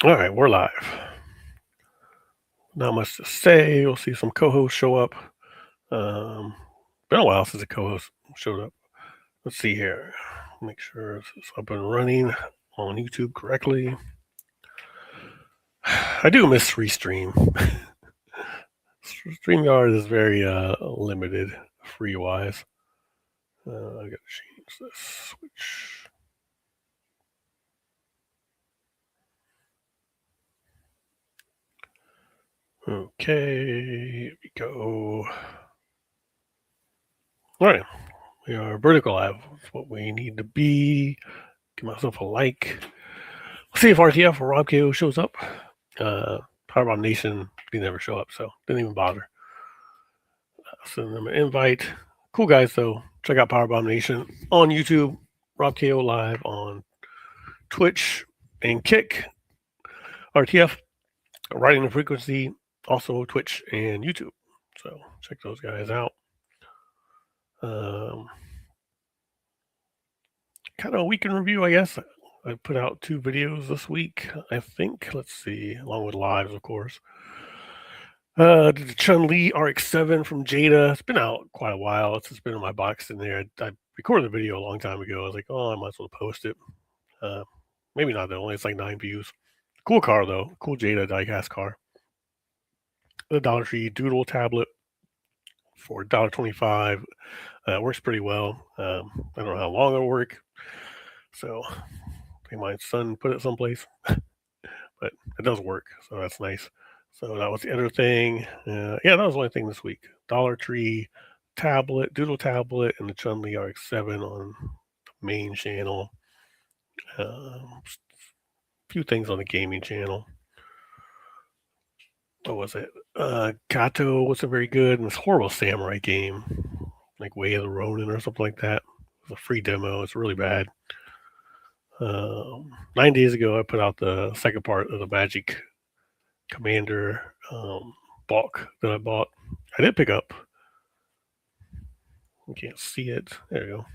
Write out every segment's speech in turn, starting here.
All right, we're live. Not much to say. We'll see some co-hosts show up. Um, been a while since a co-host showed up. Let's see here. Make sure it's up and running on YouTube correctly. I do miss Restream. StreamYard is very limited free wise. I gotta change this switch. Okay, here we go. All right, we are vertical live. That's what we need to be. Give myself a like. See if RTF or Rob KO shows up. Powerbomb Nation didn't ever show up, so didn't even bother. Send them an invite. Cool guys, though. Check out Powerbomb Nation on YouTube, Rob KO live on Twitch and Kick. RTF, Riding the Frequency, also Twitch and YouTube. So check those guys out. Kind of a week in review, I guess. I put out 2 videos this week, I think. Let's see, along with lives, of course. The Chun-Li RX-7 from Jada. It's been out quite a while. It's just been in my box in there. I recorded the video a long time ago. I was like, oh, I might as well post it. Maybe not though. Only it's like 9 views. Cool car though. Cool Jada diecast car. The Dollar Tree Doodle tablet for $1.25. Works pretty well. I don't know how long it'll work. So I think my son put it someplace, but it does work. So that's nice. So that was the other thing. Yeah, that was the only thing this week. Dollar Tree tablet, Doodle tablet, and the Chun-Li RX-7 on the main channel. A few things on the gaming channel. What was it? Kato wasn't very good, and this horrible samurai game, like Way of the Ronin or something like that. It was a free demo. It's really bad. 9 days ago, I put out the second part of the Magic Commander bulk that I bought. I did pick up. You can't see it. There you go.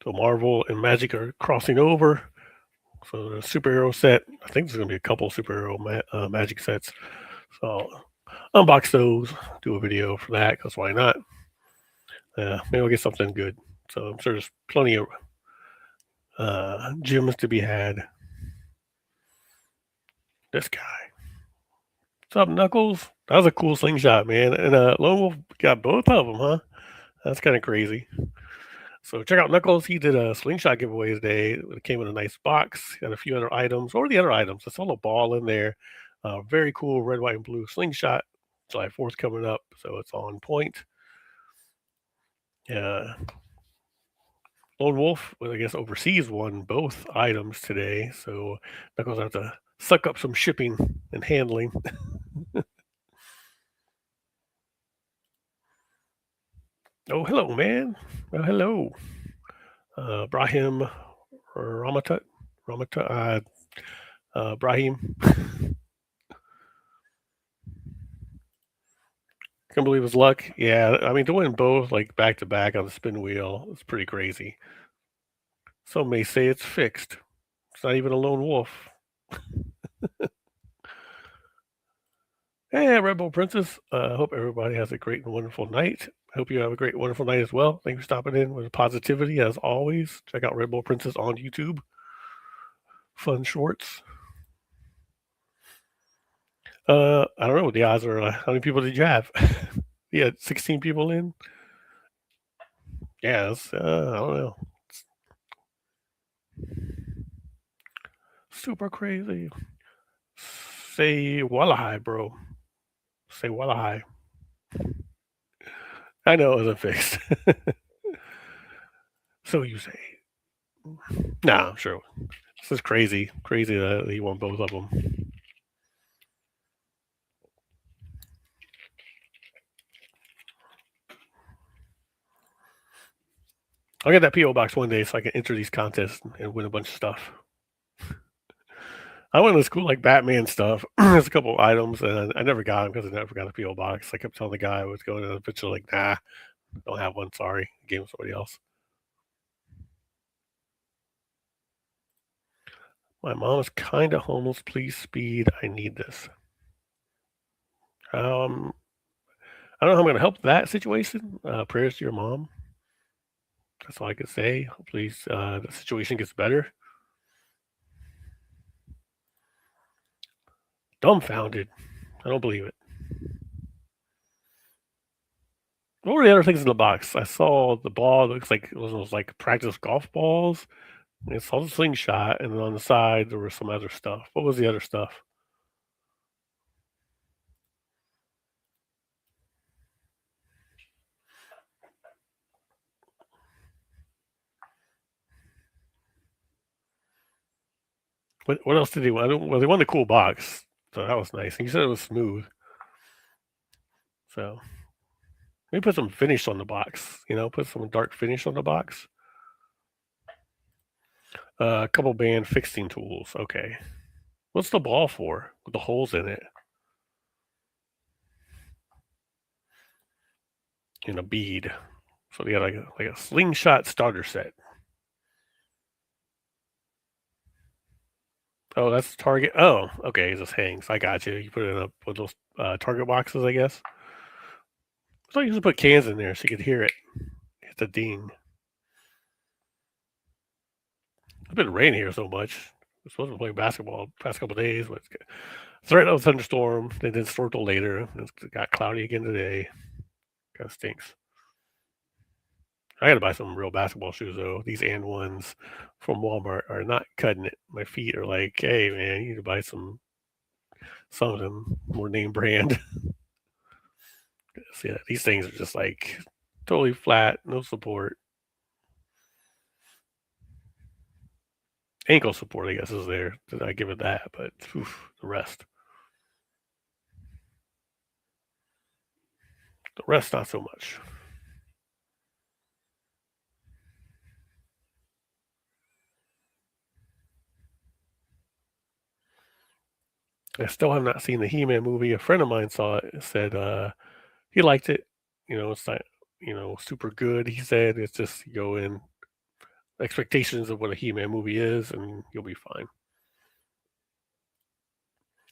So Marvel and Magic are crossing over. So the superhero set. I think there's going to be a couple superhero Magic sets. So I'll unbox those. Do a video for that because why not? Maybe I'll get something good. So I'm sure there's plenty of gems to be had. This guy. What's up, Knuckles? That was a cool slingshot, man. And Lone Wolf got both of them, huh? That's kind of crazy. So check out Knuckles. He did a slingshot giveaway today. It came in a nice box. Got a few other items. What are the other items? I saw a ball in there. Very cool red, white, and blue slingshot. July 4th coming up, so it's on point. Yeah. Lone Wolf, I guess, overseas won both items today. So Knuckles have to suck up some shipping and handling. Oh, hello, man. Well, hello. Brahim Ramatut. Brahim. Can't believe his luck. Yeah, I mean, to win both like back to back on the spin wheel is pretty crazy. Some may say it's fixed. It's not even a lone wolf. Hey, Red Bull Princess. I hope everybody has a great and wonderful night. I hope you have a great, wonderful night as well. Thanks for stopping in with positivity as always. Check out Red Bull Princess on YouTube. Fun shorts. I don't know what the odds are. How many people did you have? You had 16 people in. Yeah, I don't know. Super crazy. Say Wallahai, bro. Say Wallahai. I know it wasn't fixed. So you say. Nah, I'm sure. This is crazy. Crazy that he won both of them. I'll get that PO box one day so I can enter these contests and win a bunch of stuff. I went to this cool like Batman stuff. There's a couple items and I never got them because I never got a PO box. I kept telling the guy I was going to the picture like, nah, don't have one. Sorry, gave him somebody else. My mom is kinda homeless. Please speed. I need this. Um, I don't know how I'm gonna help that situation. Prayers to your mom. That's all I can say. Hopefully, the situation gets better. Dumbfounded. I don't believe it. What were the other things in the box? I saw the ball. Looks like it was like practice golf balls. I saw the slingshot, and then on the side there was some other stuff. What was the other stuff? What else did he want? Well, they won the cool box, so that was nice. He said it was smooth. So maybe put some finish on the box. Put some dark finish on the box. A couple band fixing tools. Okay. What's the ball for? With the holes in it and a bead. So they got like a slingshot starter set. Oh, that's Target. Oh, okay. It just hangs. I got you. You put it in with those Target boxes, I guess. So you just put cans in there so you could hear it. Hit the ding. It's been raining here so much. We're supposed to play basketball the past couple of days, but threat of thunderstorm. They did storm till later. It got cloudy again today. Kind of stinks. I got to buy some real basketball shoes though. These and ones from Walmart are not cutting it. My feet are like, hey man, you need to buy something more name brand. So, yeah, these things are just like totally flat, no support. Ankle support, I guess, is there. I give it that, but the rest, not so much. I still have not seen the He-Man movie. A friend of mine saw it. Said he liked it. It's not super good. He said it's just you go in expectations of what a He-Man movie is, and you'll be fine.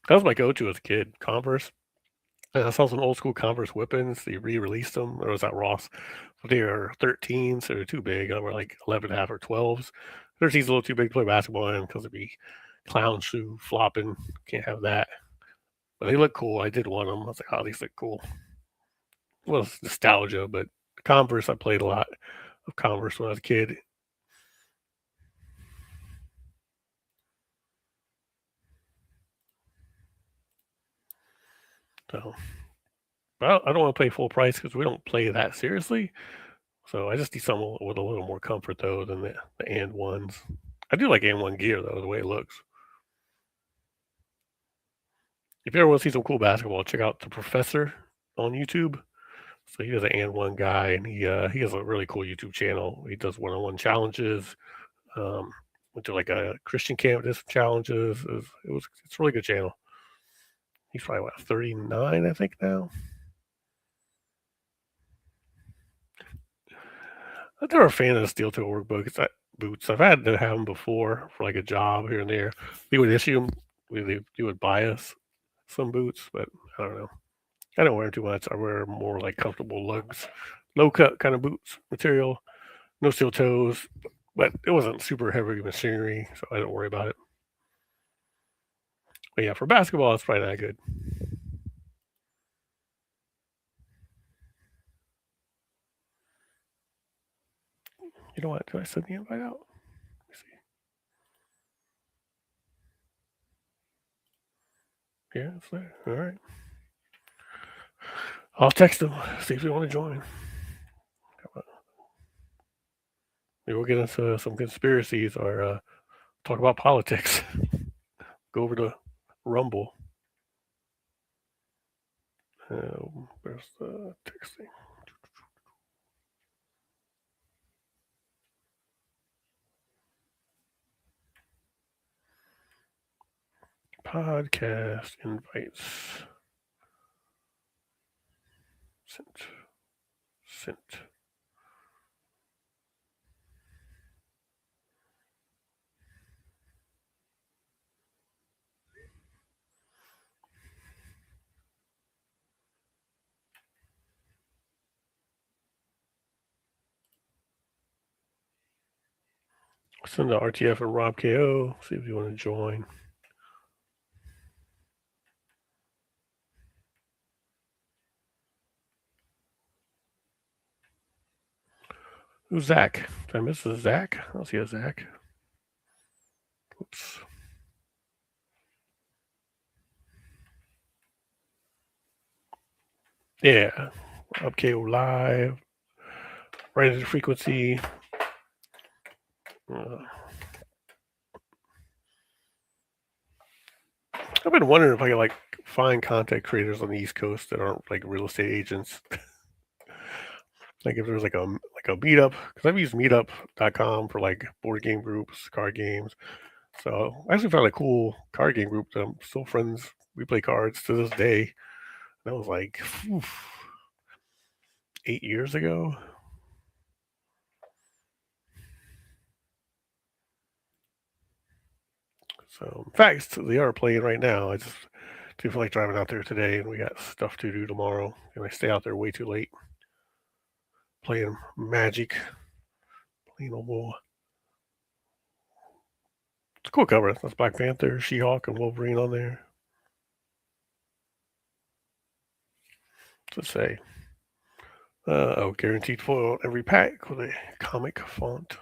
That was my go-to as a kid. Converse. And I saw some old school Converse Whippins. They re-released them. Or was that Ross? But they are 13, so they're too big. They were like 11 and a half or 12s. 13's a little too big to play basketball in because it'd be clown shoe flopping. Can't have that. But they look cool. I did want them. I was like, oh, these look cool. Well, it's nostalgia, but Converse, I played a lot of Converse when I was a kid. So, well, I don't want to pay full price because we don't play that seriously. So I just need something with a little more comfort though than the and ones. I do like and one gear though, the way it looks. If you ever want to see some cool basketball, check out the Professor on YouTube. So he is an and one guy, and he has a really cool YouTube channel. He does one-on-one challenges. Um, went to like a Christian camp, did some challenges. It's a really good channel. He's probably what 39, I think now. I'm never a fan of the steel toe boots. I've had to have them before for like a job here and there. They would issue them. They would buy us some boots, but I don't know. I don't wear them too much. I wear more like comfortable lugs, low cut kind of boots material, no steel toes, but it wasn't super heavy machinery, so I don't worry about it. But yeah, for basketball, it's probably not good. You know what? Did I send the invite out? Let me see. Yeah, it's there. All right. I'll text them, see if they want to join. Maybe we'll get into some conspiracies or talk about politics. Go over to Rumble. Where's the texting? Podcast invites. Sent. Sent. Send to RTF and Rob KO. See if you want to join. Who's Zach? Did I miss a Zach? I don't see a Zach. Oops. Yeah. Rob KO live. Right at the frequency. I've been wondering if I could like find content creators on the East Coast that aren't like real estate agents. Like if there's like a meetup, because I've used meetup.com for like board game groups, card games. So I actually found a cool card game group that I'm still friends. We play cards to this day. That was like 8 years ago. So in fact, they are playing right now. I just do feel like driving out there today, and we got stuff to do tomorrow, and I stay out there way too late playing Magic. Plain old bull. It's a cool cover. That's Black Panther, She-Hulk, and Wolverine on there. Let's say, guaranteed foil every pack with a comic font.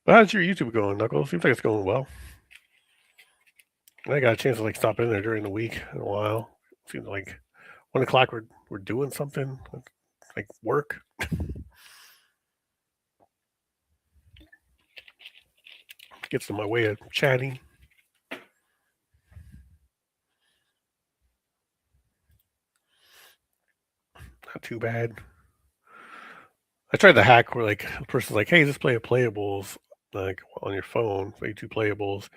But how's your YouTube going, Knuckles? Seems like it's going well. I got a chance to like stop in there during the week in a while. Seems like 1 o'clock we're doing something like work. Gets in my way of chatting. Not too bad. I tried the hack where like a person's like, "Hey, just play playables like on your phone, play 2 playables."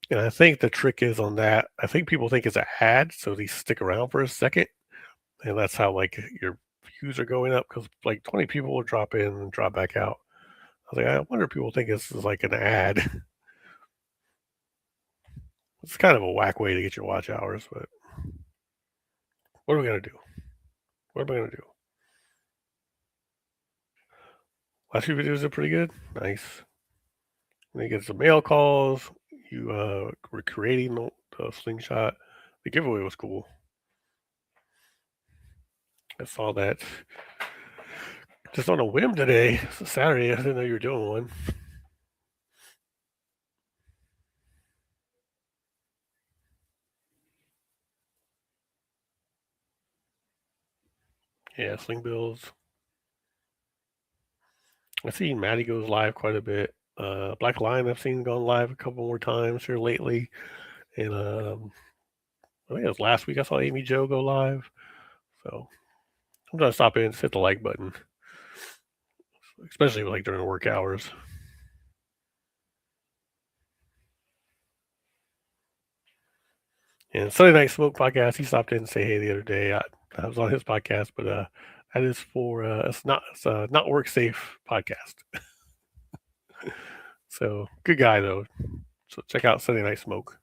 And I think the trick is on that. I think people think it's an ad, so they stick around for a second, and that's how like your views are going up because like 20 people will drop in and drop back out. I was like, I wonder if people think this is like an ad. It's kind of a whack way to get your watch hours, but what are we gonna do? What am I gonna do? Last few videos are pretty good. Nice. And you get some mail calls. You were creating the slingshot. The giveaway was cool. I saw that just on a whim today. It's a Saturday. I didn't know you were doing one. Yeah, Sling Bills. I've seen Maddie goes live quite a bit. Black Lion I've seen gone live a couple more times here lately. And I think it was last week I saw Amy Joe go live. So I'm gonna stop in and hit the like button. Especially like during work hours. And Sunday Night Smoke podcast, he stopped in and say hey the other day. I was on his podcast, but that is for it's not work safe podcast. So good guy though. So check out Sunday Night Smoke.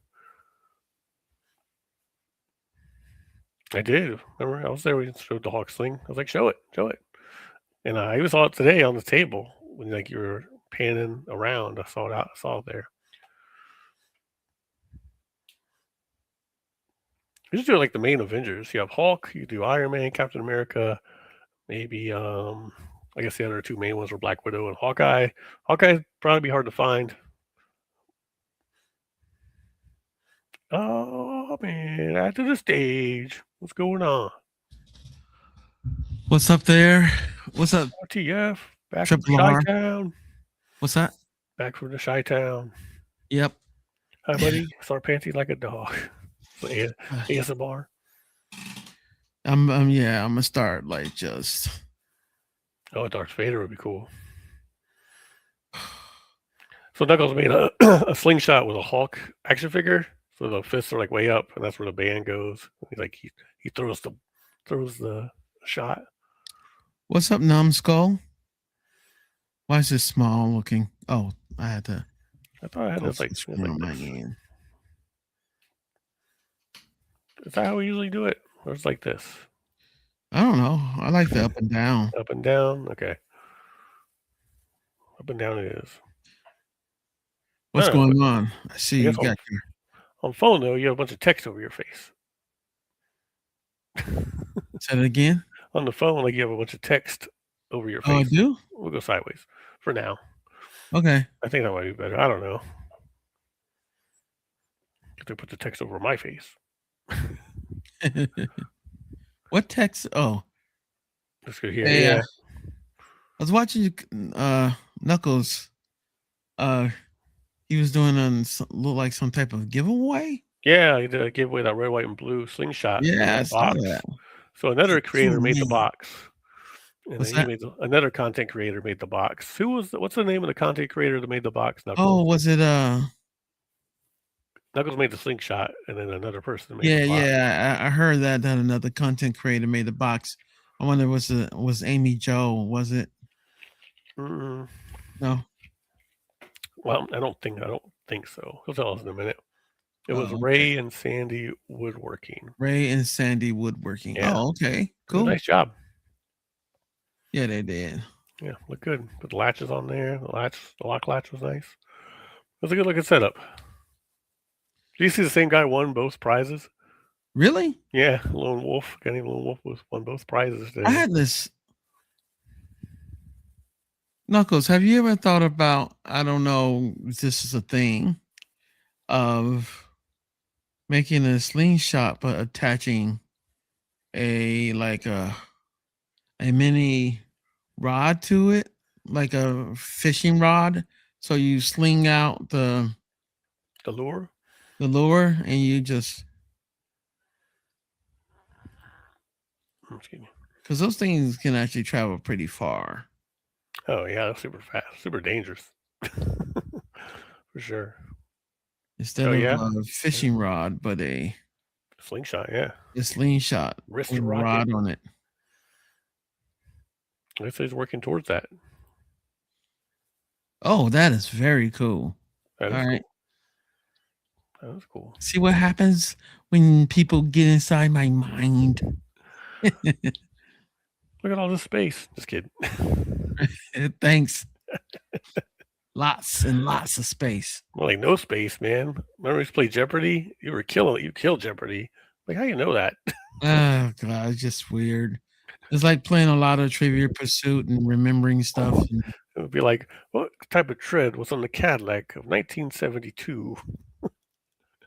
I did. Remember, I was there when you showed the Hawk Sling. I was like, show it. And I even saw it today on the table when like you were panning around. I saw it there. You just do like the main Avengers. You have Hulk. You do Iron Man, Captain America. Maybe I guess the other 2 main ones were Black Widow and Hawkeye. Hawkeye probably be hard to find. Oh man, add to the stage. What's going on? What's up there? What's up? RTF back Triple from R. Chi-Town. What's that? Back from the Chi-Town. Yep. Hi, buddy. Start panting like a dog. ASMR. I'm gonna start like just. Oh, Darth Vader would be cool. So Knuckles made a, a slingshot with a Hulk action figure. So the fists are like way up, and that's where the band goes. He throws the shot. What's up, numbskull? Why is this small looking? Oh, I had to. I thought I had this like, on my end. Is that how we usually do it? Or it's like this? I don't know. I like the up and down. Up and down? Okay. Up and down it is. What's But going on? I see I you guess got your. on phone though, you have a bunch of text over your face. Say it again. On the phone, like you have a bunch of text over your Oh, I face. do. We'll go sideways for now. Okay. I think that might be better. I don't know. If they put the text over my face. What text? Oh, Let's go here. hey, Yeah. I was watching Knuckles. He was doing look like some type of giveaway. Yeah, he did a giveaway that red, white, and blue slingshot Yeah, I saw box. that. So another creator Cool, made the man. box. And What's then that? another content creator made the box. What's the name of the content creator that made the box? Oh, Knuckles. was it Knuckles made the slingshot, and then another person made Yeah, the box. yeah. I heard that another content creator made the box. I wonder was Amy Joe? Was it? Mm, No. well, I don't think so. He'll tell us in a minute. It was Oh, okay. Ray and Sandy Woodworking. Ray and Sandy Woodworking. Yeah. Oh, okay. Did a Cool. nice job. Yeah, they did. Yeah, look good. Put the latches on there. The lock latch was nice. It was a good looking setup. Did you see the same guy won both prizes? Really? Yeah, Lone Wolf. Guy named Lone Wolf won both prizes today. I had this. Knuckles, have you ever thought about, I don't know if this is a thing, of making a slingshot but attaching a mini rod to it, like a fishing rod? So you sling out the lure? lure and you just, Excuse me. because those things can actually travel pretty far. Oh yeah, that's super fast, super dangerous. For sure. Instead Oh of yeah, a fishing rod, but a slingshot. Yeah, slingshot wrist with a rocket. rod on it. I guess he's working towards that. Oh, that is very cool. That All is right. cool. That is cool. See what happens when people get inside my mind. Look at all this space. Just kidding. Thanks. Lots and lots of space. Well, like no space, man. Remember we used to play Jeopardy? You killed Jeopardy. Like how you know that? Oh god, it's just weird. It's like playing a lot of Trivia Pursuit and remembering stuff. It would be like, what type of tread was on the Cadillac of 1972?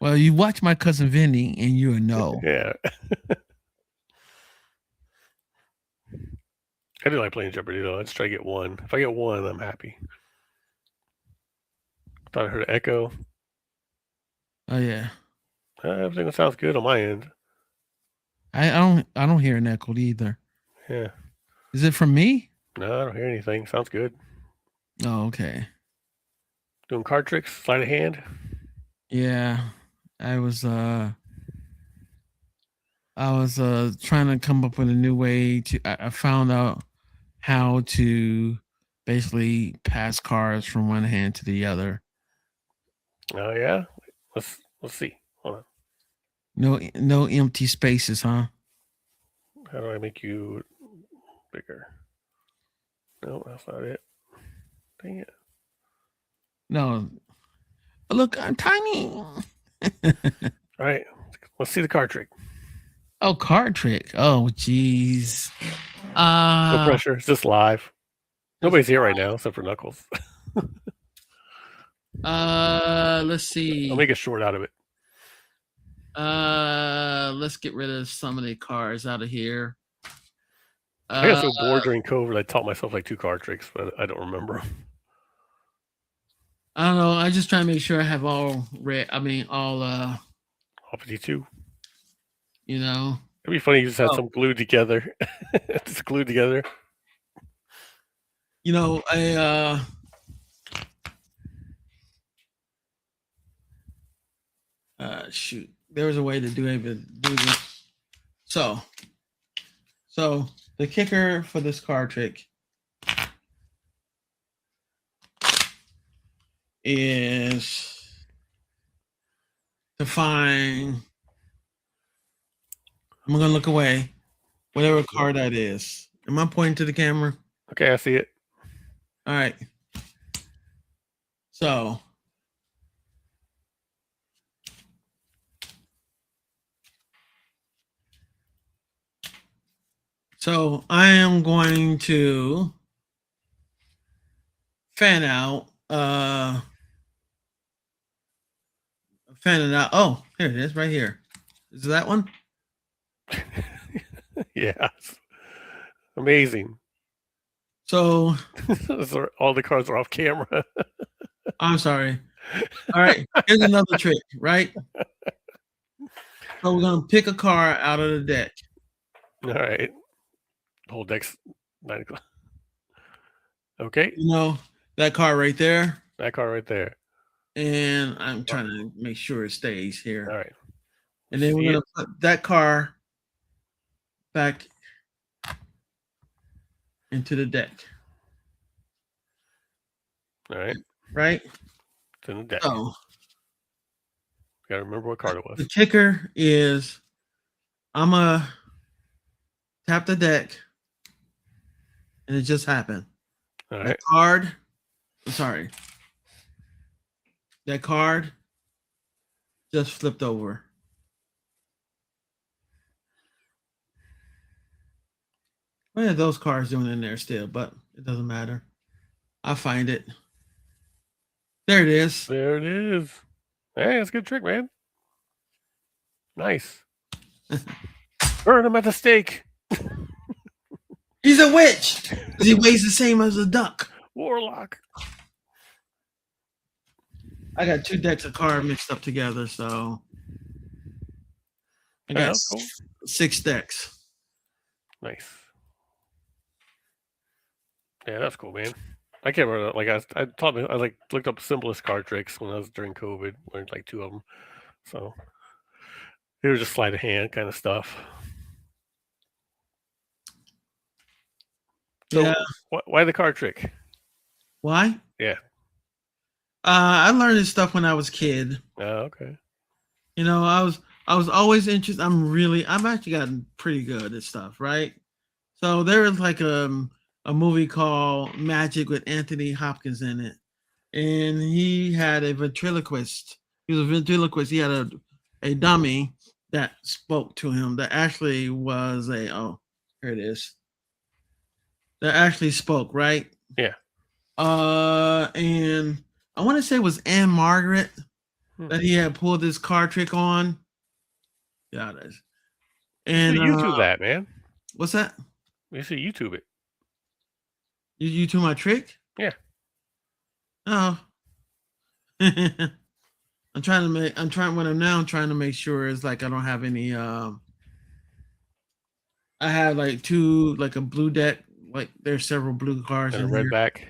Well, you watch My Cousin Vinny and you know. Yeah. I do like playing Jeopardy though. I just try to get one. If I get one, I'm happy. Thought I heard an echo. Oh yeah. Everything sounds good on my end. I don't hear an echo either. Yeah. Is it from me? No, I don't hear anything. Sounds good. Oh, okay. Doing card tricks, sleight of hand. Yeah. I was trying to come up with a new way to I found out how to basically pass cards from one hand to the other. Oh yeah. Let's see. Hold on. No empty spaces, huh? How do I make you bigger? No, that's not it. Dang it. No. Look, I'm tiny. All right. Let's see the card trick. Oh, card trick. Oh, jeez. No pressure. It's just live. Nobody's here right now except for Knuckles. Let's see. I'll make a short out of it. Let's get rid of some of the cards out of here. I got so bored during COVID, I taught myself like 2 card tricks, but I don't remember them. I don't know. I just try to make sure I have all red. I mean, all All 52. you know. It'd be funny if you just had some glued together. Just glued together. You know, shoot. There was a way to do this. So the kicker for this card trick is to find I'm gonna look away. Whatever card that is. Am I pointing to the camera? Okay, I see it. All right. So I am going to fan out. Fan it out. Oh, here it is, right here. Is that one? Yeah. Amazing. So all the cards are off camera. I'm sorry. All right, here's another trick, right? So we're gonna pick a card out of the deck. All right. Whole deck's 9 o'clock. Okay. You know, that card right there. That card right there. And I'm trying to make sure it stays here. All right. And then we're gonna put that card back into the deck. All right. Right? It's in the deck. So gotta remember what card it was. The kicker is I'm gonna tap the deck, and it just happened. All right. That card, sorry. That card just flipped over. What are those cards doing in there still? But it doesn't matter. I'll find it. There it is. There it is. Hey, that's a good trick, man. Nice. Burn him at the stake. He's a witch. He weighs the same as a duck. Warlock. I got 2 decks of cards mixed up together, so I got cool. 6 decks. Nice. Yeah, that's cool, man. I can't remember. Like I taught me. I looked up simplest card tricks when I was during COVID. Learned like 2 of them. So it was just sleight of hand kind of stuff. So yeah. Why the card trick? Why? Yeah. I learned this stuff when I was a kid. Oh, okay. You know, I was always interested. I've actually gotten pretty good at stuff, right? So there was like a movie called Magic with Anthony Hopkins in it, and he had a ventriloquist. He was a ventriloquist. He had a dummy that spoke to him. That actually was here it is. That actually spoke, right? Yeah. And I want to say it was Anne Margaret that he had pulled this card trick on. Yeah, it is. And you YouTube that, man. What's that? You should YouTube it. You YouTube my trick? Yeah. Oh. I'm trying to make sure it's like I don't have any I have like 2 like a blue deck, like there's several blue cards and in a red here. back.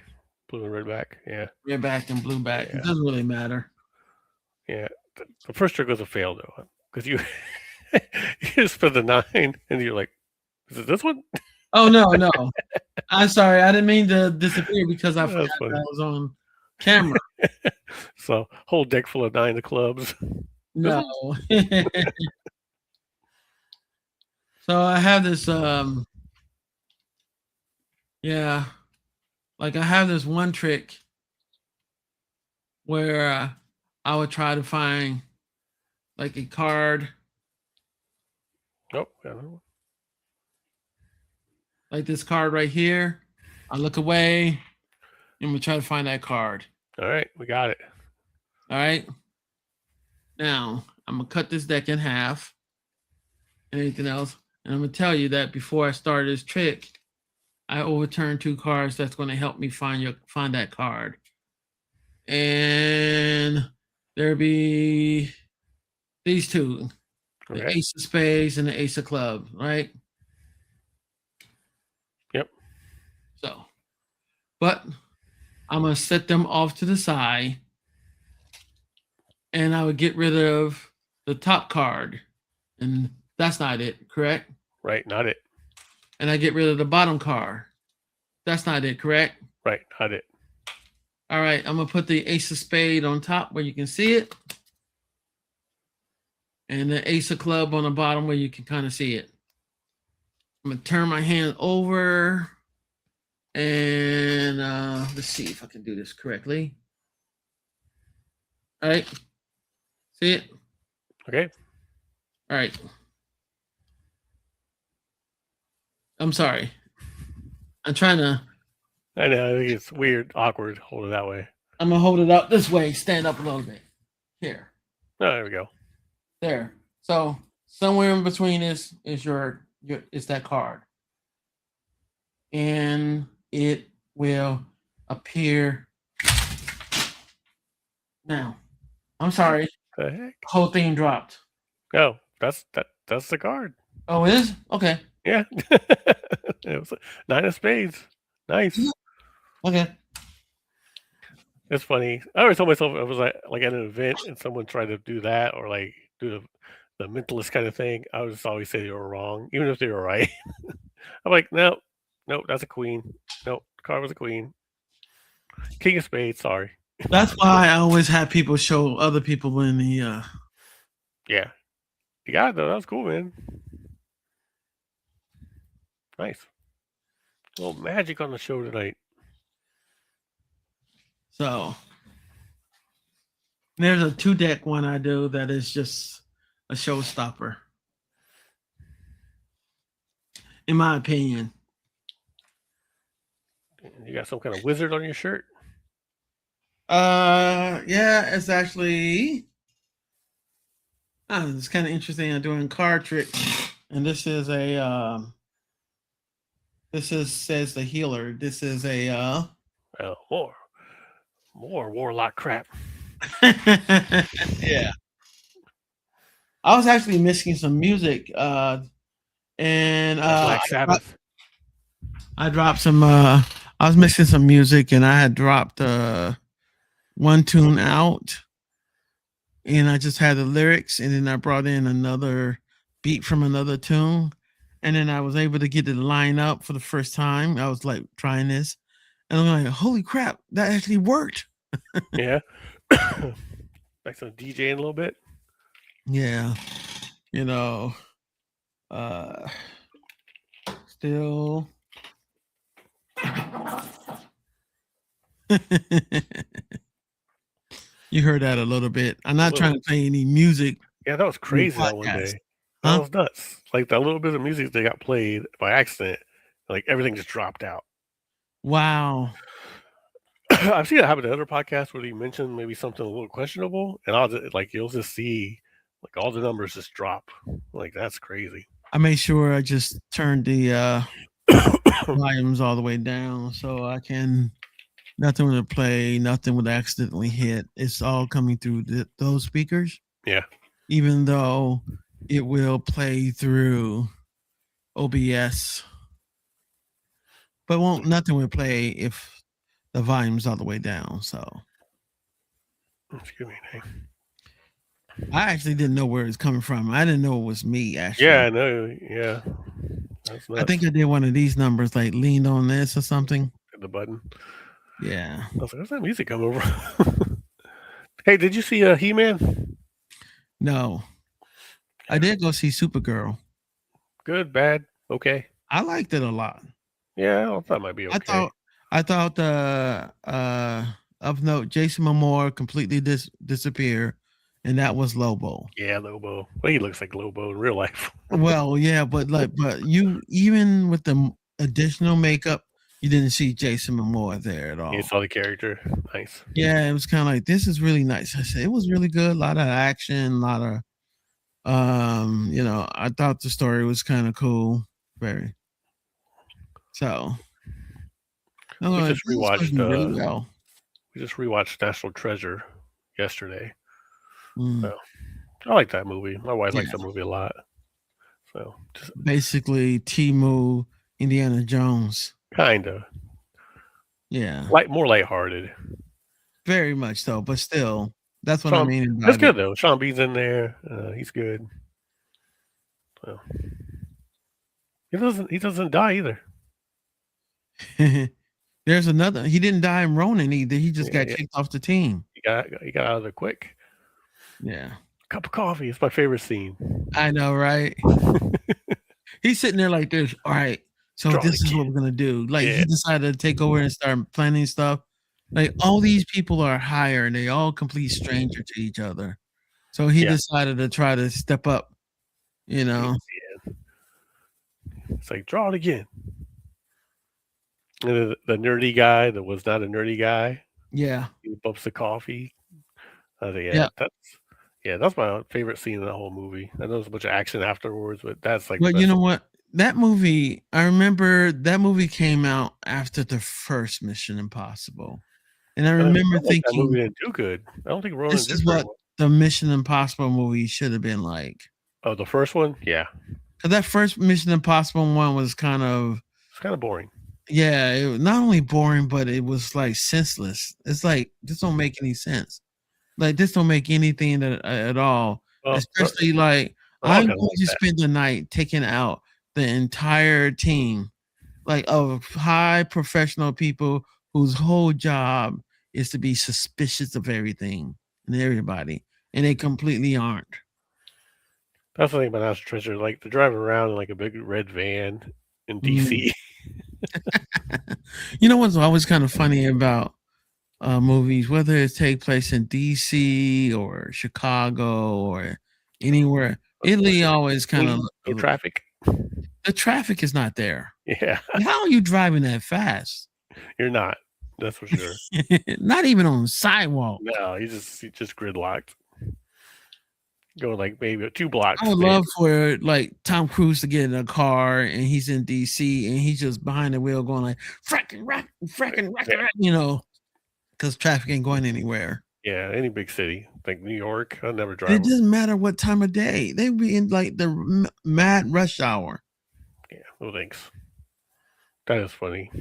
Blue and red back, yeah. Red back and blue back. Yeah. It doesn't really matter. Yeah. The first trick was a fail though. Because you just put the 9 and you're like, is it this one? Oh no. I'm sorry, I didn't mean to disappear because I forgot that I was on camera. So whole deck full of 9 of clubs. No. So I have this yeah, like I have this one trick where I would try to find like a card. Nope. I don't know. Like this card right here. I look away and we try to find that card. All right, we got it. All right. Now I'm gonna cut this deck in half. Anything else? And I'm gonna tell you that before I start this trick, I overturned 2 cards that's gonna help me find that card. And there'll be these 2. Okay. The Ace of Spades and the Ace of Clubs, right? Yep. So, but I'm going to set them off to the side, and I would get rid of the top card, and that's not it, correct? Right, not it. And I get rid of the bottom card. That's not it, correct? Right, not it. All right, I'm going to put the Ace of Spade on top where you can see it. and the ace of club on the bottom where you can kind of see it. I'm gonna turn my hand over, and let's see if I can do this correctly. All right, see it? Okay. All right. I'm sorry. I'm trying to. I know it's weird, awkward. Hold it that way. I'm gonna hold it up this way. Stand up a little bit. Here. Oh, there we go. There. So somewhere in between is your is that card, and it will appear now. I'm sorry. The heck? Whole thing dropped. Oh, that's the card. Oh, it is? Okay. Yeah. It was 9 of spades. Nice. Okay. It's funny. I always told myself I was like at an event and someone tried to do that or like do the mentalist kind of thing. I would just always say they were wrong, even if they were right. I'm like, no, that's a queen. No, the card was a queen. King of spades. Sorry. That's why I always have people show other people in the. Yeah, you got it though. That was cool, man. Nice. A little magic on the show tonight. So there's a 2-deck one I do that is just a showstopper, in my opinion. You got some kind of wizard on your shirt? Yeah, it's actually it's kind of interesting. I'm doing card tricks, and this is a says the healer. This is a more warlock crap. Yeah. I was actually missing some music, and Black Sabbath. I dropped some. I was mixing some music, and I had dropped one tune out, and I just had the lyrics, and then I brought in another beat from another tune, and then I was able to get it to line up for the first time. I was like trying this, and I'm like, "Holy crap, that actually worked!" Yeah. Like some DJing a little bit. Yeah, still. You heard that a little bit. I'm not trying to play any music. Yeah, that was crazy that one day. That was nuts. Like that little bit of music that got played by accident, like everything just dropped out. Wow. I've seen it happen to other podcasts where you mention maybe something a little questionable, and I'll just, like you'll just see like all the numbers just drop. Like that's crazy. I made sure I just turned the volumes all the way down so I can nothing would play, nothing would accidentally hit. It's all coming through those speakers. Yeah. Even though it will play through OBS, but nothing will play if the volume's all the way down. So, excuse me. I actually didn't know where it's coming from. I didn't know it was me. Actually, yeah, I know. Yeah, I think I did one of these numbers, like leaned on this or something. The button. Yeah. I was like, where's that music come over? Hey, did you see He-Man? No. I did go see Supergirl. Good, bad, okay. I liked it a lot. Yeah, I thought it might be okay. I thought of note, Jason Momoa completely disappeared, and that was Lobo. Yeah, Lobo. Well, he looks like Lobo in real life. Well, yeah, but you, even with the additional makeup, you didn't see Jason Momoa there at all. You saw the character. Nice. Yeah, it was kind of like, this is really nice. I said it was really good. A lot of action, a lot of I thought the story was kind of cool. Very. So we just rewatched really well. We just rewatched National Treasure yesterday. So I like that movie. My wife likes that movie a lot. So basically Temu Indiana Jones. Kinda. Yeah. More lighthearted. Very much so, but still, that's what I mean. That's good though. Sean Bean's in there. He's good. So he doesn't die either. There's another. He didn't die in Ronin either. He just got kicked off the team. He got out of there quick. Yeah. cup of coffee. It's my favorite scene. I know, right? He's sitting there like this. All right, so Draw it this is what again. we're gonna do. Like Yeah. he decided to take over and start planning stuff. Like all these people are hired, they all complete stranger to each other. So he Yeah. decided to try to step up, you know. Yeah. It's like, draw it again. And then the nerdy guy that was not a nerdy guy, Yeah. he bumps the coffee. I think, Yeah. that's my favorite scene in the whole movie. I know there's a bunch of action afterwards, but that's like the But you best. know what? That movie, I remember that movie came out after the first Mission Impossible. And I And I remember felt like that movie thinking, didn't do good. I don't think Ronan this did is very what well. the Mission Impossible movie should have been like. Oh, the first one? Yeah. Because that first Mission Impossible one was kind of, It's kind of boring. yeah, it was not only boring, but it was like senseless. It's like, this don't make any sense. Like, this don't make anything at all. Well, Especially like, they're all I'm kind of going like to that. spend the night taking out the entire team, like of high professional people whose whole job is to be suspicious of everything and everybody, and they completely aren't. That's the thing about National Treasure. Like, they're driving around in like a big red van in Mm. DC. You know what's always kind of funny about movies, whether it take place in DC or Chicago or anywhere, Italy always kind of No traffic. the traffic is not there. Yeah, How are you driving that fast? you're not. That's for sure. Not even on the sidewalk. No, he's just gridlocked. Going like maybe 2 blocks. I would man. love for like Tom Cruise to get in a car and he's in DC and he's just behind the wheel going like fracking, Yeah. you know, because traffic ain't going anywhere. Yeah, any big city like New York, I'll never And drive. it doesn't matter what time of day. They be in like the mad rush hour. Yeah, no thanks. That is funny.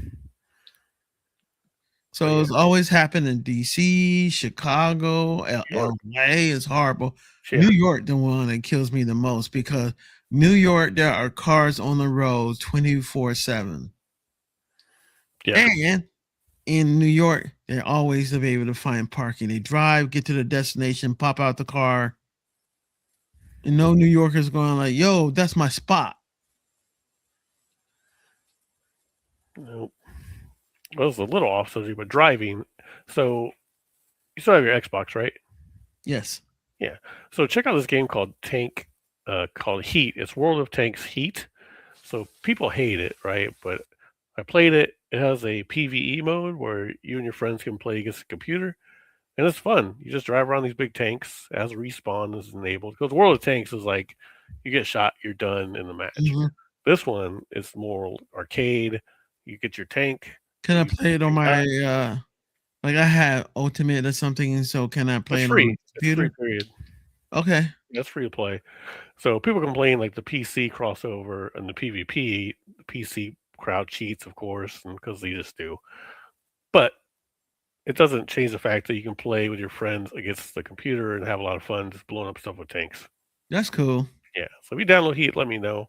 So yeah. it's always happened in DC, Chicago, York. LA is horrible. Yeah. New York, the one that kills me the most because New York, there are cars on the road 24/7. Yeah. And in New York, they're always able to find parking. They drive, get to the destination, pop out the car. And no New Yorkers going like, yo, that's my spot. Nope. Well, it's a little off subject, but driving. So you still have your Xbox, right? Yes. Yeah. So check out this game called called Heat. It's World of Tanks Heat. So people hate it, right? But I played it. It has a PvE mode where you and your friends can play against the computer, and it's fun. You just drive around these big tanks as respawn is enabled. Because World of Tanks is like you get shot, you're done in the match. Mhm. This one is more arcade. You get your tank. Can I you- play it on you my die. like I have Ultimate or something, so can I play It's it on free. the It's free. computer? Period. Okay. That's free to play. So people complain like the PC crossover and the PvP, the PC crowd cheats, of course, and because they just do. But it doesn't change the fact that you can play with your friends against the computer and have a lot of fun just blowing up stuff with tanks. That's cool. Yeah. So if you download Heat, let me know.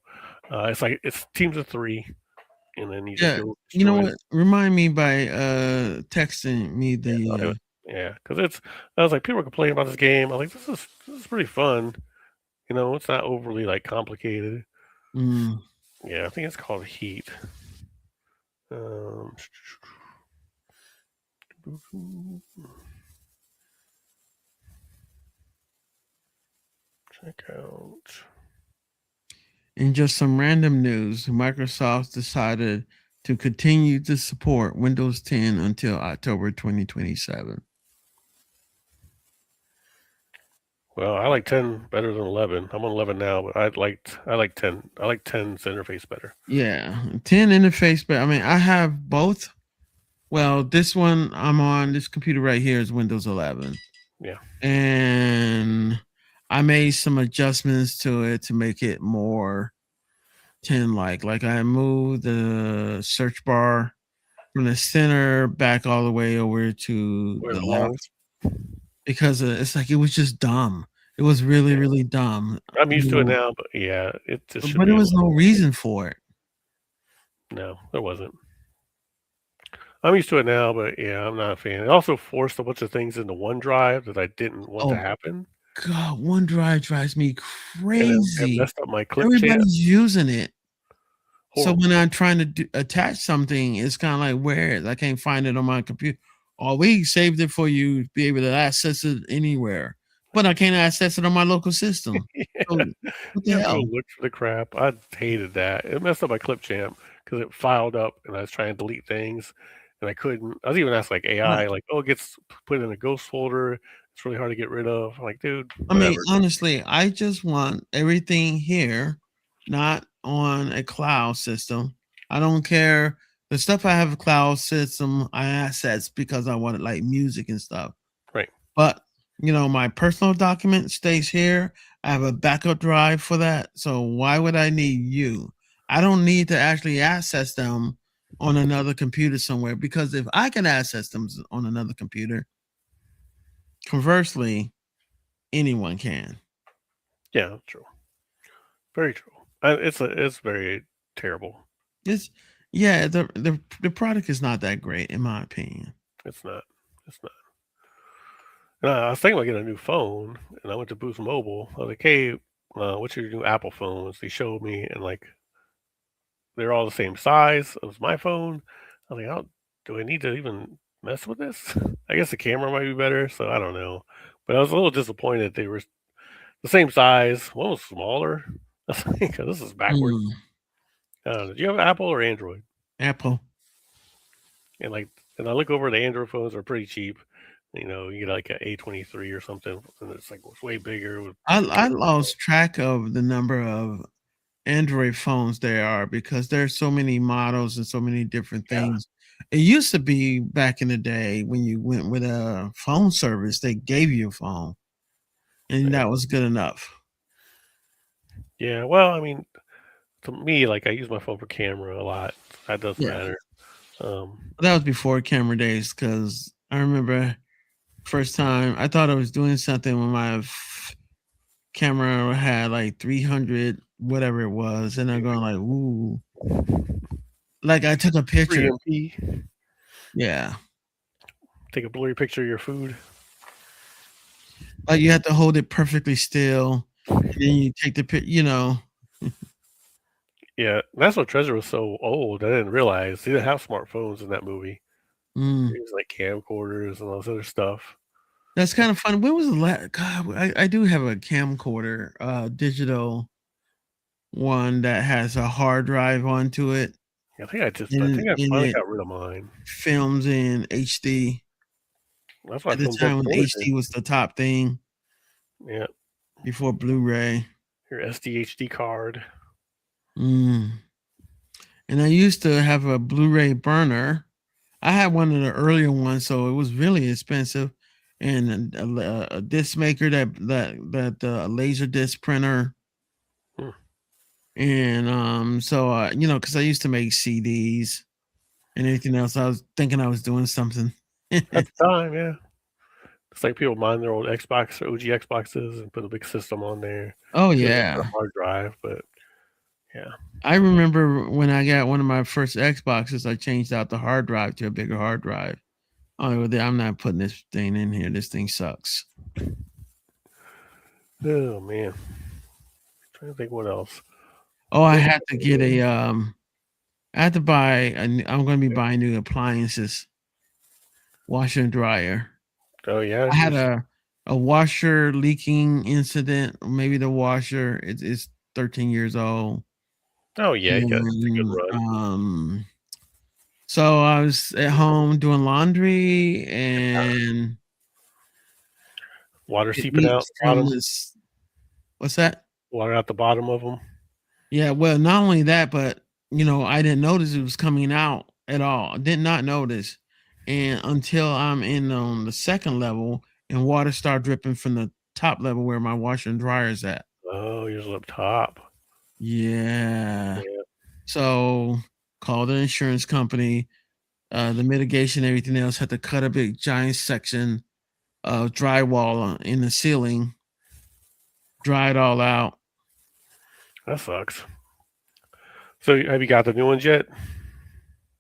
It's teams of 3, and then you just Yeah. go. You know destroy what? Remind me by texting me I'll do the it. Yeah, because I was like, people are complaining about this game. I was like, this is pretty fun. You know, it's not overly like complicated. mm, Yeah, I think it's called Heat. Um, check out. in just some random news, Microsoft decided to continue to support Windows 10 until October 2027. Well, I like 10 better than 11. I'm on 11 now, but I like 10. I like 10's interface better. Yeah, 10 interface, but I mean, I have both. Well, this one I'm on, this computer right here is Windows 11. Yeah. And I made some adjustments to it to make it more 10 like. Like I moved the search bar from the center back all the way over to Where the it left belongs. because it's like it was just dumb. It was really, Yeah. really dumb. I'm used You to it know, now, but yeah, it just should but be there a was no reason for it. no, there wasn't. I'm used to it now, but yeah, I'm not a fan. It also forced a bunch of things into OneDrive that I didn't want to Oh, happen. God, OneDrive drives me and it crazy. messed up my Clipchamp. Everybody's using it. So when Horrible. I'm trying to attach something, it's kind of like where I can't find it on my computer. Oh, we saved it for you to be able to access it anywhere, but I can't access it on my local system. Yeah, So what the you have to go hell? look for the crap. I hated that. It messed up my Clipchamp because it filed up, and I was trying to delete things, and I couldn't. I was even asked like Right. AI, like, "Oh, it gets put in a ghost folder. It's really hard to get rid of." I'm like, dude, I mean, whatever. honestly, I just want everything here, not on a cloud system. I don't care. The stuff I have a cloud system, I assets because I want it like music and stuff. Right. But my personal document stays here. I have a backup drive for that. So why would I need you? I don't need to actually access them on another computer somewhere because if I can access them on another computer, conversely, anyone can. Yeah, true. Very true. It's very terrible. It's yeah, the product is not that great in my opinion. It's not. It's not. And I was thinking about getting a new phone, and I went to Boost Mobile. I was like, "Hey, what's your new Apple phones?" They showed me, and like they're all the same size as my phone. I was like, "How do I need to even mess with this?" I guess the camera might be better, so I don't know. But I was a little disappointed they were the same size. One was smaller. I was like, "This is backwards." Mm, Do you have Apple or Android? Apple. And like, and I look over the Android phones are pretty cheap. You get like an A23 or something, and it's way bigger with I lost track of the number of Android phones there are because there's so many models and so many different yeah, things. It used to be back in the day when you went with a phone service, they gave you a phone and yeah, that was good enough. yeah. Well, I mean, to me, like I use my phone for camera a lot. That does Yeah. matter. Um, That was before camera days because I remember first time I thought I was doing something when my camera had like 300 whatever it was, and I'm going like, ooh, like I took a picture. 3MP, Yeah. take a blurry picture of your food. Like you have to hold it perfectly still, and then you take the pic. Yeah, National Treasure was so old. I didn't realize they didn't have smartphones in that movie. They Mm. used like camcorders and all this other stuff. That's kind of fun. When was the last God, I do have a camcorder, digital one that has a hard drive onto it, I and think I and finally it got rid of mine. films in HD. That's why I At the filmed Dead time when Soldier. HD was the top thing Yeah, before Blu-ray. your SDHD card. Mm. And I used to have a Blu-ray burner. I had one of the earlier ones, so it was really expensive. And a disc maker that laser disc printer, Hmm. and so because I used to make CDs and anything else, I was thinking I was doing something. At the time, yeah. It's like people mine their old Xbox or OG Xboxes and put a big system on there. Oh Because it's a yeah, hard drive, but yeah. I remember when I got one of my first Xboxes, I changed out the hard drive to a bigger hard drive. Oh, I'm not putting this thing in here. This thing sucks. Oh man. Trying to think what else. Oh, I What had to get I had to buy I'm going to be buying new appliances, washer and dryer. Oh yeah, I had you a washer leaking incident. Maybe the washer is 13 years old. oh yeah, you got it's a good And run. so I was at home doing laundry and Water it seeping out leaks the from bottom. this. What's that? Water out the bottom of them. Yeah, well, not only that, but I didn't notice it was coming out at all. I did not notice, and until I'm in on the second level and water start dripping from the top level where my washer and dryer is at. Oh, yours is up top. Yeah. Yeah. So called an insurance company. The mitigation, everything else, had to cut a big giant section of drywall in the ceiling, dry it all out. That sucks. So have you got the new ones yet?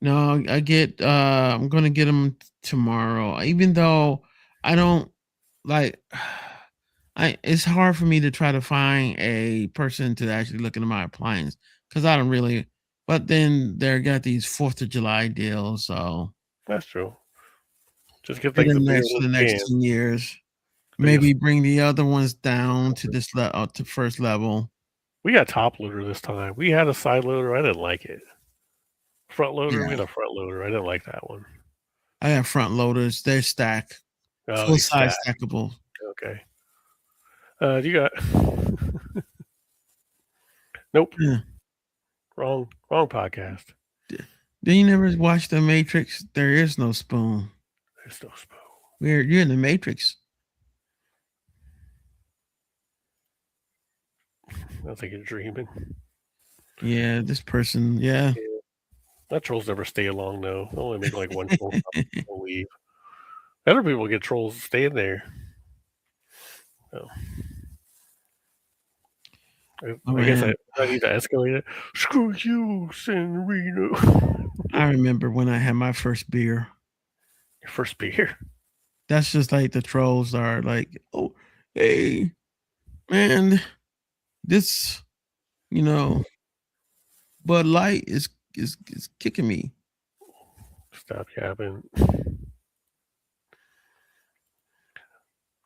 No, I'm gonna get them tomorrow. Even though I don't like it's hard for me to try to find a person to actually look into my appliance because I don't really. But then they got these 4th of July deals, so That's true. Just get for like the the bigger next for ones the you next can. 10 years, Biggest. maybe bring the other ones down to this to first level. We got top loader this time. We had a side loader. I didn't like it. Front loader. We Yeah, had a front loader. I didn't like that one. I have front loaders. They're Oh, full they size stack. stackable. Okay. You got. Nope. Yeah. Wrong podcast. Do you never watch The Matrix? There is no spoon. There's no spoon. You're in the Matrix. I think you're dreaming. Yeah, this person. Yeah. Yeah. That trolls never stay long though. They only make like one troll leave. Other people get trolls staying there. So, Oh I guess man, I need to escalate it. Screw you, San Reno. I remember when I had my first beer. Your first beer. That's just like the trolls are like, oh, hey, man, this, you know, Bud Light is kicking me. Stop yapping.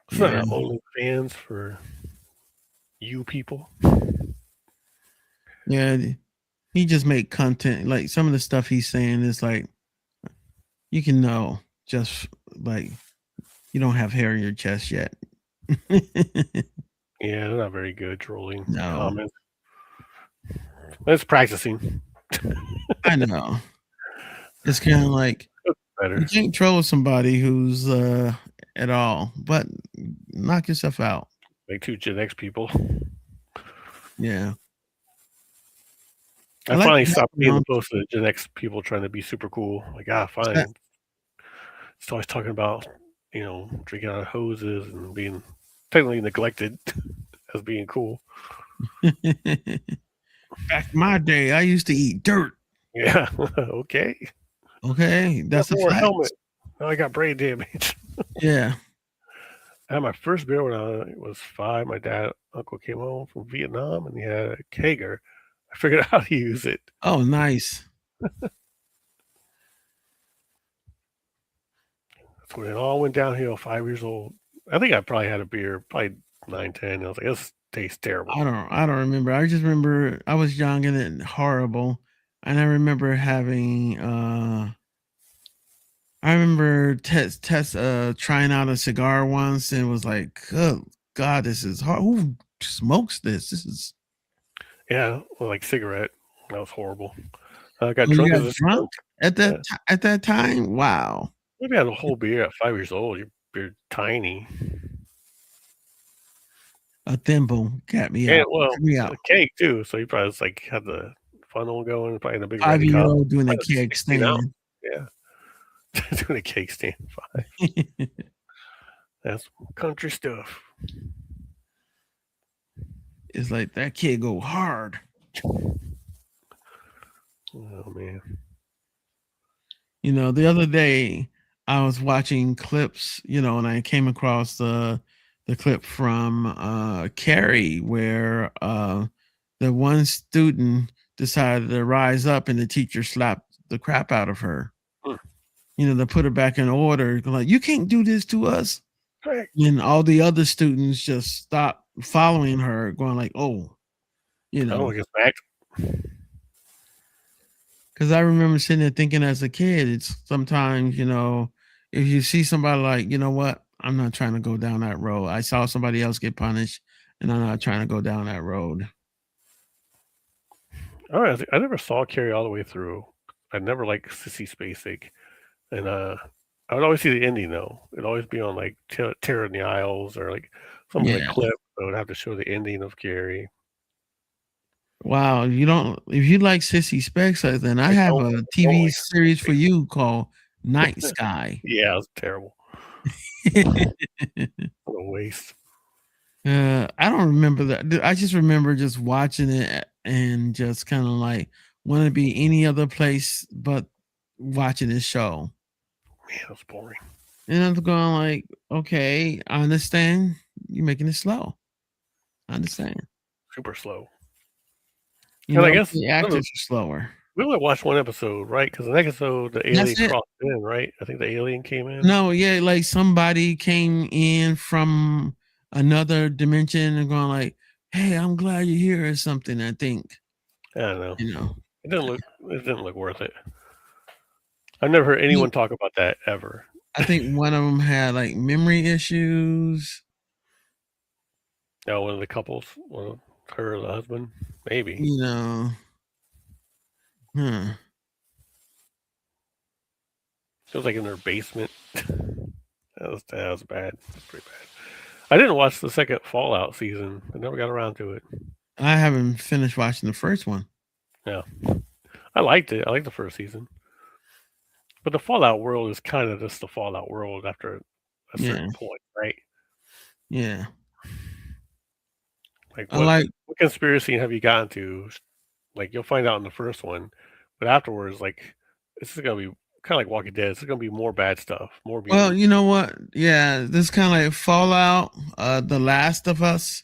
It's not Yeah, an OnlyFans for you people. yeah. He just made content. Like some of the stuff he's saying is like, you can know just like you don't have hair in your chest yet. Yeah, they're not very good trolling No, comments. It's practicing. I know. It's kind of like Better. you can't troll somebody who's at all, but knock yourself out. Like two Gen X people. Yeah. I like finally the stopped being the background. post of the Gen X people trying to be super cool. Like, Uh, fine. It's always talking about, drinking out of hoses and being technically neglected as being cool. Back in my day, I used to eat dirt. Yeah. Okay. Okay, that's a Wore a fact. helmet. Now I got brain damage. Yeah. I had my first beer when I was 5. My uncle came home from Vietnam and he had a kegger. I figured out how to use it. Oh, nice. That's when it all went downhill. 5 years old. I think I probably had a beer, probably 9, 10. I was like, this tastes terrible. I don't remember. I just remember I was young and horrible. And I remember having I remember trying out a cigar once and was like, oh God, this is hard. Who smokes this? This is Yeah, well, like cigarette. That was horrible. I got oh, you drunk got as a drunk skunk. at Yeah. at that time? Wow. Maybe I had a whole beer at 5 years old. You're tiny. A thimble got me And out. well, Took me a out. cake too. So you probably just like had the funnel going, probably in a big ready 5-year cup. old doing a Probably like keg 16 ounce. stand. Yeah. Doing a cake stand. 5. That's country stuff. It's like that kid go hard. Oh man. The other day I was watching clips, and I came across the clip from Carrie where the one student decided to rise up and the teacher slapped the crap out of her. Hmm. To put her back in order. Like, you can't do this to us. Right. And all the other students just stopped following her, going like, oh, I don't get back. because I remember sitting there thinking as a kid, it's sometimes, if you see somebody like, you know what, I'm not trying to go down that road. I saw somebody else get punished and I'm not trying to go down that road. All right. I never saw Carrie all the way through. I never liked Sissy Spacek. And I would always see the ending though. It'd always be on like Terror in the Isles or like some like Yeah. clip. I would have to show the ending of Carrie. Wow. If you like Sissy Spacek, then I have a TV like series for you called Night Sky. Yeah, it was terrible. What a waste. I don't remember that. I just remember just watching it and just kind of like want to be any other place but watching this show. Man, it was boring. And I'm going like, okay, I understand you're making it slow. I understand. super slow. You And I know, guess the actors are slower. we only watched one episode, right? Because the next episode, the That's alien it. crossed in, right? I think the alien came in. No, yeah, like somebody came in from another dimension and going like, "Hey, I'm glad you're here" or something. I think I don't know. you know. It didn't look worth it. I've never heard anyone talk about that ever. I think one of them had like memory issues. No, one of the couples, one of her or the husband, maybe. You know, huh. It was like in their basement. That was bad. That's pretty bad. I didn't watch the second Fallout season. I never got around to it. I haven't finished watching the first one. Yeah, I liked it. I liked the first season, but the Fallout world is kind of just the Fallout world after a Yeah, certain point, right? yeah. Like I like. what conspiracy have you gotten to? Like you'll find out in the first one, but afterwards, like this is gonna be kind of like Walking Dead. It's gonna be more bad stuff, more Well, mutants. you know what? Yeah, this kind of like Fallout, The Last of Us.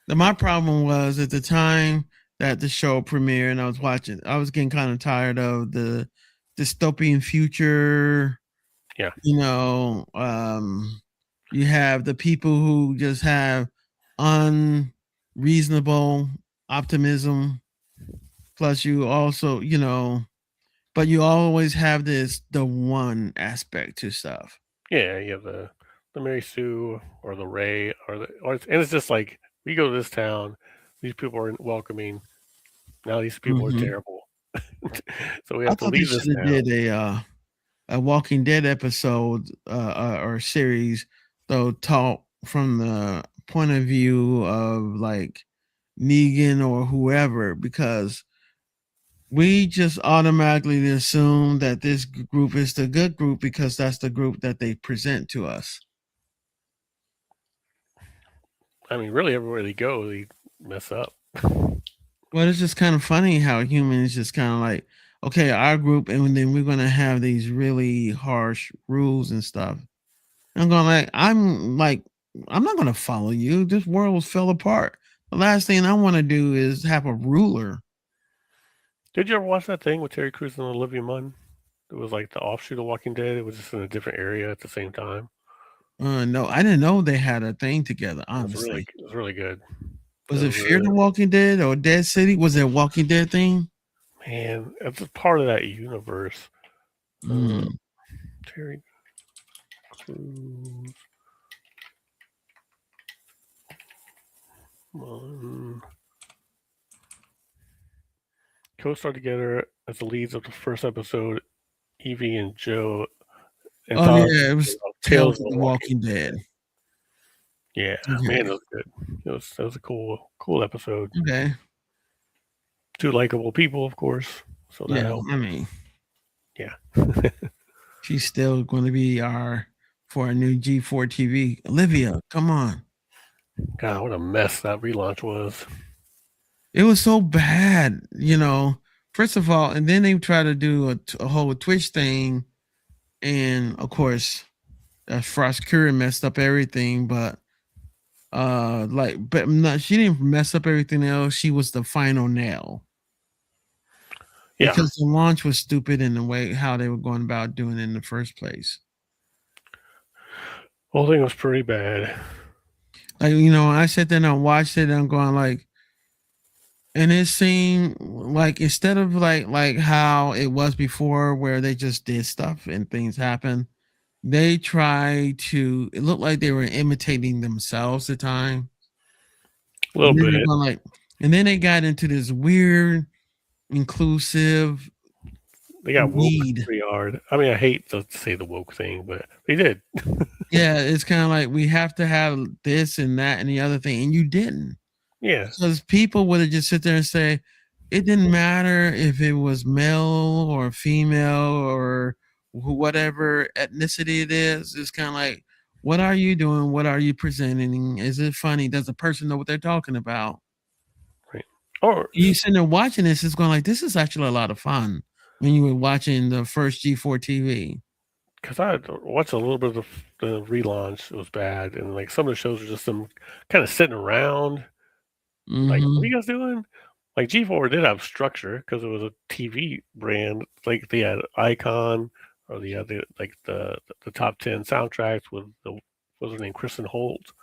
My problem was at the time that the show premiered and I was watching, I was getting kind of tired of the dystopian future. Yeah, You know, you have the people who just have unreasonable optimism. Plus, you also, you know, but you always have the one aspect to stuff. yeah. You have the Mary Sue or the Ray and it's just like we go to this town. These people are welcoming. Now these people are Mm-hmm. terrible. So we I have to thought they leave this should have town. did a Walking Dead episode or series though taught from the point of view of like Negan or whoever because we just automatically assume that this group is the good group because that's the group that they present to us. I mean, really, everywhere they go, they mess up. Well, it's just kind of funny how humans just kind of like, okay, our group, and then we're gonna have these really harsh rules and stuff. I'm like, I'm not gonna follow you. This world fell apart. The last thing I want to do is have a ruler. Did you ever watch that thing with Terry Crews and Olivia Munn? It was like the offshoot of Walking Dead. It was just in a different area at the same time. No, I didn't know they had a thing together. Honestly, It was really good. It was it was Fear the really, Walking Dead or Dead City? Was it a Walking Dead thing? man, it's a part of that universe. Uh, Mm. Terry Crews, Munn co-starred together as the leads of the first episode. Evie and Joe Oh anthology yeah, it was of Tales Tales of of the the Walking. Walking Dead. Yeah, man, Okay, it was good. That was a cool episode. okay, Two likable people, of course, so that yeah. helped. I mean, Yeah. she's still going to be our for our new G4 TV. Olivia, come on. God, what a mess that relaunch was. It was so bad, you know. First of all, and then they try to do a whole Twitch thing, and of course, Frost Curry messed up everything. But but not, she didn't mess up everything else. She was the final nail Yeah, because the launch was stupid in the way how they were going about doing it in the first place. whole thing was pretty bad. Like you know, I sat there and I watched it, and I'm going like, and it seemed like instead of like how it was before, where they just did stuff and things happen, they tried to. It looked like they were imitating themselves at time, A little and then they're bit. going like, and then they got into this weird, inclusive They got woke weed. pretty hard. I mean, I hate to say the woke thing, but they did. Yeah, it's kind of like we have to have this and that and the other thing, and you didn't. Yeah, Because people would have just sit there and say, it didn't matter if it was male or female or whatever ethnicity it is. It's kind of like, what are you doing? What are you presenting? Is it funny? Does the person know what they're talking about? right. Or You sitting there watching this, it's going like, this is actually a lot of fun when you were watching the first G4 TV. because I watched a little bit of the relaunch. It was bad, and like some of the shows were just them kind of sitting around. Like, what are Mhm. you guys doing? Like G4 did have structure because it was a TV brand. Like they had Icon or the top 10 soundtracks with the what's her name, Kristen Holt.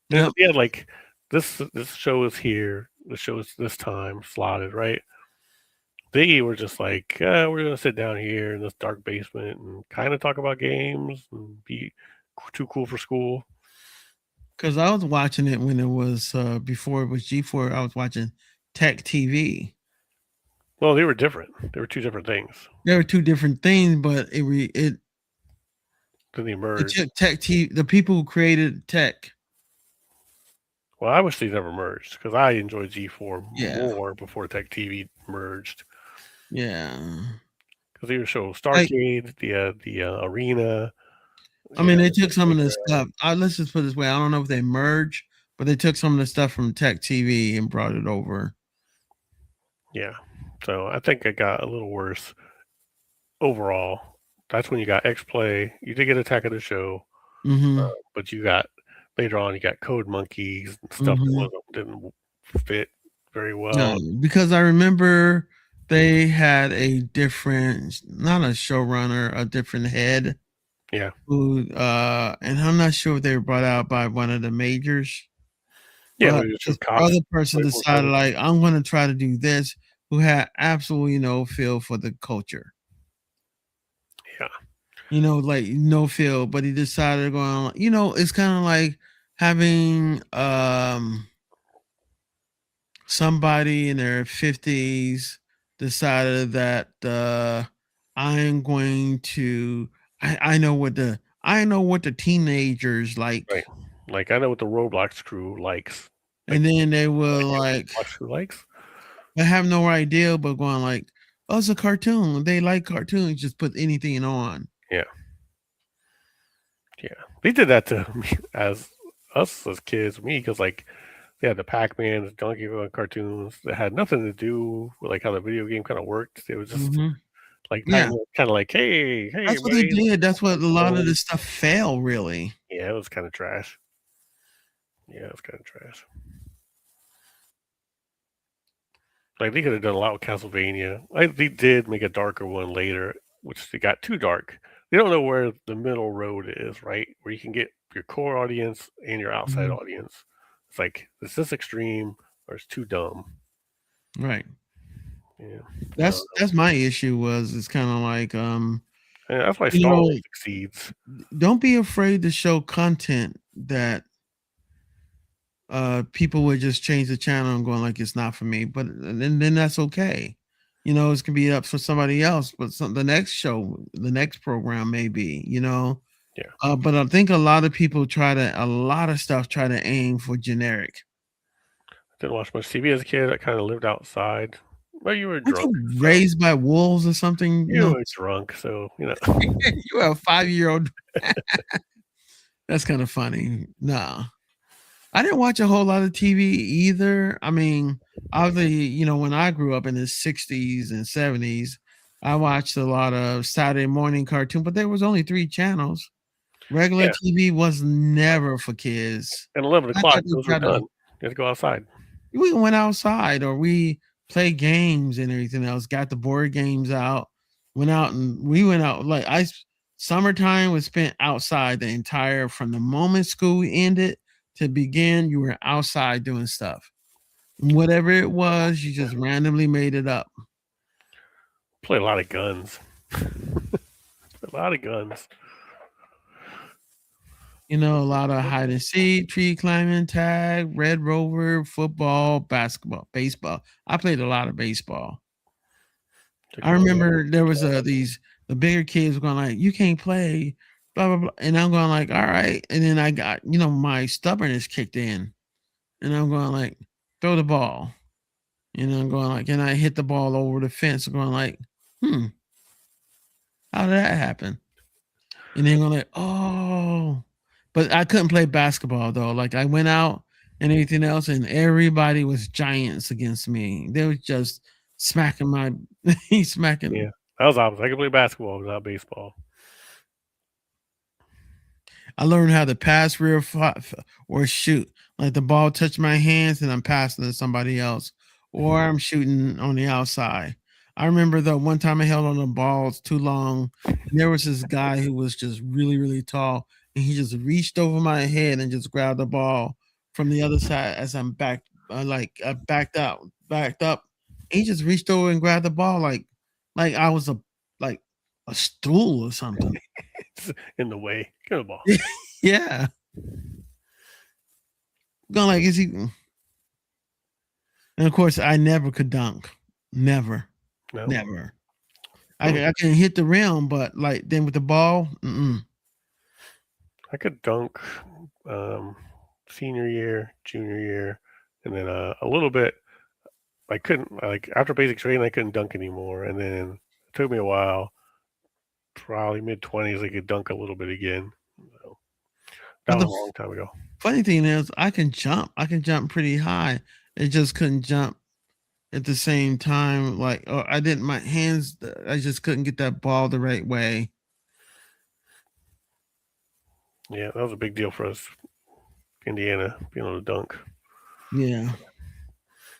And Yep. they had like this show is here, the show is this time slotted, right? They were just like, we're gonna sit down here in this dark basement and kind of talk about games and be too cool for school. 'Cause I was watching it when it was, before it was G4, I was watching Tech TV. Well, they were different. They were two different things. There were 2 different things, but Then they it merged. took Tech T the people who created Tech. Well, I wish they never merged because I enjoyed G4 Yeah. more before Tech TV merged Yeah. because they would show Like, Starcade, Arena, I mean, they the took some of the playground. stuff let's just put it this way, I don't know if they merged, but they took some of the stuff from Tech TV and brought it over. Yeah. So I think it got a little worse overall. That's when you got X Play. You did get Attack of the Show, Mhm. but you got later on you got Code Monkeys and stuff that Mhm. wasn't didn't fit very No, well. because I remember they had a different not a showrunner, a different head Yeah. who, and I'm not sure if they were brought out by one of the majors, Yeah, but we just this took cops other person 24/7. decided, like, "I'm gonna try to do this," who had absolutely no feel for the culture. Yeah. Like, no feel, but he decided to go on it's kinda like having, somebody in their 50s decided that I'm going to I know what the teenagers like, Right. Like I know what the Roblox crew likes. Like and then they I will get like what Roblox crew likes. I have no idea, but going like, oh, it's a cartoon. They like cartoons, just put anything on. Yeah. Yeah. They did that to me as us as kids, me, because like they had the Pac-Man, the Donkey Kong cartoons that had nothing to do with like how the video game kind of worked. It was just Mhm. like Yeah, kind of like, hey, that's what they buddy, did. That's what a lot of home. this stuff fail really. Yeah, it was kind of trash. Yeah, it was kind of trash. Like they could have done a lot with Castlevania. They did make a darker one later, which they got too dark. They don't know where the middle road is, right? Where you can get your core audience and your outside Mhm. audience. It's like, is this extreme or it's too dumb? Right. Yeah, I don't know. That's my issue was it's kind of like And that's why you Star know Wars succeeds. don't be afraid to show content that people would just change the channel and going like it's not for me, but then that's okay. It's gonna be up for somebody else, but the next show, the next program may be, Yeah, but I think a lot of stuff try to aim for generic. didn't watch much TV as a kid. I kind of lived outside. Well, you were Weren't drunk, you so raised by wolves or something? you were drunk, so you know. You have a 5-year-old. That's kind of funny. No. I didn't watch a whole lot of TV either. I mean, obviously, when I grew up in the 60s and 70s, I watched a lot of Saturday morning cartoon, but there was only 3 channels. Regular Yeah, TV was never for kids. at 11 I o'clock, thought they those were tried to done. You had to go outside. we went outside or we played games and everything else, got the board games out, we went out like summertime was spent outside the entire from the moment school ended to begin, you were outside doing stuff. Whatever it was, you Yeah, just randomly made it up. play a lot of guns. A lot of guns. A lot of hide and seek, tree climbing, tag, red rover, football, basketball, baseball. I played a lot of baseball. Took I a lot remember there was of the bigger kids were going like, "You can't play," blah blah blah, and I'm going like, "All right," and then I got my stubbornness kicked in, and I'm going like, "Throw the ball," I'm going like, and I hit the ball over the fence, I'm going like, "Hmm, how did that happen?" And then going like, "Oh," but I couldn't play basketball though. Like I went out and everything else, and everybody was giants against me. They was just smacking my, he's smacking. yeah. That was opposite. I could play basketball, but not baseball. I learned how to pass or shoot. Like the ball touched my hands and I'm passing to somebody else, or I'm shooting on the outside. I remember though one time I held on the balls too long, and there was this guy who was just really, really tall, and he just reached over my head and just grabbed the ball from the other side as I'm back, I backed up. He just reached over and grabbed the ball like I was like a stool or something. It's in the way. Get the ball. Yeah. Going like, is he? And of course, I never could dunk. Never. No. Never. I can hit the rim, but like then with the ball, I could dunk senior year, junior year, and then a little bit. I couldn't, like, after basic training, I couldn't dunk anymore. And then it took me a while, probably mid-20s, I could dunk a little bit again. So that was a long time ago. Funny thing is, I can jump. I can jump pretty high. It just couldn't jump at the same time. Like, or I didn't, my hands, I just couldn't get that ball the right way. Yeah, that was a big deal for us, Indiana, being able to dunk. Yeah.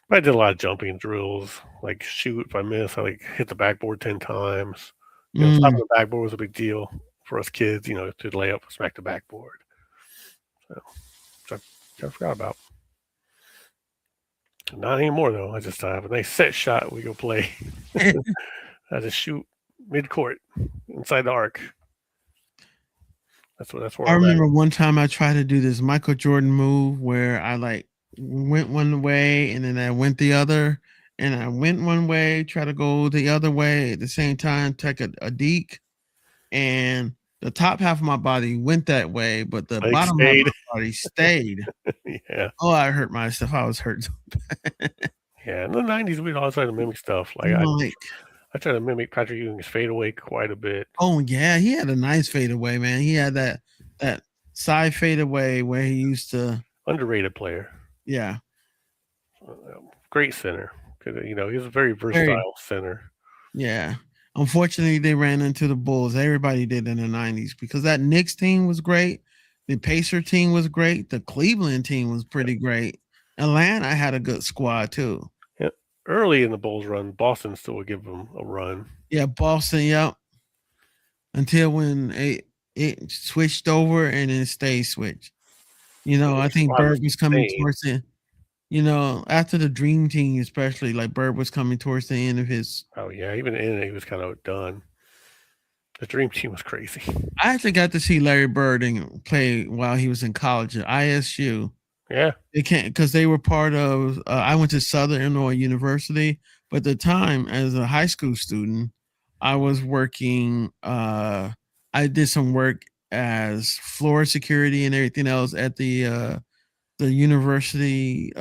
But I did a lot of jumping drills, like shoot if I miss, I like hit the backboard 10 times. You know, stopping the backboard was a big deal for us kids, you know, to lay up, smack the backboard. So I forgot about. Not anymore though. I just have a nice set shot. We go play. I just shoot mid court inside the arc. That's where I remember one time I tried to do this Michael Jordan move where I like went one way and then I went the other, and I went one way, try to go the other way at the same time, take a deke, and the top half of my body went that way, but the bottom half of my body stayed. Yeah. Oh, I hurt myself. I was hurt. Yeah, in the 90s, we'd always try to mimic stuff. Like I try to mimic Patrick Ewing's fadeaway quite a bit. Oh yeah, he had a nice fadeaway, man. He had that side fadeaway where he used to. Underrated player. Yeah. Great center. You know, he's a very versatile center. Yeah. Unfortunately, they ran into the Bulls. Everybody did in the 90s because that Knicks team was great. The Pacer team was great. The Cleveland team was pretty great. Atlanta had a good squad too. Yeah. Early in the Bulls run, Boston still would give them a run. Yeah, Boston, yep. Until when it switched over and then stayed switched. You know, I think Bird was coming towards the, you know, after the Dream Team, especially, like Bird was coming towards the end of his. Oh yeah, even in it, he was kind of done. The Dream Team was crazy. I actually got to see Larry Bird play while he was in college at ISU. Yeah, they can't because they were part of. I went to Southern Illinois University, but at the time, as a high school student, I was working. I did some work as floor security and everything else at the university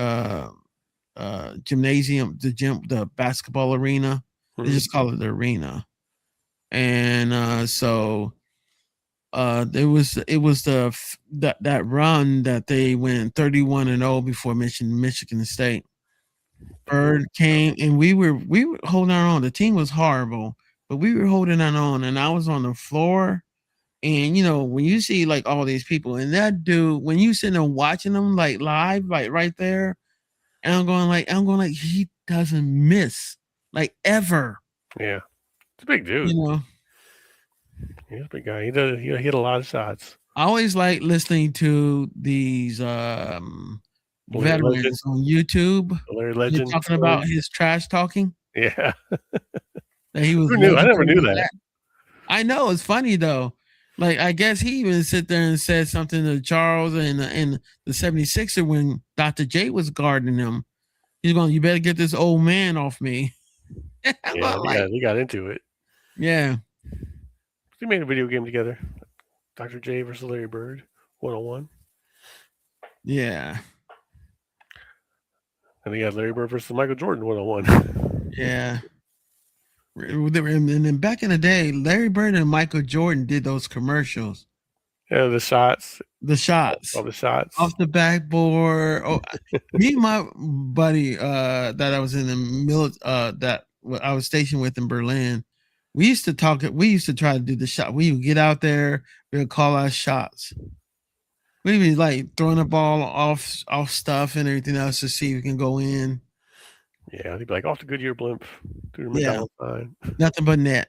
gymnasium, the basketball arena. They just call it the arena. And so it was that run that they went 31-0 before Michigan State. Bird came and we were holding on. The team was horrible, but we were holding on, and I was on the floor. And you know, when you see like all these people and that dude, when you sitting there watching them like live, like right there, and I'm going like he doesn't miss like ever. Yeah, it's a big dude. You know, he's a big guy. He hit a lot of shots. I always like listening to these veterans on YouTube. Larry Legend talking about his trash talking. Yeah, that he was. I never knew that. I know, it's funny though. Like, I guess he even sit there and said something to Charles and the 76er when Dr. J was guarding him. He's going, "You better get this old man off me." Yeah, he got into it. Yeah. They made a video game together. Dr. J versus Larry Bird, 101. Yeah. And they got Larry Bird versus Michael Jordan, 101. Yeah. And then back in the day, Larry Bird and Michael Jordan did those commercials. Yeah, the shots. All the shots. Off the backboard. Oh, me and my buddy that I was in the that I was stationed with in Berlin, we used to try to do the shot. We would get out there, we would call our shots. We be like throwing the ball off stuff and everything else to see if we can go in. Yeah, they'd be like off the Goodyear blimp through the Yeah, McDonald's sign. nothing but net.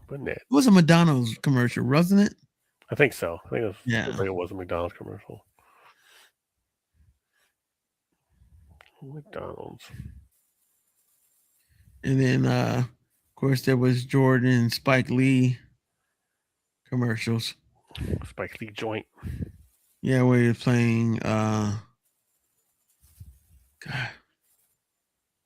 But net. It was a McDonald's commercial, wasn't it? I think so. I think it Yeah. looks like it was a McDonald's commercial. McDonald's. And then of course there was Jordan and Spike Lee commercials. Spike Lee joint. Yeah, where you're playing God.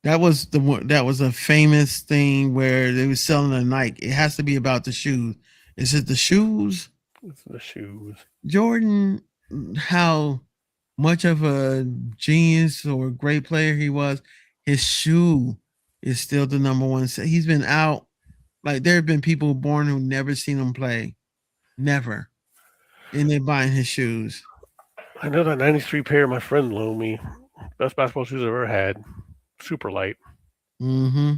That was the one that was a famous thing where they were selling a Nike. It has to be about the shoes. Is it the shoes? It's the shoes. Jordan, how much of a genius or great player he was, his shoe is still the number one. He's been out. Like there have been people born who never seen him play. Never. And they're buying his shoes. I know that 93 pair my friend loaned me. Best basketball shoes I've ever had. Super light. Mm-hmm.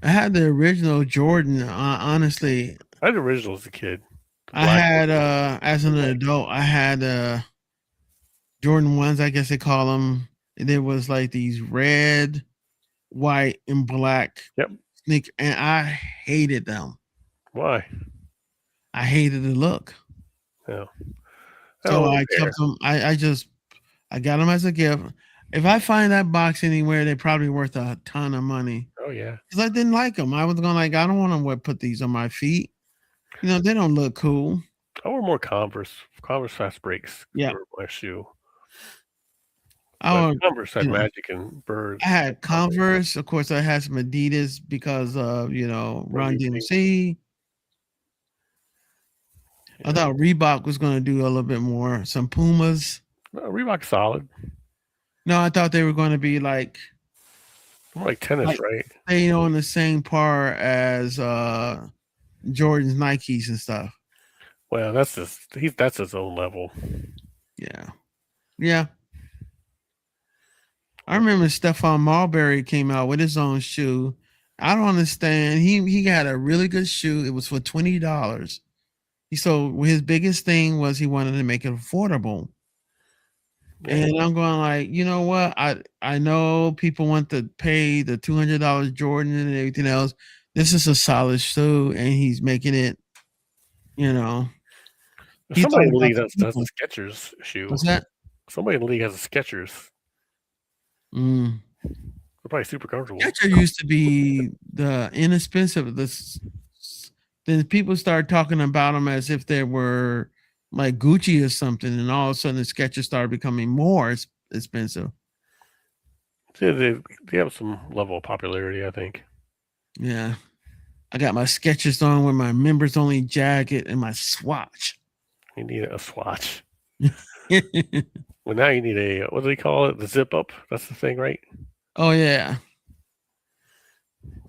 I had the original Jordan. Honestly, I had the original as a kid. I had as an adult, I had Jordan ones, I guess they call them. There was like these red, white, and black sneakers, and I hated them. Why? I hated the look. Yeah. So I kept them. I got them as a gift. If I find that box anywhere, they're probably worth a ton of money. Oh yeah. Because I didn't like them. I was going like, I don't want to put these on my feet. You know, they don't look cool. I wear more Converse. Converse fast breaks. Yeah. My shoe. Converse had Magic and Birds. I had Converse. Of course, I had some Adidas because of Run DMC. Yeah. I thought Reebok was going to do a little bit more. Some Pumas. No, Reebok's solid. No, I thought they were going to be like tennis, right? They on the same par as Jordan's Nikes and stuff. Well, that's his own level. Yeah. I remember Stephon Marbury came out with his own shoe. I don't understand. He got a really good shoe. It was for $20. So his biggest thing was he wanted to make it affordable. Yeah. And I'm going like, you know what? I know people want to pay the $200 Jordan and everything else. This is a solid shoe, and he's making it. Somebody in the league has a Skechers shoe. What's that? Somebody in the league has a Skechers. They're probably super comfortable. Skechers used to be the inexpensive. Then people started talking about them as if they were like Gucci or something, and all of a sudden the Skechers started becoming more expensive. Yeah, they have some level of popularity, I think. Yeah. I got my Skechers on with my members only jacket and my swatch. You need a swatch. Well, now you need a, what do they call it? The zip up. That's the thing, right? Oh yeah.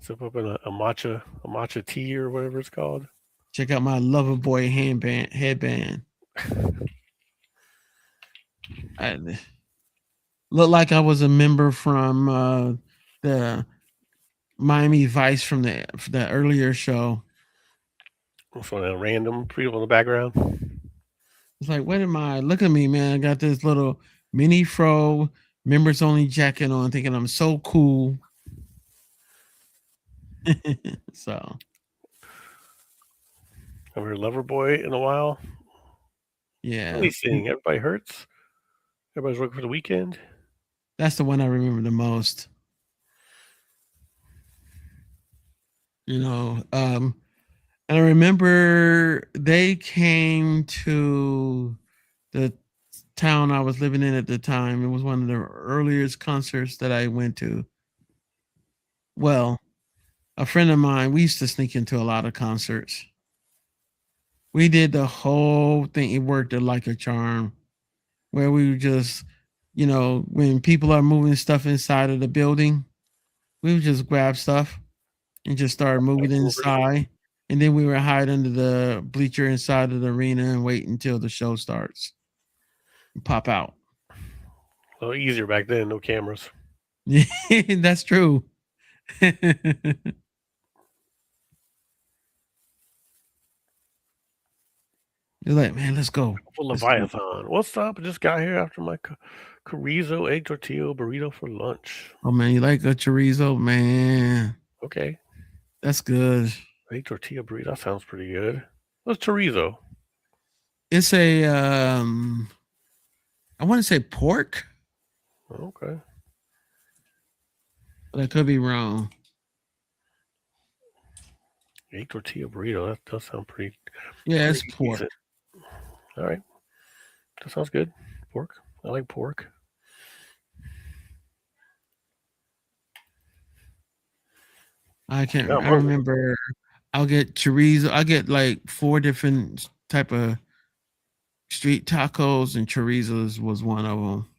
Zip up in a matcha tea or whatever it's called. Check out my Loverboy headband. I looked like I was a member from the Miami Vice from the earlier show. So a random people in the background. It's like, what am I? Look at me, man. I got this little mini fro members only jacket on, thinking I'm so cool. So I've heard Loverboy in a while. Yeah. What are you seeing? Everybody Hurts? Everybody's working for the weekend? That's the one I remember the most. And I remember they came to the town I was living in at the time. It was one of the earliest concerts that I went to. Well, a friend of mine, we used to sneak into a lot of concerts. We did the whole thing. It worked like a charm, where we would just, when people are moving stuff inside of the building, we would just grab stuff and just start moving inside. And then we would hide under the bleacher inside of the arena and wait until the show starts and pop out. A little easier back then, no cameras. That's true. You're like, man, let's go. For Let's go. Leviathan. What's up? I just got here after my chorizo egg tortilla burrito for lunch. Oh man, you like a chorizo, man? Okay. That's good. Egg tortilla burrito. That sounds pretty good. What's chorizo? It's a I want to say pork, Okay. but I could be wrong. Egg tortilla burrito. That does sound pretty. Yeah, it's pretty pork. decent. All right. That sounds good. Pork. I like pork. I can't. Yeah, I remember. I'll get chorizo. I get like 4 different type of street tacos, and chorizos was one of them.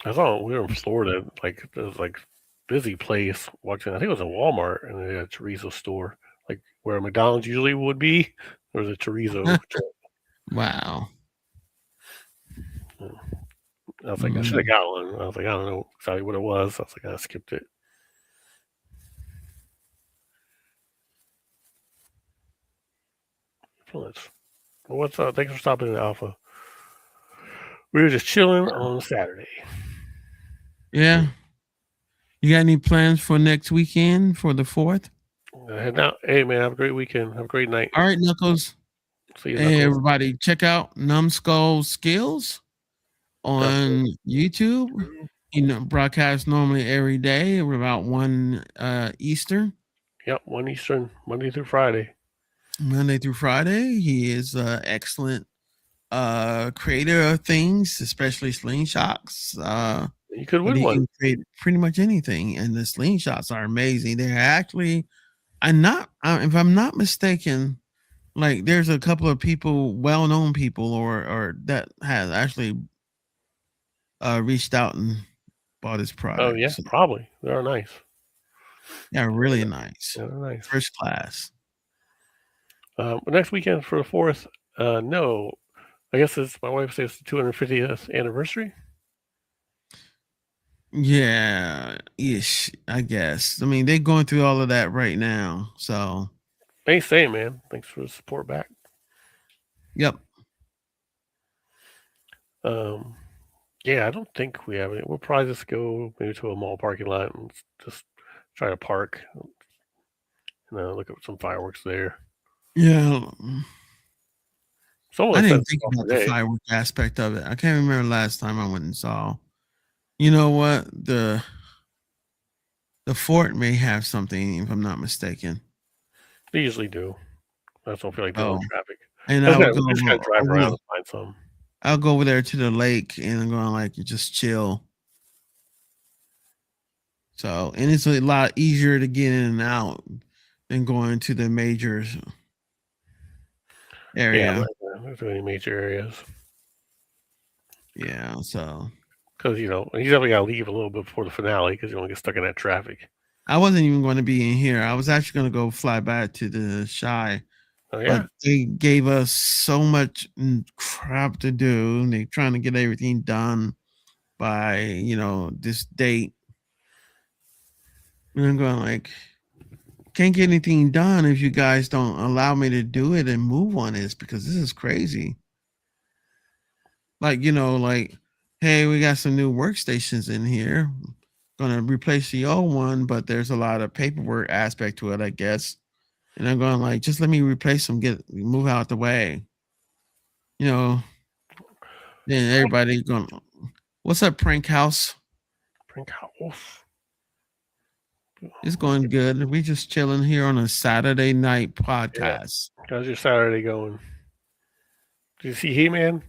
I thought we were in Florida. Like there was like busy place watching. I think it was a Walmart and they had a chorizo store, like where McDonald's usually would be. There was a chorizo. Wow. I was like, I should have got one. I was like, I don't know exactly what it was. I was like, I skipped it. Influence. Well, what's up? Thanks for stopping in, Alpha. We were just chilling on Saturday. Yeah. You got any plans for next weekend for the 4th? Heading out. Hey, man, have a great weekend. Have a great night. All right, Knuckles. See you, Hey, Knuckles. everybody, check out Numbskull Skills on YouTube. Broadcast normally every day, about 1 Eastern. Yep, 1 Eastern, Monday through Friday. Monday through Friday. He is an excellent creator of things, especially slingshots. You could win he one. can create pretty much anything, and the slingshots are amazing. They're actually, if I'm not mistaken, like there's a couple of people, well-known people, or that has actually reached out and bought his product. Oh yeah, So, probably. They're nice. yeah, really nice. Yeah, they're nice. First class. Next weekend for the 4th, no, I guess it's my wife says the 250th anniversary. Yeah, ish, I guess. I mean, they're going through all of that right now. So, Hey, same man. Thanks for the support back. yep. Yeah, I don't think we have it. We'll probably just go maybe to a mall parking lot and just try to park. Look at some fireworks there. Yeah. Someone I said didn't think about the firework aspect of it. I can't remember last time I went and saw. You know what? The fort may have something, if I'm not mistaken. They usually do. I just don't feel like dealing with traffic. And I'll We just gotta drive around and find some. I'll go over there to the lake and I'm going like just chill. So, and it's a lot easier to get in and out than going to the major area. Yeah, there's any major areas. Yeah, so because you definitely got to leave a little bit before the finale because you don't get stuck in that traffic. I wasn't even going to be in here. I was actually going to go fly back to the Shy. Oh yeah, but they gave us so much crap to do. And they're trying to get everything done by this date. And I'm going like, can't get anything done if you guys don't allow me to do it and move on this, because this is crazy. Like, hey, we got some new workstations in here. Gonna replace the old one, but there's a lot of paperwork aspect to it, I guess. And I'm going like, just let me replace them, move out the way. Then everybody going, what's up, Prank House? Prank House. It's going good. We just chilling here on a Saturday night podcast. Yeah. How's your Saturday going? Did you see He-Man?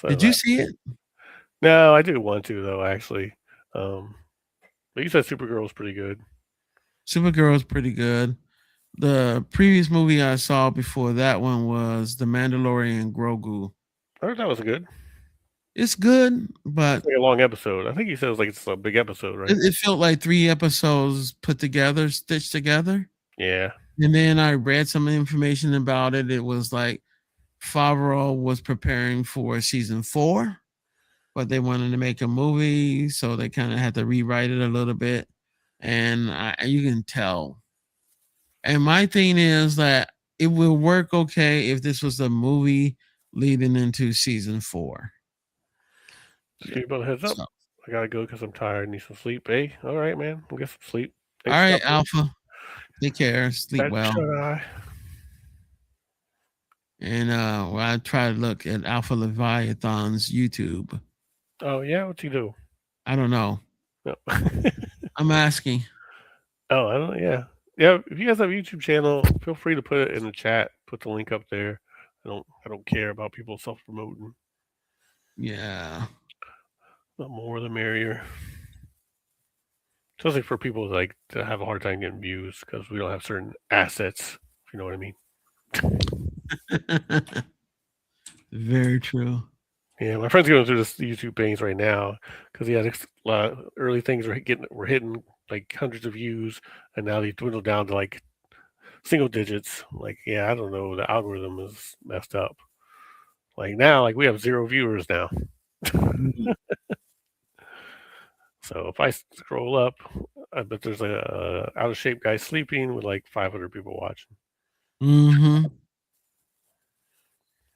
Did you see it? No, I didn't want to though, actually. But you said Supergirl was pretty good. Supergirl is pretty good. The previous movie I saw before that one was The Mandalorian Grogu. I heard that was good. It's good, but it's like a long episode. I think you said it was like it's a big episode, right? It felt like 3 episodes put together, stitched together. Yeah. And then I read some information about it. It was like Favreau was preparing for season 4, but they wanted to make a movie, so they kind of had to rewrite it a little bit. And you can tell. And my thing is that it will work okay if this was a movie leading into season 4. Just give you a heads up. So, I gotta go because I'm tired. Need some sleep. Hey, all right, man. I'll get some sleep. all Thanks for right, stopping in. Alpha. Take care. Sleep That well. shut eye. And I try to look at Alpha Leviathan's YouTube. Oh yeah, what's he do? I don't know. No. I'm asking. Oh, I don't. Yeah, yeah. If you guys have a YouTube channel, feel free to put it in the chat. Put the link up there. I don't care about people self promoting. Yeah. The more the merrier. Especially for people like that have a hard time getting views because we don't have certain assets. If you know what I mean. Very true. Yeah, my friend's going through this YouTube things right now because he had a lot of early things were hitting like hundreds of views, and now they dwindled down to like single digits. Like, yeah, I don't know, the algorithm is messed up. Like now, like we have 0 viewers now. Mhm. So if I scroll up, I bet there's a out of shape guy sleeping with like 500 people watching. Mm-hmm.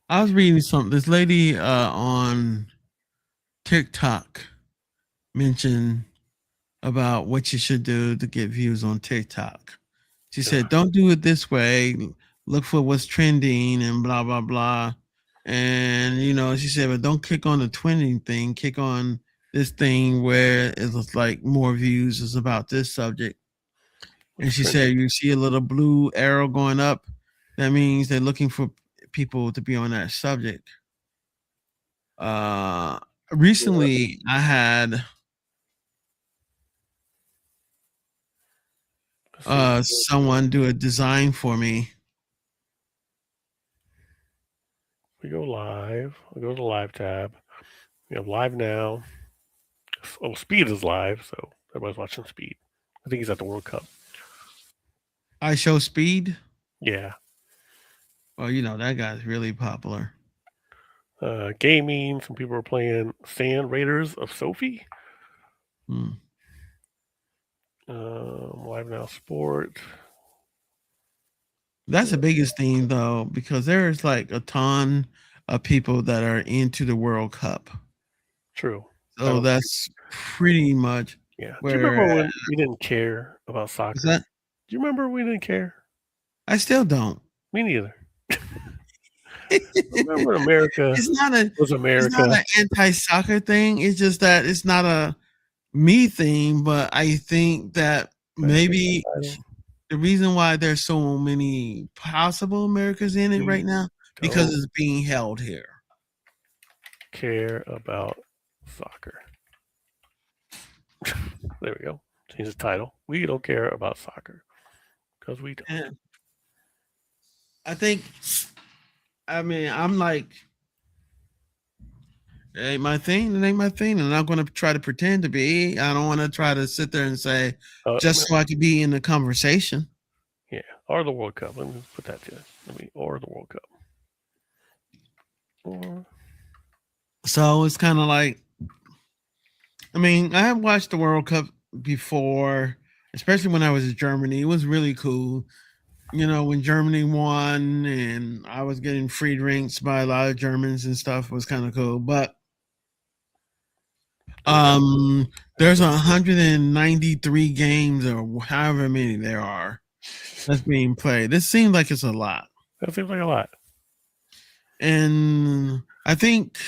I was reading something. This lady on TikTok mentioned about what you should do to get views on TikTok. She Yeah. said, "Don't do it this way. Look for what's trending and blah blah blah." And she said, "But don't click on the trending thing. Click on this thing where it looks like more views is about this subject." And What's she trending? said, "You see a little blue arrow going up. That means they're looking for people to be on that subject." Uh, recently I had Let's see. someone do a design for me. We go live. I go to the live tab. We have live now. Oh, Speed is live, so everybody's watching Speed. I think he's at the World Cup. I show speed. Yeah. Well, that guy's really popular. Gaming. Some people are playing Sand Raiders of Sophie. Hmm. Live now sport. That's the biggest thing though, because there's like a ton of people that are into the World Cup. True. So that's pretty much Yeah. Do you where remember when we didn't care about soccer? is that? Do you remember we didn't care? I still don't. Me neither. Remember America It's not was America. an anti-soccer thing. It's just that it's not a me thing, but I think that maybe the reason why there's so many possible Americas in it right now because it's being held here. Care about soccer. There we go. Change the title. We don't care about soccer because we don't. And I think, I'm like, it ain't my thing. It ain't my thing. And I'm not going to try to pretend to be. I don't want to try to sit there and say just so I could be in the conversation. Yeah, or the World Cup. Let me put that to or the World Cup. So it's kind of like, I have watched the World Cup before, especially when I was in Germany. It was really cool. When Germany won and I was getting free drinks by a lot of Germans and stuff, was kind of cool. But there's 193 games or however many there are that's being played. This seems like it's a lot. That seems like a lot. And I think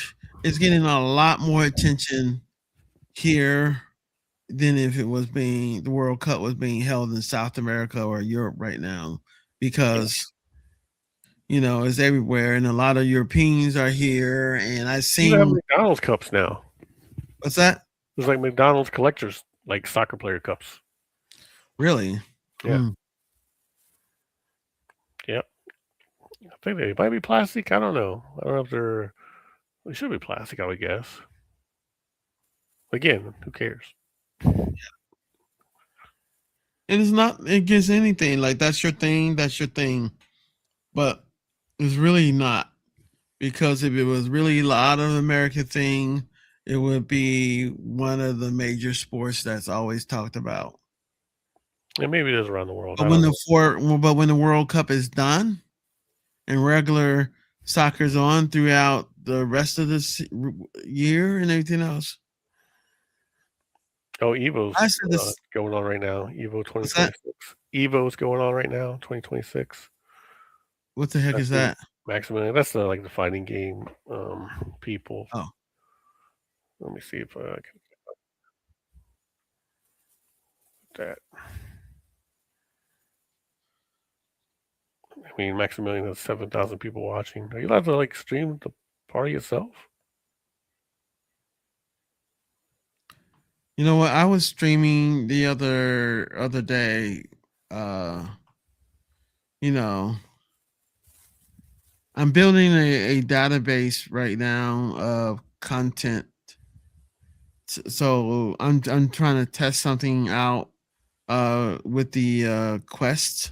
it's getting a lot more attention here than if it was the World Cup was being held in South America or Europe right now, because it's everywhere and a lot of Europeans are here. And I seen have McDonald's cups now. What's that? There's like McDonald's collectors, like soccer player cups. Really? Yeah. Yep. I think they might be plastic. I don't know. I don't know if they should be plastic, I would guess. Again, who cares? And it's not against anything. Like, that's your thing. But it's really not. Because if it was really a lot of American thing, it would be one of the major sports that's always talked about. And maybe it is around the world. But when the World Cup is done, and regular soccer's on throughout the rest of this year and everything else. Oh, Evo's I said this. going on right now. Evo What's that? 2026. Evo's going on right now. 2026. What the heck is Maximum, that? Maximilian. That's the like the fighting game. People. Oh, Let me see if I can get that. I mean, Maximilian has 7,000 people watching. Are you allowed to like stream the party itself? you know what? I was streaming the other day. Uh, you know, I'm building a database right now of content. So I'm trying to test something out with the Quest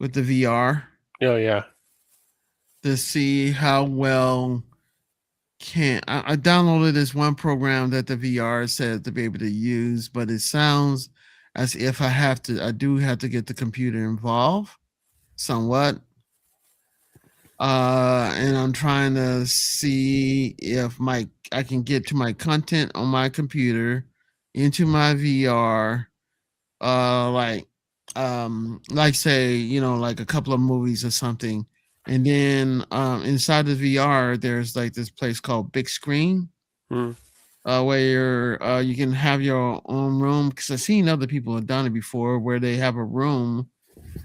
with the VR Oh yeah. to see how well can I downloaded this one program that the VR said to be able to use, but it sounds as if I do have to get the computer involved somewhat. And I'm trying to see if I can get to my content on my computer into my VR, like say, like a couple of movies or something. And then inside the VR there's like this place called Big Screen, Hmm. where you can have your own room, because I've seen other people have done it before where they have a room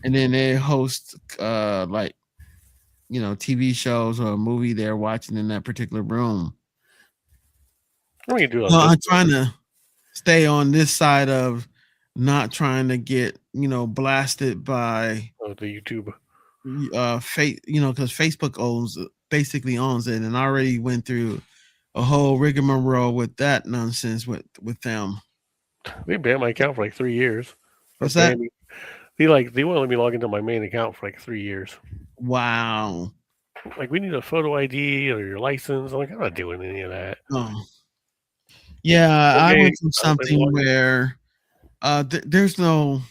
and then they host like TV shows or a movie they're watching in that particular room. What do you do on Well, I'm Discord? trying to stay on this side of not trying to get blasted by Oh, the YouTube. because Facebook basically owns it, and I already went through a whole rigmarole with that nonsense with them. They banned my account for like 3 years. Or What's that? banned me. They won't let me log into my main account for like 3 years. Wow. Like we need a photo ID or your license. I'm like, I'm not doing any of that. Oh. Yeah, I Okay, went through I don't let me something log in. where there's no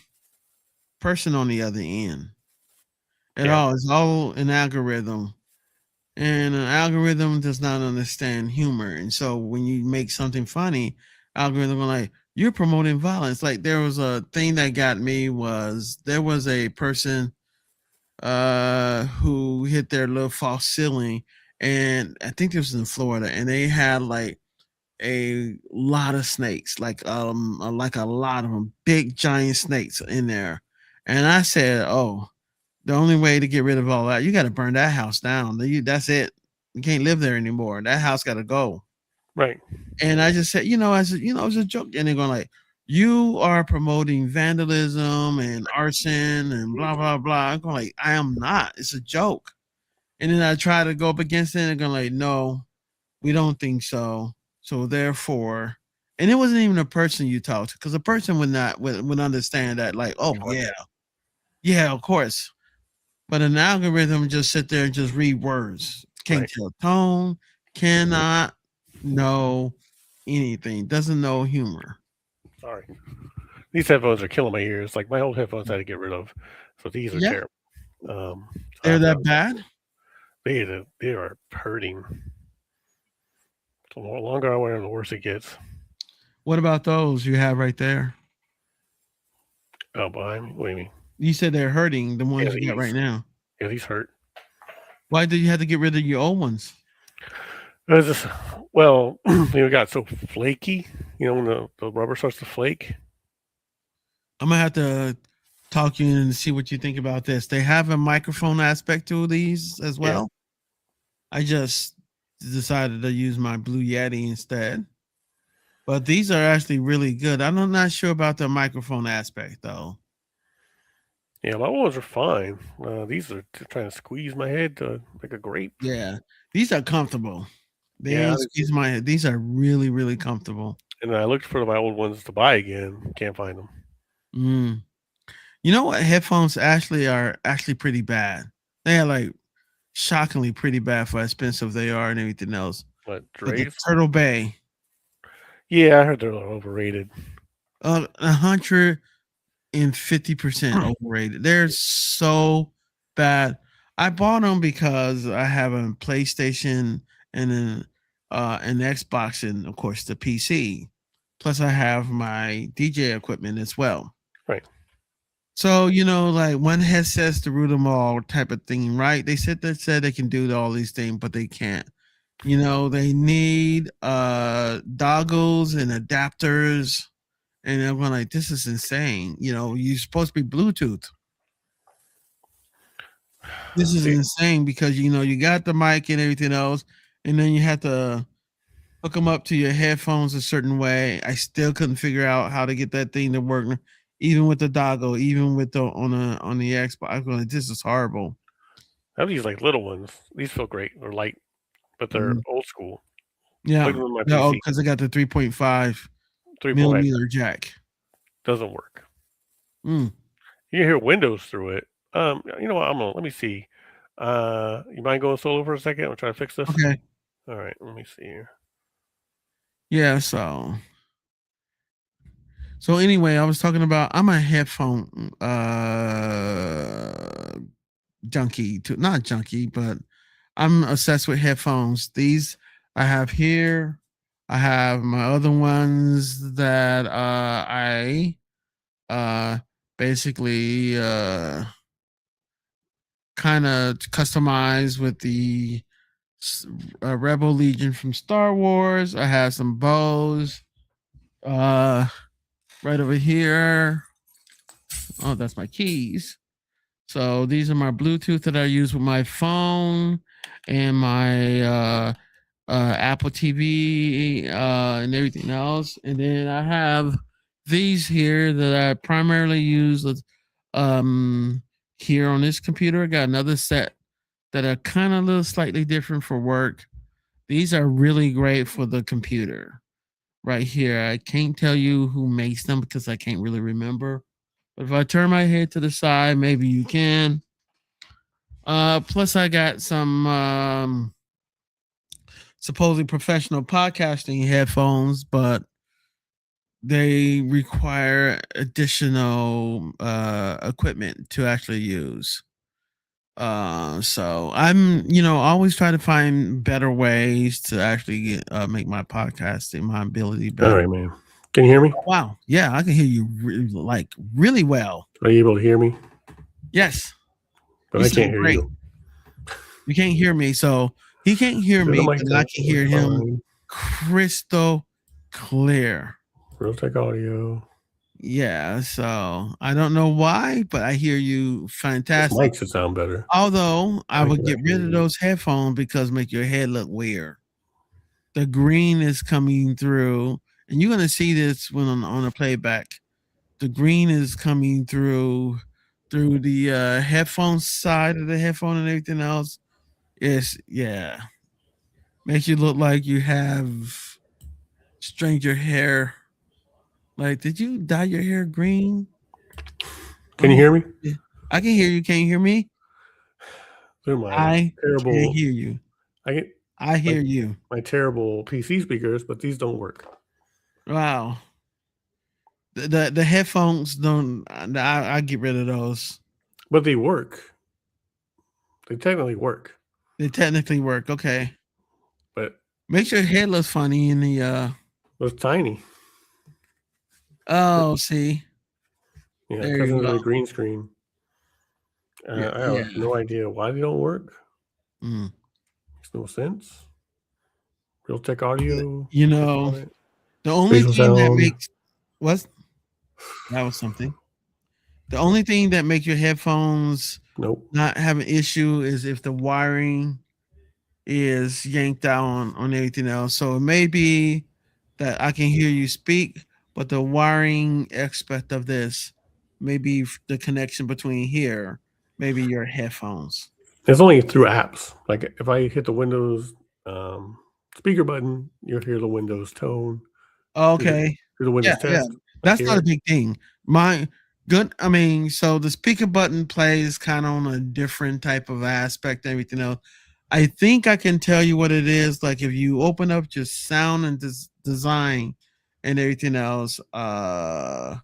person on the other end at Yeah, all. It's all an algorithm, and an algorithm does not understand humor. And so when you make something funny, algorithm are like, you're promoting violence. Like there was a thing that got me was there was a person who hit their little false ceiling, and I think this was in Florida, and they had like a lot of snakes, like a lot of them, big giant snakes in there. And I said, "Oh, the only way to get rid of all that, you got to burn that house down. That's it. You can't live there anymore. That house got to go." right. And I just said, it was a joke. And they're going like, "You are promoting vandalism and arson and blah blah blah." I'm going like, "I am not. It's a joke." And then I try to go up against it, and they're going like, "No, we don't think so. So therefore," and it wasn't even a person you talked to, because a person would understand that, like, "Oh yeah, yeah, of course." But an algorithm just sit there and just read words. Can't Right. tell tone, cannot know anything, doesn't know humor. Sorry. These headphones are killing my ears. Like my old headphones I had to get rid of. So these are Yeah, terrible. Um, so I they're have to that bad. they are hurting. The longer I wear them, the worse it gets. What about those you have right there? Oh, behind me. What do you mean? You said they're hurting, the Yeah, ones you got right these. now. Yeah, these hurt. Why did you have to get rid of your old ones? It was just well, it got so flaky. When the rubber starts to flake. I'm gonna have to talk you and see what you think about this. They have a microphone aspect to these as Yeah. well. I just decided to use my Blue Yeti instead. But these are actually really good. I'm not sure about the microphone aspect though. Yeah, my ones are fine. These are trying to squeeze my head like a grape. Yeah, these are comfortable. They Yeah, ain't squeeze my head. These are really, really comfortable. and I looked for my old ones to buy again. Can't find them. Mm. You know what? Headphones are actually pretty bad. They are like shockingly pretty bad for how expensive they are and everything else. But But the Dre's? Turtle Bay, Yeah, I heard they're overrated. 150% overrated. They're so bad. I bought them because I have a PlayStation and an Xbox and of course the PC. Plus, I have my DJ equipment as well. Right. So like one headset's to root them all type of thing, right? They said they can do all these things, but they can't. They need doggles and adapters, and I'm going like, this is insane. You're supposed to be Bluetooth. This is See, insane because you got the mic and everything else, and then you have to hook them up to your headphones a certain way. I still couldn't figure out how to get that thing to work, even with the doggle, even with the on the Xbox. I'm like, this is horrible. I have these like little ones. These feel great. They're light, but they're Mhm. old school. Yeah, Plug them in my yeah. Oh, PC. because I got the 3.5 3.5 millimeter jack. doesn't work. Mm. You can hear Windows through it. You know what? Let me see. You mind going solo for a second? I'm trying to fix this. Okay. All right, let me see here. Yeah. So anyway, I was talking about I'm a headphone junkie, to not junkie, but I'm obsessed with headphones. These I have here. I have my other ones that I uh basically kind of customize with the Rebel Legion from Star Wars. I have some bows right over here. Oh, that's my keys. So these are my Bluetooth that I use with my phone and my Apple TV and everything else. And then I have these here that I primarily use um, here on this computer. I got another set that are kind of a little slightly different for work. These are really great for the computer right here. I can't tell you who makes them because I can't really remember. But if I turn my head to the side, maybe you can. Plus, I got some supposedly professional podcasting headphones, but they require additional equipment to actually use. So I'm, always try to find better ways to actually make my podcasting, my ability All better. right, man. Can you hear me? Wow. Yeah, I can hear you really well. Are you able to hear me? Yes. But You I sound can't hear great. you. You can't hear me, so he can't hear Is the me, mic but I test can hear him fine? crystal clear. Realtek audio. Yeah, so I don't know why, but I hear you This fantastic. mic should sound better. Although I Why would can I get hear rid of you? those headphones because make your head look weird. The green is coming through, and you're gonna see this when on the playback. The green is coming through the headphone side of the headphone and everything else. Yeah, makes you look like you have stranger hair. Like, did you dye your hair green? Can you hear me? Yeah. I can hear you. Can you hear me? Through my I can terrible, hear you. I get I hear you. my terrible PC speakers, but these don't work. Wow. The headphones don't. I get rid of those. But they work. They technically work. They technically work. Okay. But Makes your head look funny in the. it's tiny. Oh, see. Yeah, There because you of the go. green screen. Yeah. I Yeah. have no idea why they don't work. Mm. Makes no sense. Realtek audio. You click know, on it. the only Spatial thing that sound. makes that was something. The only thing that makes your headphones Nope. not have an issue is if the wiring is yanked out on everything else. So it may be that I can hear you speak, but the wiring aspect of this may be the connection between here, maybe your headphones. It's only through apps. Like if I hit the Windows speaker button, you'll hear the Windows tone. Okay. Through the Windows Yeah. test. That's not a big thing. So the speaker button plays kind of on a different type of aspect, everything else. I think I can tell you what it is. Like if you open up just sound and design and everything else, Yeah,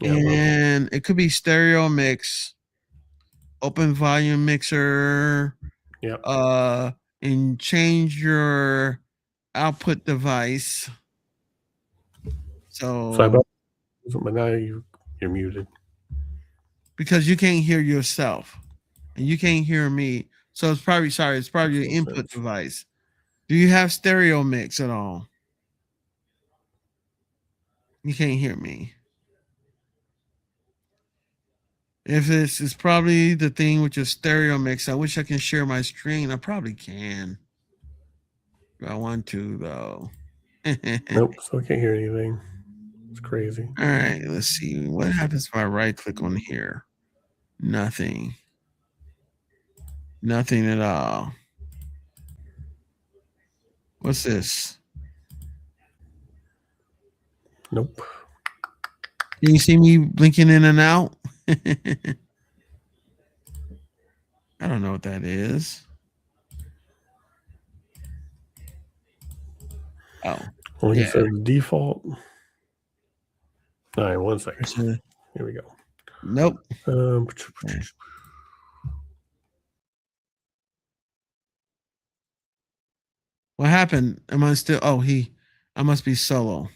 well, and it could be stereo mix. open volume mixer, Yep. and change your output device. So but now you're muted. Because you can't hear yourself and you can't hear me. So it's probably your Makes no input sense. device. Do you have stereo mix at all? You can't hear me. If this is probably the thing with your stereo mix, I wish I can share my screen. I probably can. If I want to though. Nope. So I can't hear anything. It's crazy. All right, let's see. What happens if I right click on here? Nothing. Nothing at all. What's this? Nope. Can you see me blinking in and out? I don't know what that is. Oh. Well, you Yeah. said the default. All right, 1 second. Here we go. Nope. What happened? Am I still? Oh, I must be solo.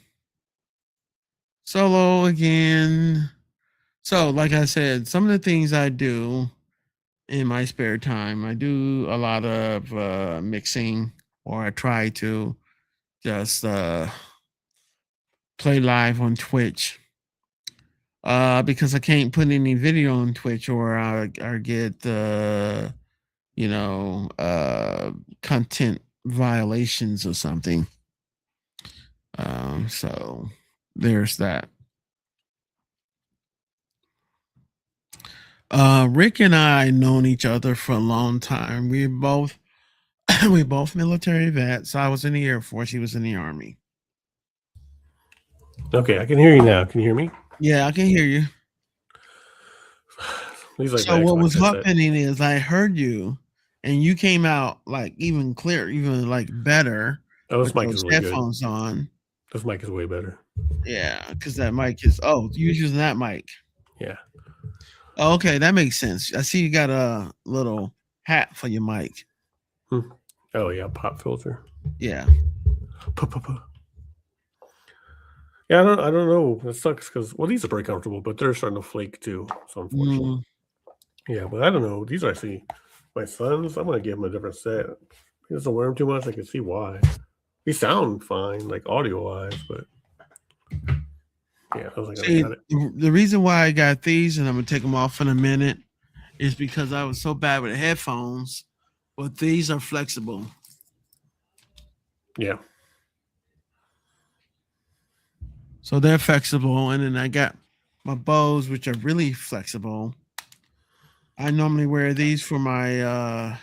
Solo again. So, like I said, some of the things I do in my spare time, I do a lot of mixing, or I try to just play live on Twitch. Because I can't put any video on Twitch, or I get content violations or something. So there's that. Rick and I known each other for a long time. We both military vets. I was in the Air Force. He was in the Army. Okay, I can hear you now. Can you hear me? Yeah, I can hear you. So what was happening is I heard you, and you came out like even clear, even like better. Oh, this mic is really headphones good. On. This mic is way better. Yeah, because that mic is. Oh, you're using that mic. Yeah. Oh, okay, that makes sense. I see you got a little hat for your mic. Oh yeah, pop filter. Yeah. Yeah, I don't know. It sucks because these are pretty comfortable, but they're starting to flake too. So unfortunately. Yeah, but I don't know. These are actually my son's. I'm gonna give him a different set. He doesn't wear them too much. I can see why. They sound fine, like audio wise, but yeah, I was like, see, the reason why I got these, and I'm gonna take them off in a minute, is because I was so bad with headphones, but these are flexible. Yeah. So they're flexible, and then I got my Bose, which are really flexible. I normally wear these for my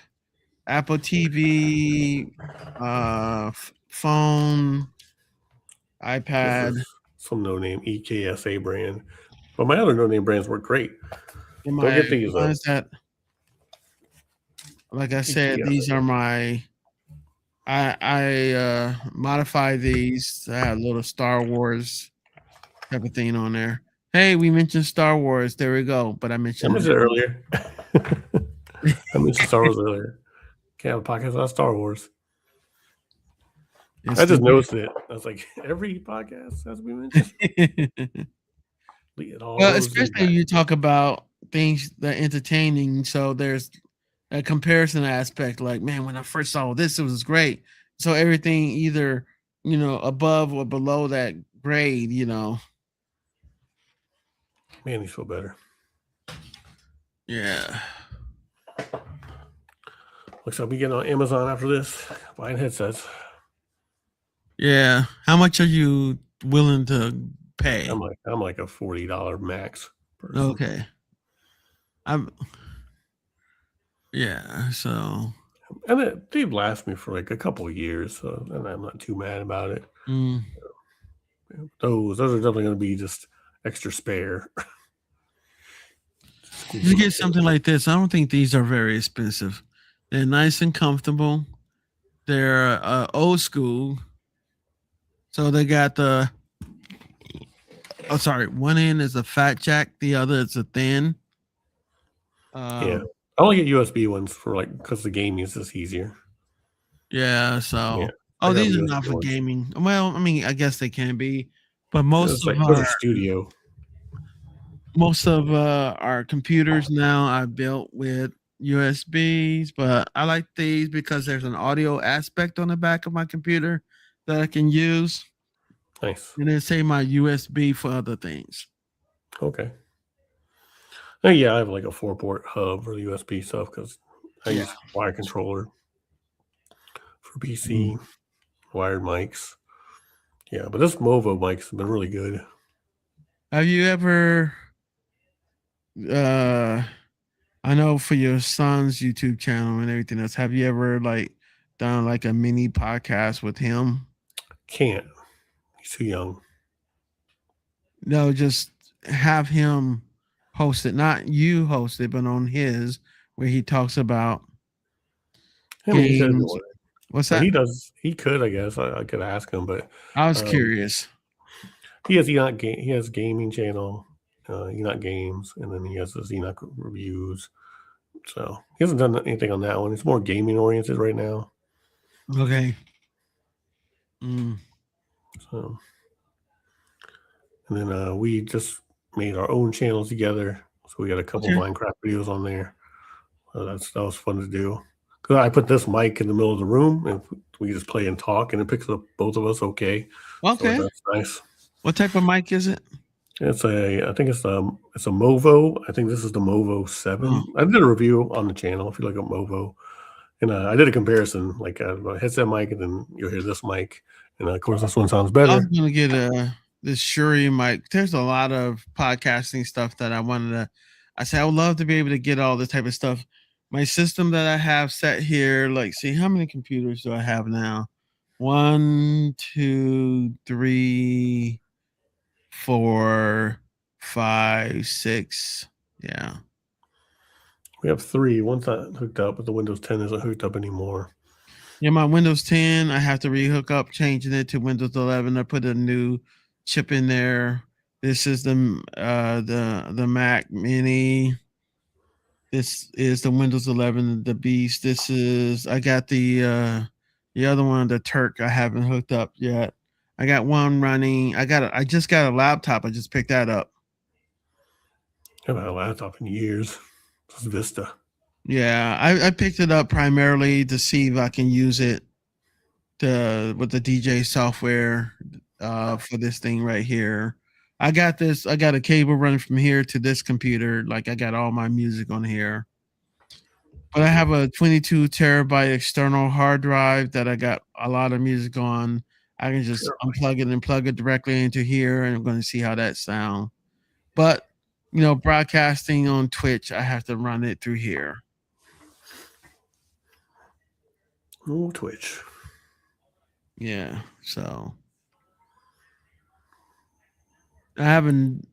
Apple TV, phone, iPad. Some no-name EKSA brand, but my other no-name brands work great. Don't get these. Like I said, these are my. I modify these. I had a little Star Wars type of thing on there. Hey, we mentioned Star Wars. There we go. But I mentioned it earlier. I mentioned Star Wars earlier. Can't have a podcast about Star Wars. I just noticed it. I was like, every podcast, as we mentioned. Well, especially you talk about things that are entertaining. So there's a comparison aspect. Like, man, when I first saw this, it was great. So everything either, above or below that grade, Man, you feel better. Yeah. Looks like we get on Amazon after this, buying headsets. Yeah. How much are you willing to pay? I'm like a $40 max person. Okay. Yeah, so. And they've lasted me for like a couple of years, so and I'm not too mad about it. Those are definitely going to be just extra spare. You get something like this. I don't think these are very expensive. They're nice and comfortable. They're old school. So they got one end is a fat jack, the other is a thin. Yeah, I only get USB ones for like because the gaming is just easier. Yeah. So, Yeah, I got these are not USB for ones. gaming. Well, I mean, I guess they can be, but It's like those are studio. most of our computers now are built with USBs, but I like these because there's an audio aspect on the back of my computer that I can use, Nice. and then save my USB for other things. Okay. Oh, yeah, I have like a 4-port hub for the USB stuff because I Yeah. use wire controller for PC, Mm. wired mics. Yeah, but this Movo mic's been really good. Have you ever uh I know for your son's YouTube channel and everything else, have you ever like done like a mini podcast with him? Can't. He's too young. No, just have him host it, not you host it, but on his where he talks about I mean, he said if he games. wanted. What's But that? he does. He could, I guess. I could ask him, but I was um, curious. he has Enoch. He has gaming channel, Enoch Games, and then he has his Enoch reviews. So he hasn't done anything on that one. It's more gaming oriented right now. Okay. Mm. So, and then we just made our own channels together. So we got a couple Okay. Minecraft videos on there. That was fun to do. Cause I put this mic in the middle of the room, and we just play and talk, and it picks up both of us okay. Okay. So that's nice. What type of mic is it? I think it's a Movo. I think this is the Movo 7. Oh. I did a review on the channel if you look up Movo, and I did a comparison, like a headset mic, and then you'll hear this mic, and of course this one sounds I better. was gonna get this Shuri mic. There's a lot of podcasting stuff that I wanted to. I said I would love to be able to get all this type of stuff. My system that I have set here, like, see how many computers do I have now? 1, 2, 3, 4, 5, 6. Yeah. We have 3. One's not hooked up, but the Windows 10 isn't hooked up anymore. Yeah, my Windows 10, I have to rehook up, changing it to Windows 11. I put a new chip in there. This is the Mac Mini. This is the Windows 11, the Beast. This is I got the other one, the Turk. I haven't hooked up yet. I got one running. I just got a laptop. I just picked that up. I haven't had a laptop in years. It's Vista. Yeah, I picked it up primarily to see if I can use it with the DJ software for this thing right here. I got a cable running from here to this computer. Like I got all my music on here. But I have a 22 terabyte external hard drive that I got a lot of music on. I can just unplug it and plug it directly into here, and I'm going to see how that sounds. But broadcasting on Twitch, I have to run it through here. Oh, Twitch. Yeah, so I haven't.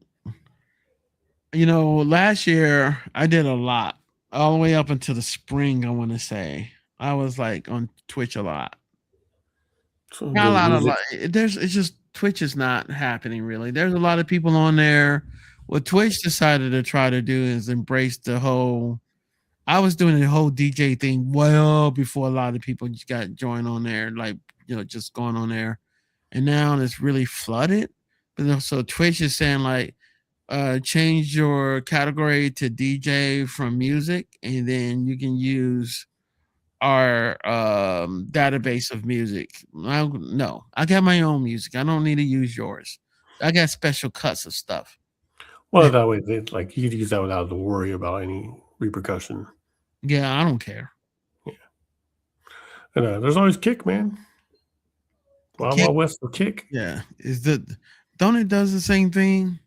Last year I did a lot, all the way up until the spring. I want to say I was like on Twitch a lot. So Not a lot. It's just Twitch is not happening really. There's a lot of people on there. What Twitch decided to try to do is embrace the whole. I was doing the whole DJ thing well before a lot of people just got joined on there, like just going on there, and now it's really flooded. But so Twitch is saying like, change your category to DJ from music, and then you can use our database of music. No, I got my own music. I don't need to use yours. I got special cuts of stuff. Well, that way, you could use that without to worry about any repercussion. Yeah, I don't care. Yeah, and there's always Kick, man. Wild West for Kick. Yeah, don't it does the same thing?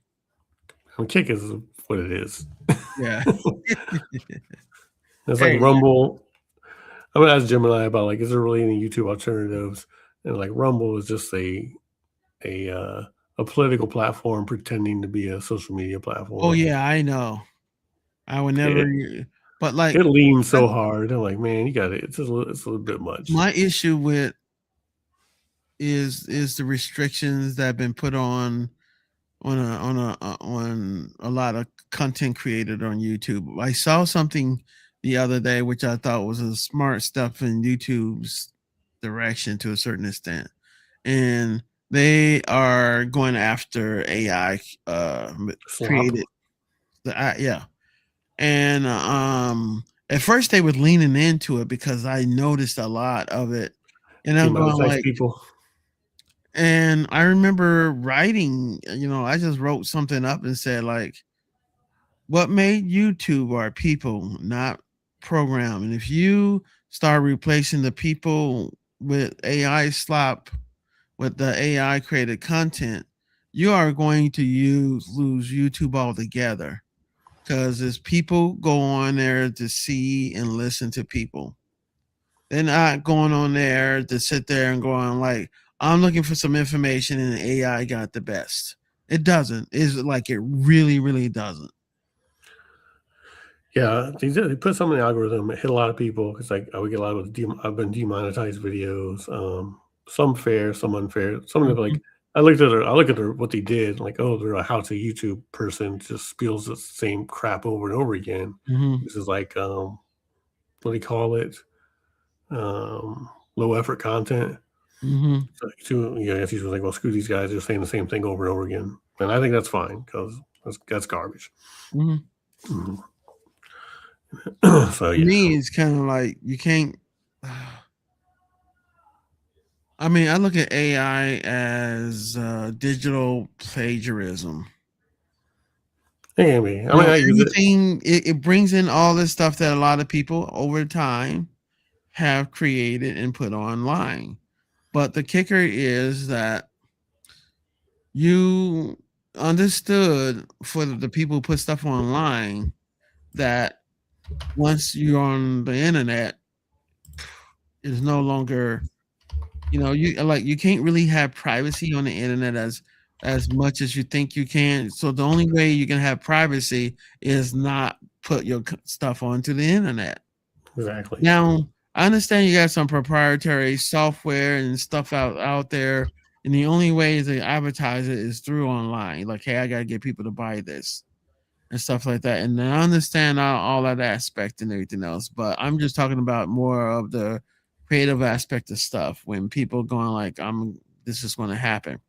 Kick is what it is. Yeah, it's like Rumble. I'm gonna ask Gemini about like, is there really any YouTube alternatives? And like Rumble is just a political platform pretending to be a social media platform. Oh yeah, I know. I would never. But like, it leans so hard. I'm like, man, you got it. It's a little bit much. My issue with is the restrictions that have been put on on a lot of content created on YouTube. I saw something the other day which I thought was a smart stuff in YouTube's direction to a certain extent, and they are going after AI Slop. created yeah. And at first they were leaning into it because I noticed a lot of it, and I'm going Demonetize like, people. and I remember writing, I just wrote something up and said like, what made YouTube are people, not program. And if you start replacing the people with AI slop, with the AI created content, you are going to lose YouTube altogether. Because as people go on there to see and listen to people, they're not going on there to sit there and going like, I'm looking for some information and AI got the best. It doesn't. It's like it really, really doesn't. Yeah, they put some in the algorithm. It hit a lot of people. It's like we get a lot of I've been demonetized videos. Some fair, some unfair. Some of them Mhm, like I look at what they did. Like, oh, they're a how to YouTube person just spills the same crap over and over again. mhm, This is like what do you call it? Low effort content. mhm, So, yeah, I guess he's like, well, screw these guys. They're saying the same thing over and over again, and I think that's fine because that's garbage. mhm. Mhm. So To yeah, me, it's kind of like you can't. I mean, I look at AI as digital plagiarism. maybe. I mean, I use it. Everything it brings in all this stuff that a lot of people over time have created and put online. But the kicker is that you understood for the people who put stuff online that once you're on the internet, it's no longer, you can't really have privacy on the internet as much as you think you can. So the only way you can have privacy is not put your stuff onto the internet. Exactly. Now, I understand you got some proprietary software and stuff out there, and the only way to advertise it is through online. Like, hey, I gotta get people to buy this and stuff like that. And I understand all that aspect and everything else, but I'm just talking about more of the creative aspect of stuff when people going like, this is going to happen.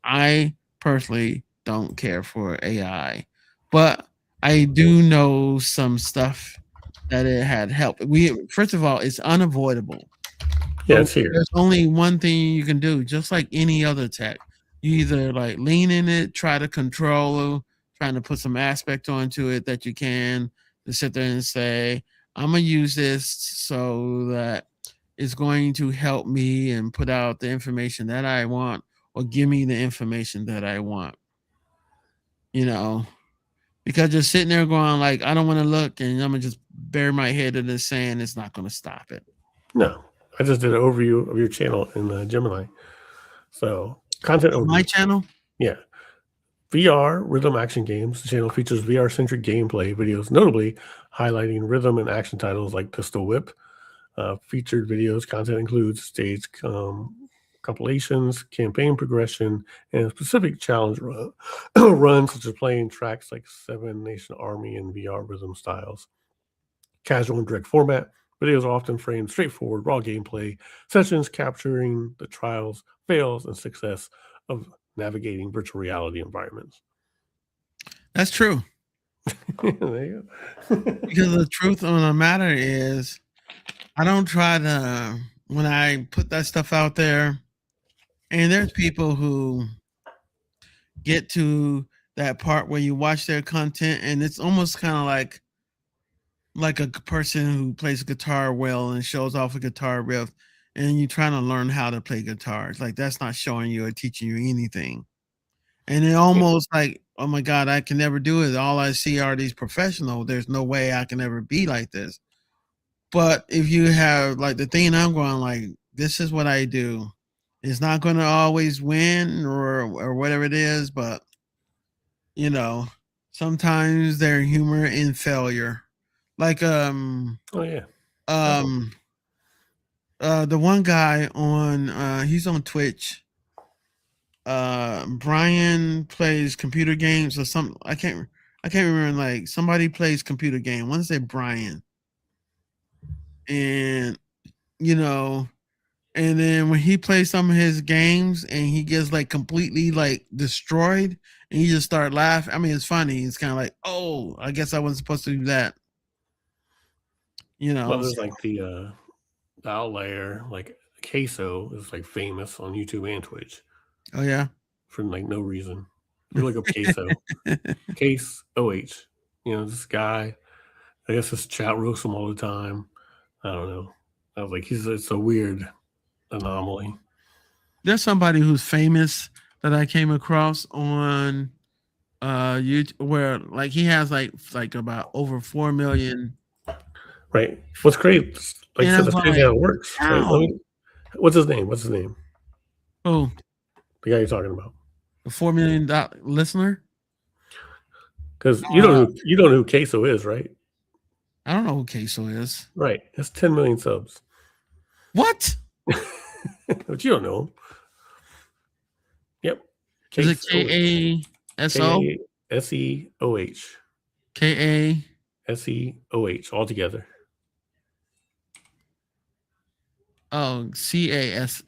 I personally don't care for AI, but I do know some stuff that it had helped. We First of all, it's unavoidable. Yeah, So it's here. there's only one thing you can do, just like any other tech. You either like lean in it, try to control, trying to put some aspect onto it that you can to sit there and say, I'm gonna use this so that it's going to help me and put out the information that I want or give me the information that I want, you know. Because just sitting there going like, I don't want to look and I'm gonna just bury my head in the sand, it's not gonna stop it. No, I just did an overview of your channel in Gemini. So content My overview. channel? Yeah. VR rhythm action games. The channel features VR centric gameplay videos, notably highlighting rhythm and action titles like Pistol Whip. Featured videos content includes stage compilations, campaign progression, and specific challenge runs, such as playing tracks like Seven Nation Army and VR rhythm styles. Casual and direct format. Videos often frame straightforward, raw gameplay sessions capturing the trials, fails, and success of navigating virtual reality environments. That's true. There you go. Because the truth of the matter is, I don't try to, when I put that stuff out there, and there's people who get to that part where you watch their content and it's almost kind of like a person who plays guitar well and shows off a guitar riff, and you're trying to learn how to play guitar. It's like that's not showing you or teaching you anything. And it almost like, oh my God, I can never do it. All I see are these professionals. There's no way I can ever be like this. But if you have like the thing I'm going like, this is what I do. It's not going to always win or whatever it is, but you know, sometimes there's humor in failure. Like Oh yeah. um the one guy on he's on Twitch. Brian plays computer games or something. I can't remember. Like somebody plays computer game. I want to say Brian, and you know, and then when he plays some of his games and he gets like completely like destroyed, and you just start laughing. I mean, it's funny. It's kind of like, oh, I guess I wasn't supposed to do that. You know, Well, there's like the outlier, like Queso is like famous on YouTube and Twitch oh yeah, for like no reason. You look up Queso, Case OH. You know, this guy, I guess this chat roasts him all the time. I don't know. I was like, it's a weird anomaly. There's somebody who's famous that I came across on YouTube where like he has like about over 4 million. Right. What's great, like I And said, I'm that's crazy like, how it works. Right? wow. What's his name? What's his name? Oh, The guy you're talking about. a $4 million listener? Because you don't know who Queso is, right? I don't know who Queso is. Right. It's 10 million subs. What? But you don't know him. Yep. Is it K-A-S-O? K-A-S-E-O-H. K-A S-E-O-H all together. Oh, C-A-S.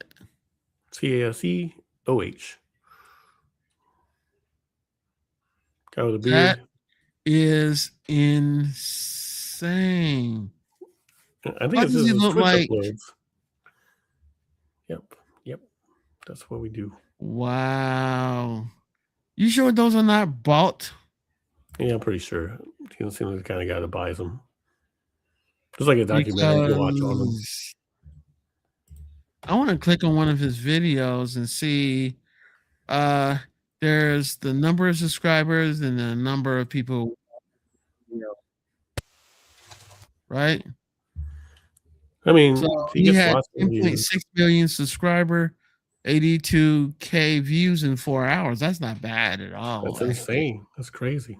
C-A-S-E-O-H. Guy with a beard. That is insane. I think Why it's does just he his look Twitch like? uploads. Yep. That's what we do. Wow. You sure those are not bought? Yeah, I'm pretty sure. He doesn't seem like the kind of guy that buys them. Just like a documentary you can watch on them. I want to click on one of his videos and see. There's the number of subscribers and the number of people. Right. I mean, So he he gets had lots of views. 10.6 million subscriber, 82K views in 4 hours. That's not bad at all. That's insane. That's crazy.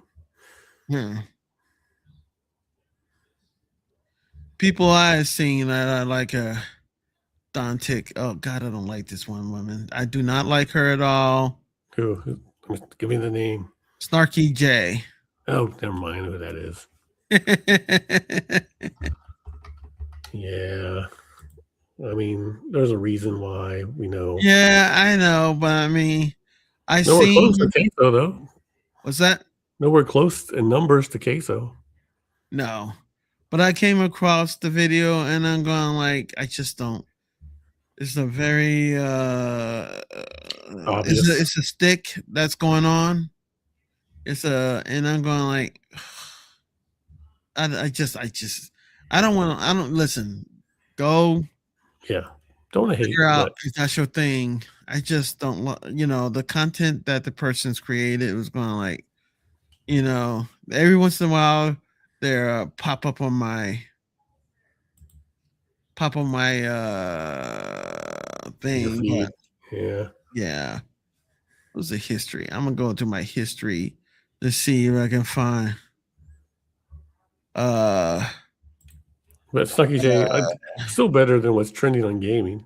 People I seen that are like a Dontic. Oh God, I don't like this one woman. I do not like her at all. Who? Give me the name. Snarky J. Oh, never mind who that is. Yeah. I mean, there's a reason why we know. Yeah, I know, but I mean, Nowhere close to Queso, though. What's that? Nowhere close in numbers to Queso. No. But I came across the video and I'm going like, I just don't. It's a very Obvious. It's a stick that's going on. And I'm going like, I don't listen. Go. Yeah. Don't hate. Figure out if that's your thing. I just don't, the content that the person's created was going like, every once in a while there pop up on my thing. Yeah. It was a history. I'm gonna go into my history to see if I can find but Snarky J, still better than what's trending on gaming.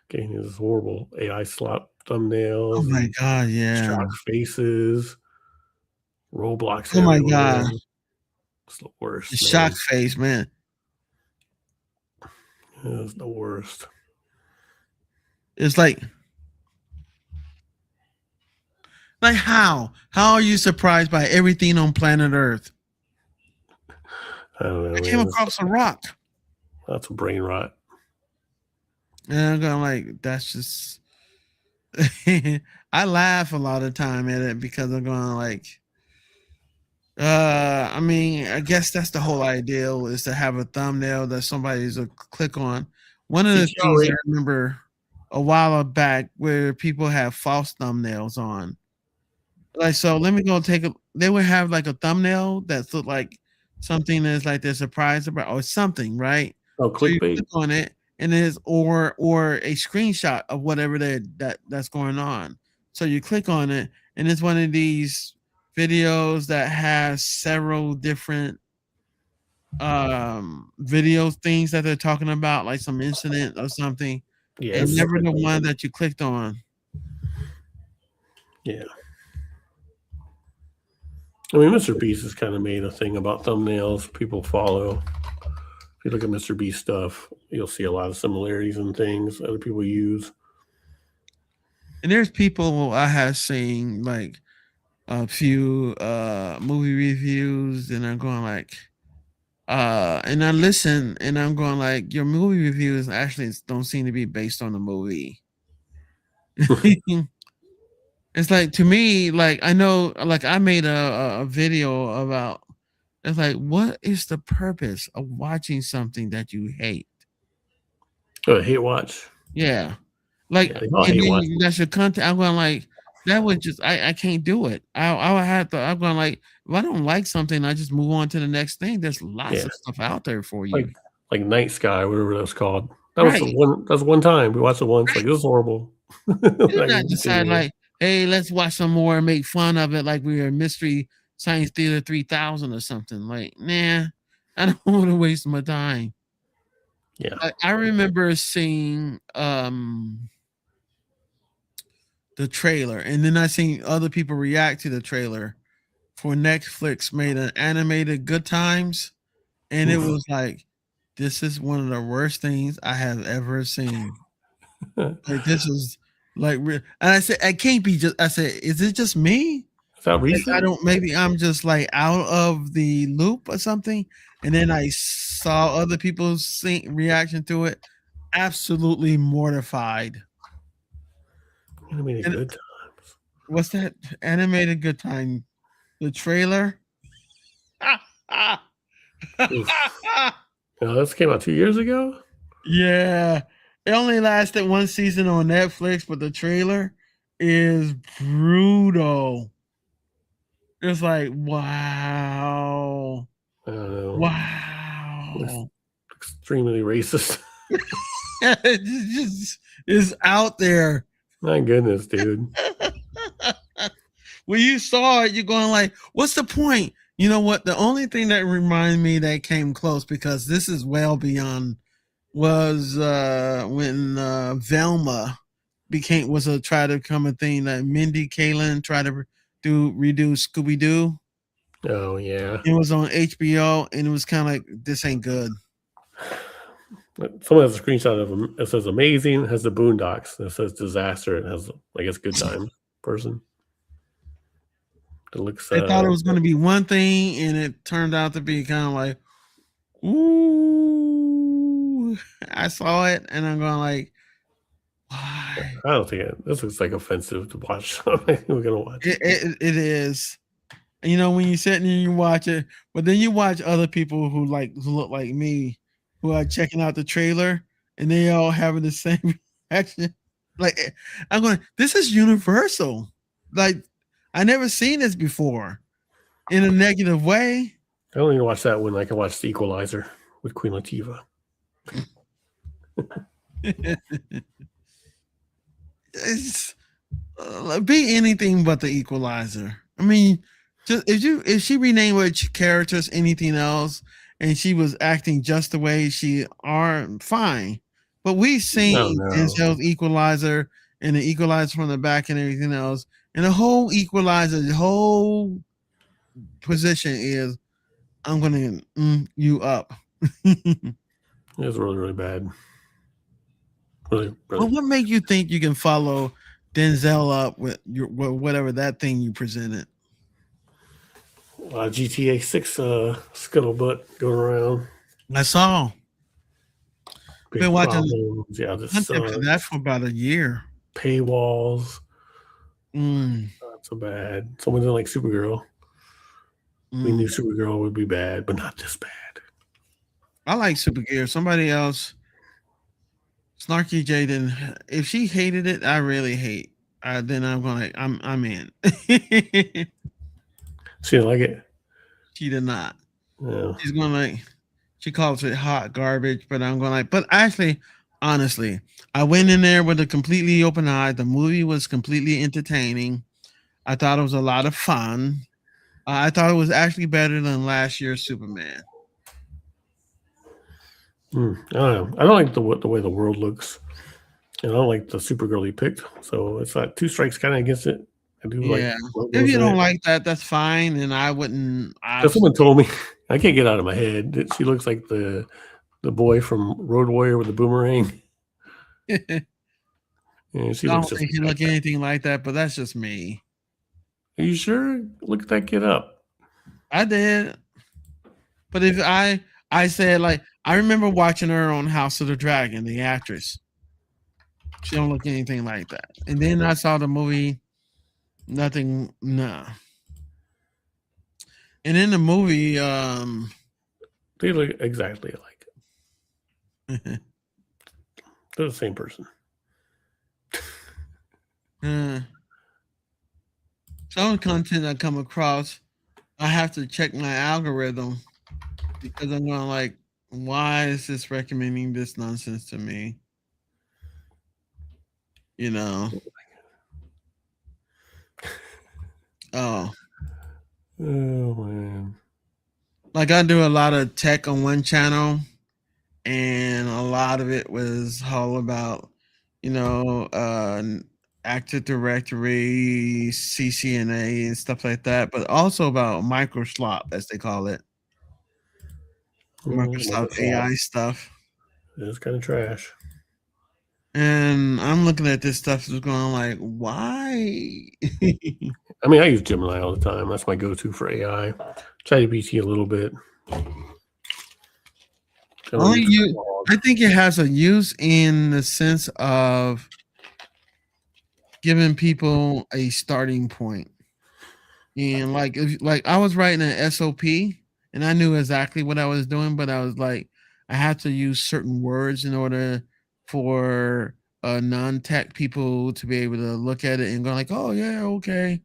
Gaming is horrible. AI slop thumbnails. Oh my god, yeah. Shock faces. Roblox. Oh my god. It's the worst. The shock face, man. It's the worst. It's like how? How are you surprised by everything on planet Earth? I don't know. I came across a rock. That's brain rot. And I'm going like, that's just I laugh a lot of time at it because I'm going like, I mean, I guess that's the whole ideal is to have a thumbnail that somebody's a click on. One of the things I remember a while back where people have false thumbnails on. Like, so let me go they would have like a thumbnail that's look like something that's like they're surprised about or something, right? Oh, clickbait. So you click on it and it's or a screenshot of whatever that's going on. So you click on it and it's one of these videos that has several different video things that they're talking about, like some incident or something. Yeah, and never the one that you clicked on. Yeah. I mean, Mr. Beast has kind of made a thing about thumbnails people follow. If you look at Mr. Beast stuff, you'll see a lot of similarities in things other people use. And there's people I have seen like a few movie reviews, and I'm going like, and I listen, and I'm going like, your movie reviews actually don't seem to be based on the movie. It's like, to me, like, I know, like, I made a video about, it's like, what is the purpose of watching something that you hate? Oh, hate watch. Yeah. Like, Yeah, they all and hate then watch. that's your content. I'm going like, that was just, I can't do it. I would have to, I'm going like, if I don't like something, I just move on to the next thing. There's lots Yeah. of stuff out there for you. Like Night Sky, whatever that's called. That was Right. the one. That's one time we watched it once. Like, this is horrible. You did not decide like, hey, let's watch some more and make fun of it like we were Mystery Science Theater 3000 or something. Like, nah, I don't want to waste my time. Yeah. I remember seeing the trailer, and then I seen other people react to the trailer for Netflix made an animated Good Times, and it was like, this is one of the worst things I have ever seen. Like, this is like, and I said, I can't be just. I said, is it just me? Is that Like, recent? I don't. Maybe I'm just like out of the loop or something. And then I saw other people's reaction to it. Absolutely mortified. Animated Good Times. What's that? Animated Good Time. The trailer. This came out 2 years ago. Yeah, it only lasted one season on Netflix, but the trailer is brutal. It's like, wow. I don't know. Wow. Extremely racist. It just is out there. My goodness, dude. When you saw it, you're going like, what's the point? You know what? The only thing that reminded me that came close, because this is well beyond, was when Velma tried to become a thing that Mindy Kaling tried to redo Scooby Doo. Oh yeah. It was on HBO, and it was kind of like, this ain't good. Someone has a screenshot of them. It says amazing, has the Boondocks. It says disaster. It has, I guess, Good Time person. It looks. I thought it was going to be one thing, and it turned out to be kind of like, ooh. I saw it, and I'm going like, why? I don't think this looks like offensive to watch. We're gonna watch it. It is. And, you know, when you sit and you watch it, but then you watch other people who look like me, who are checking out the trailer, and they all having the same reaction. Like, I'm going, this is universal. Like, I never seen this before in a negative way. I only watch that when I can watch The Equalizer with Queen Latifah. It's be anything but The Equalizer. I mean, just if she renamed her characters anything else, and she was acting just the way she are, fine. But we've seen Denzel's Equalizer and the Equalizer from the back and everything else, and the whole Equalizer, the whole position is, I'm gonna you up. It was really, really bad. Really. Well, what made you think you can follow Denzel up with whatever that thing you presented? GTA 6 scuttlebutt going around. I saw. Been watching that for about a year. Paywalls. Not so bad. Someone didn't like Supergirl. We knew Supergirl would be bad, but not this bad. I like Supergirl. Somebody else, Snarky Jaden, if she hated it, I really hate. Then I'm in. She didn't like it. She did not. No. She's going like, she calls it hot garbage, but I'm going like, but actually, honestly, I went in there with a completely open eye. The movie was completely entertaining. I thought it was a lot of fun. I thought it was actually better than last year's Superman. I don't know. I don't like the way the world looks, and I don't like the Supergirl he picked. So it's like two strikes kind of against it. I do like Yeah. If logos you in don't it. like that, that's fine, and I wouldn't. Because someone told me, I can't get out of my head that she looks like the boy from Road Warrior with the boomerang. I And she looks don't just think you like look that. anything like that, but that's just me. Are you sure? Look that kid up. I did, but if I said like I remember watching her on House of the Dragon, the actress. She don't look anything like that. And then I saw the movie. Nothing. Nah. And in the movie, They look exactly alike. They're the same person. some content I come across, I have to check my algorithm because I'm going like, why is this recommending this nonsense to me? You know. Oh, Oh man. like I do a lot of tech on one channel, and a lot of it was all about, you know, Active Directory, CCNA, and stuff like that, but also about Microslop, as they call it, Microsoft AI stuff. It's kind of trash. And I'm looking at this stuff, just going like, why? I mean, I use Gemini all the time. That's my go-to for AI. ChatGPT a little bit. I think it has a use in the sense of giving people a starting point. And like if like I was writing an SOP and I knew exactly what I was doing, but I was like, I had to use certain words in order for non-tech people to be able to look at it and go like, oh yeah, okay.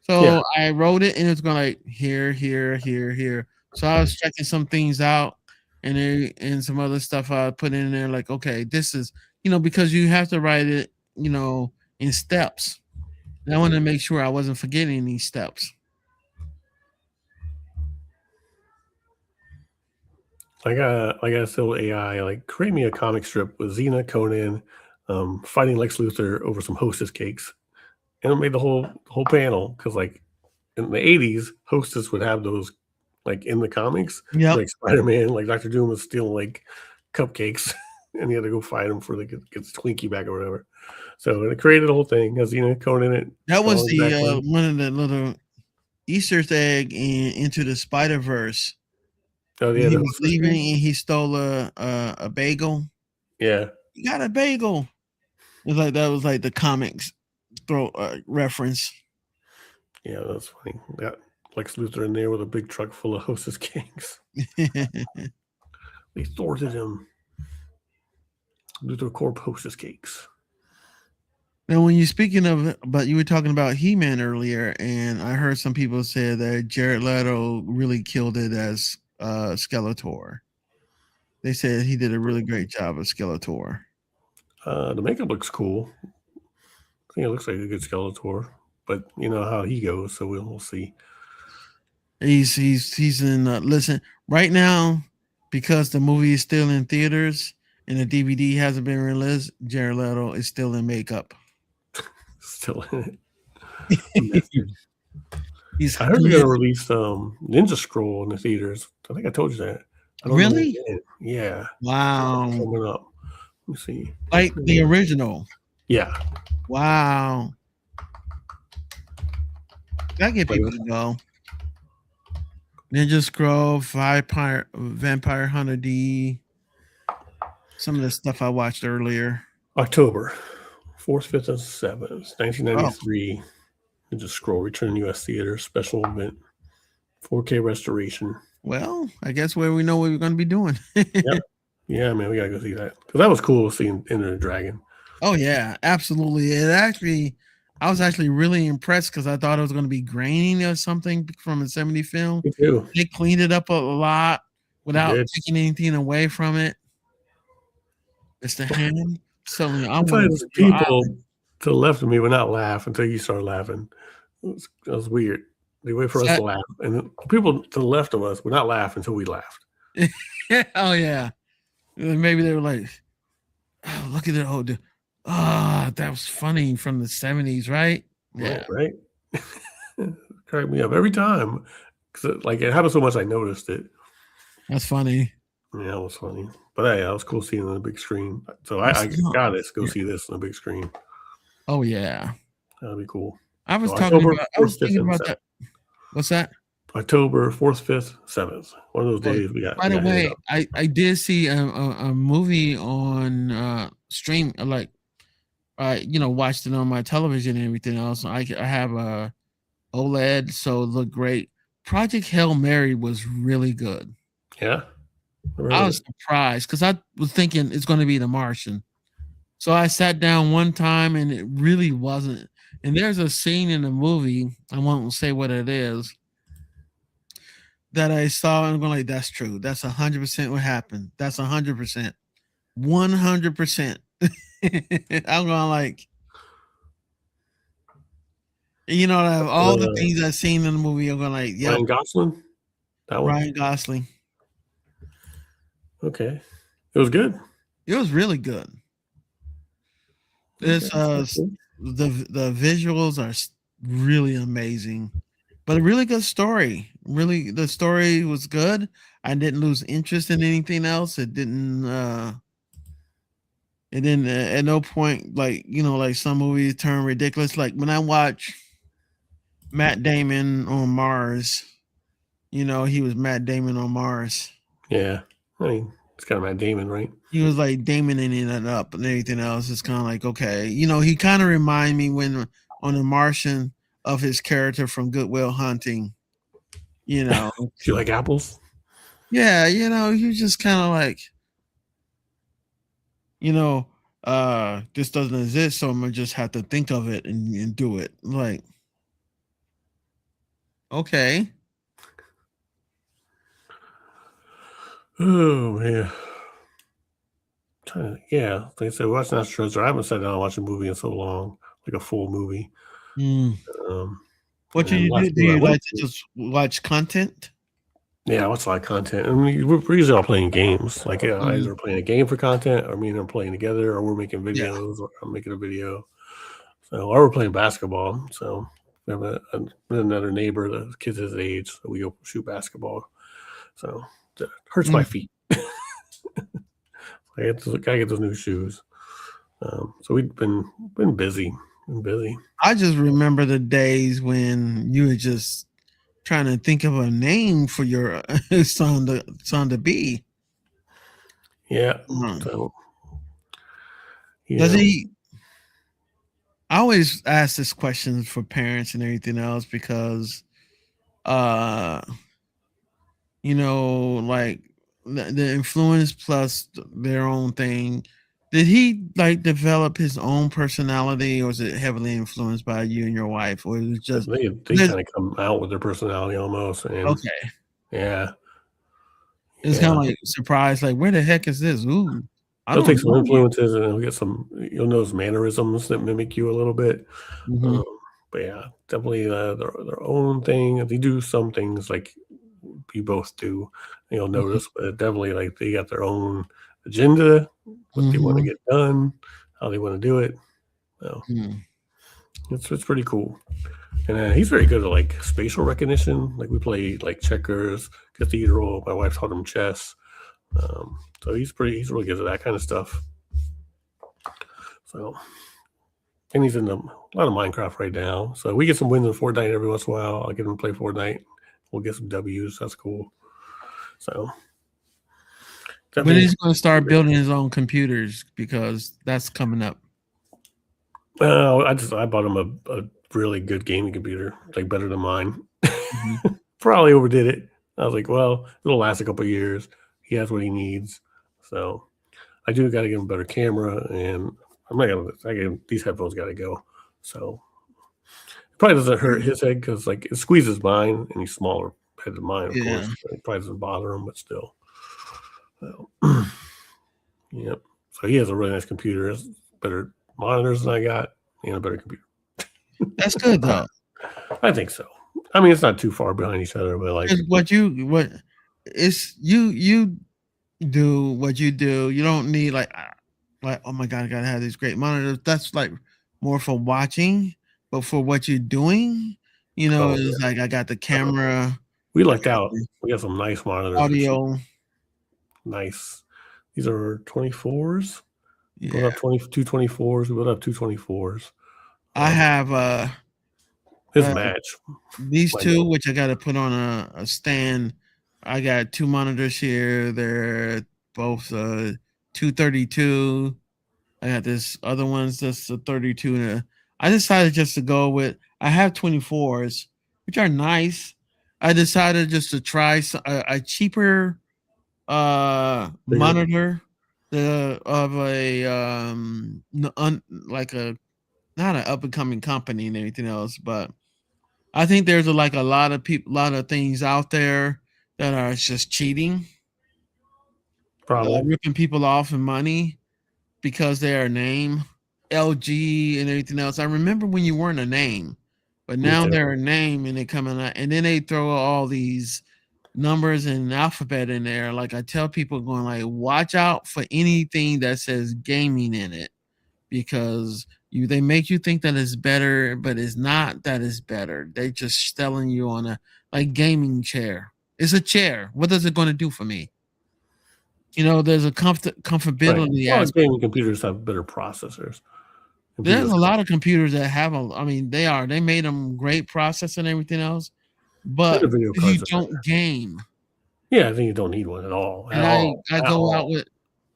So Yeah. I wrote it and it's going like here, here, here, here. So I was checking some things out and some other stuff I put in there like, okay, this is, because you have to write it, in steps. And I wanted to make sure I wasn't forgetting these steps. Like I said with AI, like create me a comic strip with Xena, Conan, fighting Lex Luthor over some Hostess cakes, and it made the whole panel because like in the '80s, Hostess would have those like in the comics, Yep. like Spider-Man, like Dr. Doom was stealing like cupcakes, and he had to go fight him for get his Twinkie back or whatever. So it created a whole thing. Has Xena, Conan in it. That was the one of the little Easter egg into the Spider-Verse. Oh yeah, He was leaving and he stole a bagel. Yeah, he got a bagel. It's like that was like the comics reference. Yeah, that's funny. Got Lex Luthor in there with a big truck full of Hostess cakes. They thwarted him. Luthor Corp Hostess cakes. Now, when you're speaking of, but you were talking about He-Man earlier, and I heard some people say that Jared Leto really killed it as Skeletor. They said he did a really great job of Skeletor. The makeup looks cool. I think it looks like a good Skeletor, but you know how he goes, so we'll see. He's in. Listen, right now, because the movie is still in theaters and the DVD hasn't been released, Jared Leto is still in makeup. Still in it. I heard they're gonna release Ninja Scroll in the theaters. I think I told you that. I don't really? know. Yeah. Wow. Coming up. Let me see. Like the original. Yeah. Wow. Gotta get people to go. Ninja Scroll, Vampire Hunter D. Some of the stuff I watched earlier. October 4th, 5th, and 7th, 1993. Ninja Scroll return U.S. theater special event, 4K restoration. Well, I guess we know what we're going to be doing. Yep. Yeah, man, we gotta go see that because that was cool seeing Enter the Dragon. Oh yeah, absolutely. I was actually really impressed because I thought it was going to be grainy or something from a 70 film. Me too. They cleaned it up a lot without taking anything away from it. It's the hand. So I'm people to the left of me would not laugh until you start laughing. It was weird. They wait for us to laugh, and people to the left of us would not laugh until we laughed. Oh yeah, maybe they were like, "Oh, look at it! Oh, that was funny from the 70s, right?" Yeah, right. Cracked me up every time. 'Cause like it happened so much, I noticed it. That's funny. Yeah, it was funny. But yeah, it was cool seeing it on the big screen. So I No, got it. Go yeah. see this on the big screen. Oh yeah. That'd be cool. I was So talking October about. I was 4th, 5th, thinking and about 7th. that. What's that? October 4th, 5th, 7th. One of those Oh, days we by the got hit way, up. I did see a movie on stream, like I watched it on my television and everything else. I have a OLED, so it looked great. Project Hail Mary was really good. Yeah. Never heard I of was it. surprised because I was thinking it's going to be The Martian. So I sat down one time and it really wasn't. And there's a scene in the movie, I won't say what it is, that I saw and I'm going like, that's true. That's 100% what happened. That's 100%. 100%. I'm going like, all the Uh, things I've seen in the movie, I'm going like, yep, Ryan Gosling? That one? Ryan Gosling. Okay. It was good. It was really good. Okay. It's That's cool. the visuals are really amazing, but a really good story. Really, the story was good. I didn't lose interest in anything else. It didn't. It didn't. At no point, like some movies turn ridiculous. Like when I watch Matt Damon on Mars, he was Matt Damon on Mars. Yeah. I mean, it's kind of Matt Damon, right? He was like Damoning it up, and everything else is kind of like okay. He kind of remind me when on The Martian of his character from Good Will Hunting. You know, Do you like apples? yeah, you just kind of like, you know, this doesn't exist, so I'm gonna just have to think of it and do it. Like, okay, Oh, yeah. Yeah. Like I said, watching Astros. I haven't sat down and watched a movie in so long, like a full movie. mm. Um, What and then you do? last Do movie I you went like to to, just watch content? yeah, I watch a lot of content. I mean, we're usually all playing games. Like, yeah, Mm, either playing a game for content, or me and them playing together, or we're making yeah. videos, or I'm making a video. So, or we're playing basketball. So, we have another neighbor, the kids his age, so we go shoot basketball. So, it hurts my Mm. feet. Gotta get those new shoes. So we've been busy, been busy. I just remember the days when you were just trying to think of a name for your son to be. Yeah. Mm. So Does yeah, he? I always ask this question for parents and everything else because, uh, like the influence plus their own thing. Did he like develop his own personality, or was it heavily influenced by you and your wife, or was it just they kind of come out with their personality almost, and okay? yeah, It's kind yeah. of like surprise, like where the heck is this? Ooh, I They'll don't take some know you. influences, and they'll get some. You'll notice mannerisms that mimic you a little bit. Hmm. Um, but yeah, definitely their own thing. They do some things like we both do. You'll notice, but definitely like they got their own agenda, what they want to Hmm. get done, how they want to do it. So Hmm. it's pretty cool. And he's very good at like spatial recognition. Like we play like checkers, cathedral. My wife taught him chess. So he's really good at that kind of stuff. So and he's in a lot of Minecraft right now. So we get some wins in Fortnite every once in a while. I'll get him to play Fortnite. We'll get some W's. That's cool. So When definitely. he's going to start building his own computers because that's coming up. I bought him a really good gaming computer, like better than mine. Mhm. Probably overdid it. I was like, well, it'll last a couple of years. He has what he needs. So I do got to give him a better camera, and I'm not gonna. These headphones got to go. So it probably doesn't hurt his head because like it squeezes mine, and he's smaller head than mine, of Yeah. course. So it probably doesn't bother him, but still. So, yep. So he has a really nice computer. Has better monitors than I got, and a better computer. That's good though. I think so. I mean, it's not too far behind each other, but like, 'Cause what it's you do what you do. You don't need like oh my god, I gotta have these great monitors. That's like more for watching. but for what you're doing, you know, Oh, it's yeah. like I got the camera, We I lucked got out. the We got some nice monitors for cheap. audio. Nice. These are 24s. We Yeah, built up 224s. We built up 224s. I have His uh match. these My two, note. which I got to put on a stand. I got two monitors here. They're both 232. I got this other one's just a 32. I decided just to go with. I have 24s, which are nice. I decided just to try a cheaper Bigger. monitor, the of a like a not an up and coming company and everything else, but I think there's like a lot of people, a lot of things out there that are just cheating, Probably. ripping people off in money because they're a name, LG and everything else. I remember when you weren't a name, but Me now too. they're a name and they coming out, and then they throw all these numbers and alphabet in there. Like I tell people, going like, watch out for anything that says gaming in it because they make you think that it's better, but it's not that it's better. They just selling you on a like gaming chair. It's a chair. What is it going to do for me? You know, there's a Right. comfortability Well, aspect. gaming computers have better processors. There's Computers a lot cost. of computers that have a. I mean, they made them great processor and everything else, And the but video if you cards are better. don't game, Yeah, I think you don't need one at all. At and I all. I At go out all. with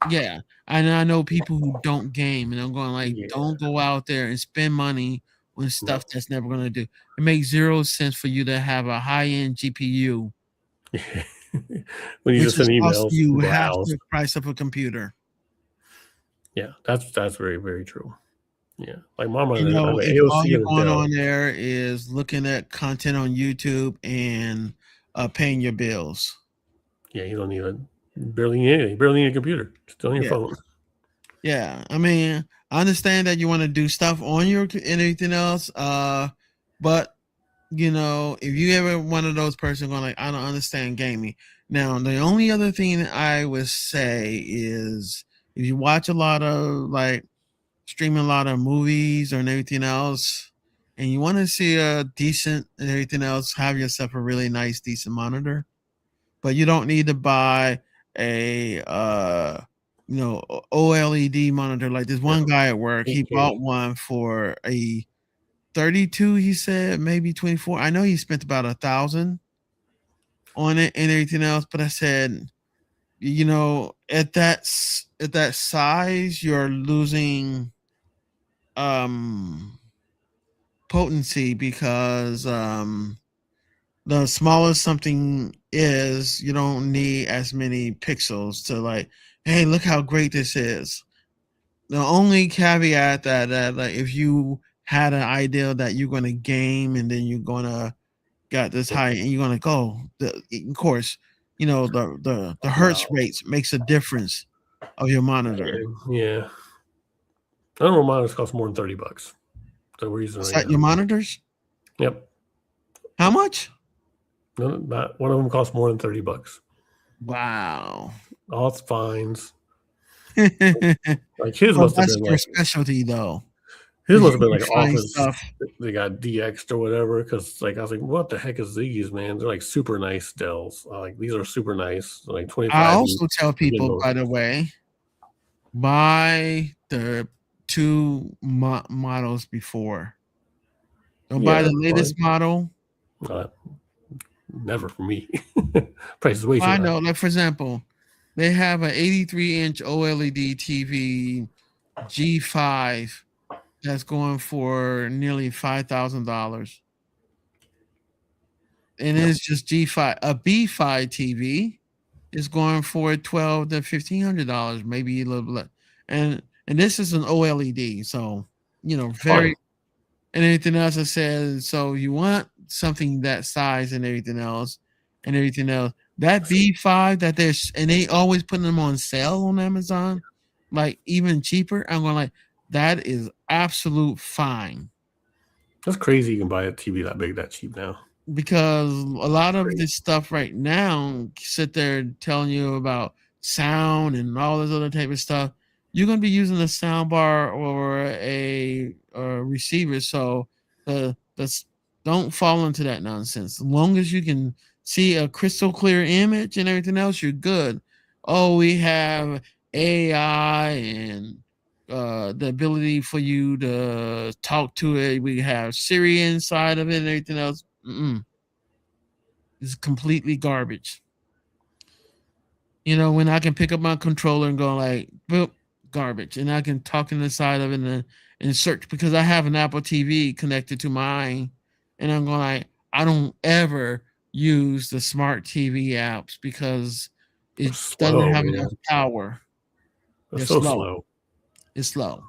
yeah, and I know people who don't game, and I'm going like, Yeah. don't go out there and spend money on No. stuff that's never gonna do. It makes zero sense for you to have a high end GPU, When you which just is send costing emails to you half browse. the price of a computer. Yeah, that's very, very true. Yeah. Like mom on You the know, if all AOC you're and the going Dell. on there is looking at content on YouTube and paying your bills. Yeah, you don't need barely need anything. Barely need a computer. Just on your Yeah. phone. Yeah, I mean, I understand that you want to do stuff on your and everything else, but you know, if you ever one of those person going like, I don't understand gaming. Now, the only other thing I would say is if you watch a lot of like streaming a lot of movies or everything else, and you want to see a decent and everything else, have yourself a really nice, decent monitor, but you don't need to buy a OLED monitor. Like this one Yeah. guy at work, he 8K. bought one for a 32, he said maybe 24. I know he spent about 1,000 on it and everything else, but I said, you know, at that size, you're losing um potency because the smaller something is, you don't need as many pixels to like, hey, look how great this is. The only caveat that like if you had an idea that you're gonna game and then you're gonna got this high and you're gonna go, of course, you know, the hertz No. rates makes a difference of your monitor. Yeah. I don't know monitors cost more than $30. So we're using Is that your monitors? Yep. How much? No, not one of them costs more than $30. Wow. All it's fines. Well, Like his must have that's been your like specialty though. his 'Cause must you have been can like find office. stuff. They got DX'd or whatever. Because like I was like, what the heck is these, man? They're like super nice Dells. Like these are super nice. Like I 25. also tell people, by the way, buy the two models before. Don't Yeah, buy the that's latest fine. model. Never for me. Price is way too I high. know, like for example, they have an 83-inch OLED TV G5 that's going for nearly $5,000. And Yep. it's just G5. A B5 TV is going for $1,200 to $1,500, maybe a little bit. And this is an OLED, so you know, Fine. very and anything else I said. So you want something that size and everything else, and everything else. That B5 that there's and they always putting them on sale on Amazon, like even cheaper. I'm going like that is absolute fine That's crazy. You can buy a TV that big, that cheap now. because a lot of this stuff right now sit there telling you about sound and all this other type of stuff. You're going to be using a sound bar or a receiver, so That's don't fall into that nonsense. As long as you can see a crystal clear image and everything else, you're good. Oh, we have AI and the ability for you to talk to it. We have Siri inside of it and everything else. It's completely garbage. You know, when I can pick up my controller and go like, boop, garbage, and I can talk in the side of it and search because I have an Apple TV connected to mine, and I'm going like, I don't ever use the smart TV apps because it doesn't Slow, have man. enough power. They're They're so slow. slow. It's slow.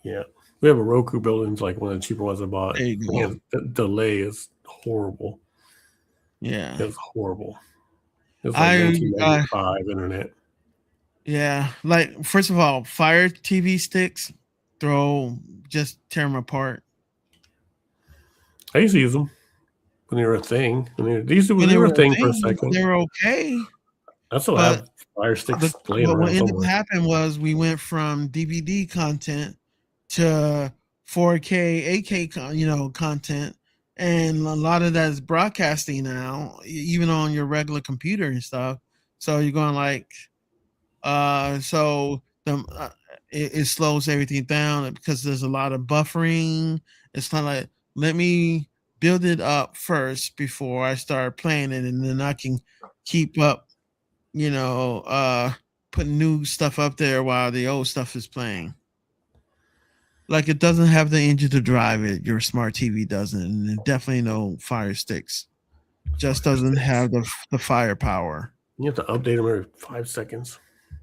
Yeah. We have a Roku built into like one of the cheaper ones I bought. There you go. Man, the delay is horrible. Yeah. It's horrible. It's like 1995 internet. Yeah. Like, first of all, Fire TV sticks, just tear them apart. I used to use them when they were a thing. I mean, they were a thing for a second. They were okay. I still have Fire sticks laying around what ended up somewhere. happening was we went from DVD content to 4K, 8K, content, and a lot of that is broadcasting now, even on your regular computer and stuff. So you're going like, it slows everything down because there's a lot of buffering. It's kind of like, let me build it up first before I start playing it, and then I can keep up, put new stuff up there while the old stuff is playing. Like, it doesn't have the engine to drive it. Your smart TV doesn't, and definitely no Fire Sticks. Just doesn't have the firepower. You have to update them every 5 seconds.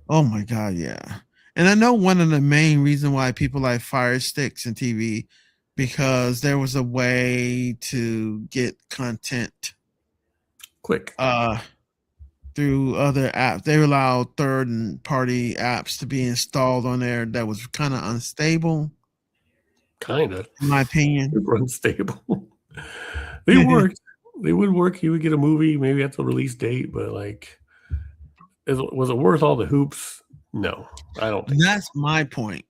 Oh my god, yeah. And I know one of the main reasons why people like Fire Sticks and TV, because there was a way to get content quick through other apps. They allowed third-party apps to be installed on there that was kind of unstable. Kind of, in my opinion. Super unstable. They worked. They would work. You would get a movie maybe at the release date, but like, was it worth all the hoops? No, I don't think that's my point.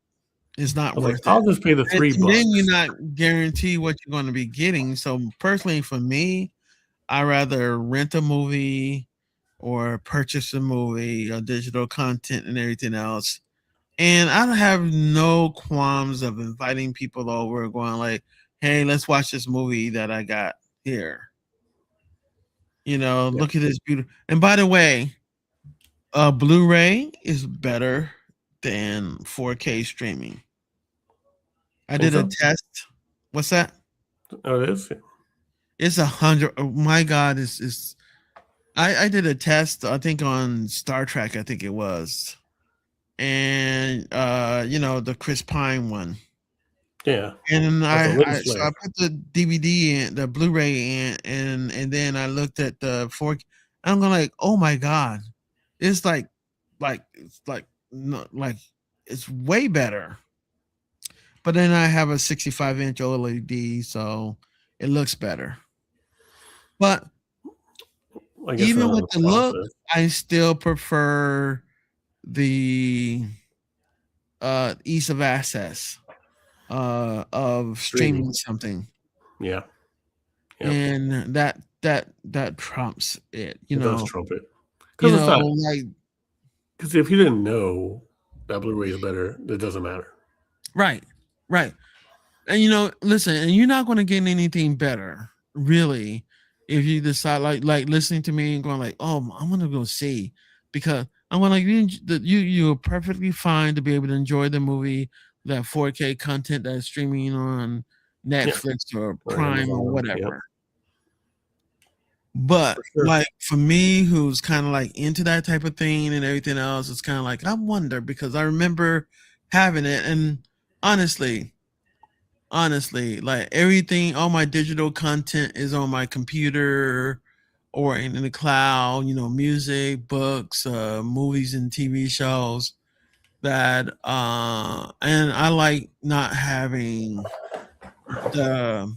It's not worth it. I'll just pay the $3. Then you're not guaranteed what you're going to be getting. So personally, for me, I rather rent a movie or purchase a movie, digital content and everything else. And I have no qualms of inviting people over and going like, hey, let's watch this movie that I got here. Look at this beautiful. And by the way, Blu-ray is better than 4K streaming. I did a test. What's that? Oh, it is? It's 100. Oh my God, I did a test, I think on Star Trek, I think it was. And the Chris Pine one. Yeah. And I put the DVD in, the Blu-ray in, and then I looked at the 4K. I'm going like, oh my God. It's it's way better. But then I have a 65-inch OLED, so it looks better. But even with the look, I still prefer the ease of access of streaming something. Yeah. Yep. And that trumps it. It does trump it. Because if you didn't know that Blu-ray is better, it doesn't matter. Right. And listen, and you're not going to get anything better, really, if you decide like listening to me and going like, oh, I'm going to go see, because I'm going like, you're perfectly fine to be able to enjoy the movie, that 4K content that's streaming on Netflix or Prime or whatever. Yep. But like for me, who's kind of like into that type of thing and everything else, it's kind of like, I wonder, because I remember having it, and honestly, like everything, all my digital content is on my computer or in the cloud, music, books, movies and TV shows that, and I like not having to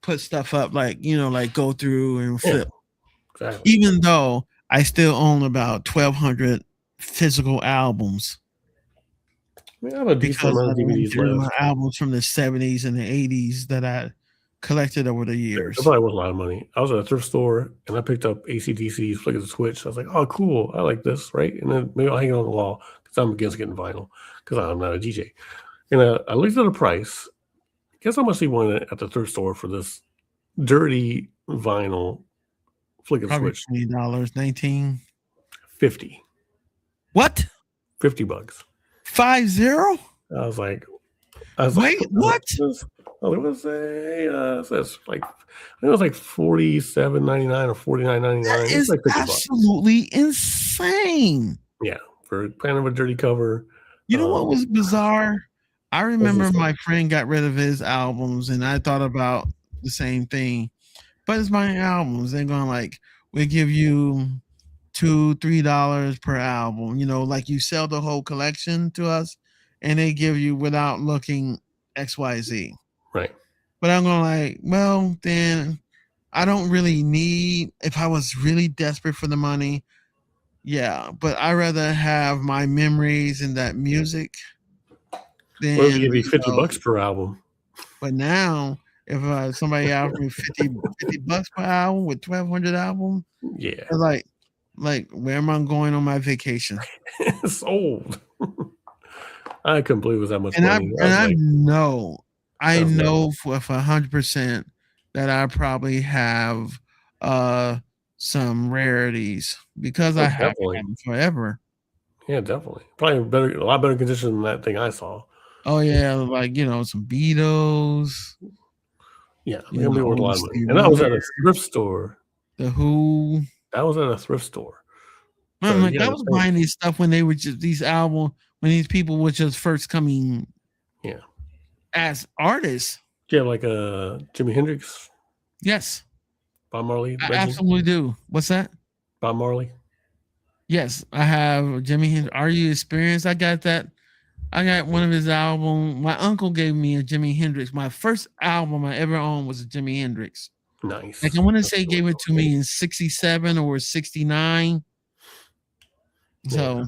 put stuff up, like, like go through and flip. Exactly. Even though I still own about 1,200 physical albums. I have a decent amount of DVDs left. Albums from the 70s and the 80s that collected over the It years. probably was a lot of money. I was at a thrift store and I picked up AC/DC's Flick of the Switch. I was like, oh, cool. I like this, right? And then maybe I'll hang it on the wall because I'm against getting vinyl because I'm not a DJ. And I looked at the price. Guess how much they wanted at the thrift store for this dirty vinyl Flick of the Probably Switch? $20, 19. 50. What? $50. 50? I was like, Wait, what? It was like I think it was like $47.99 or $49.99. That is like $50. absolutely insane. Yeah, for kind of a dirty cover. You know what was bizarre? I remember my friend got rid of his albums, and I thought about the same thing. But it's my albums. They're going like, we give you $2-3 per album. You know, like you sell the whole collection to us, and they give you without looking XYZ. Right. But I'm going like, well, then I don't really need. If I was really desperate for the money, yeah. But I rather have my memories and that music. Then Well, give you $50 per album. But now, if somebody offered me $50 per album with 1,200 albums, yeah, like where am I going on my vacation? It's old. I couldn't believe it was that much And money. I know for 100% that I probably have some rarities because I have them forever. Yeah, definitely. Probably a lot better condition than that thing I saw. Oh yeah, like some Beatles. Yeah, they worth a lot of money. And that was at a thrift store. The Who. That was at a thrift store. I'm like, I was buying these stuff when they were just these albums, when these people were just first coming as artists. Yeah, like Jimi Hendrix. Yes. Bob Marley. I absolutely do. What's that? Bob Marley. Yes, I have Jimi Hendrix. Are You Experienced? I got that. I got one of his albums. My uncle gave me a Jimi Hendrix. My first album I ever owned was a Jimi Hendrix. Nice. Like I want to say he gave it to me in 67 or 69. So,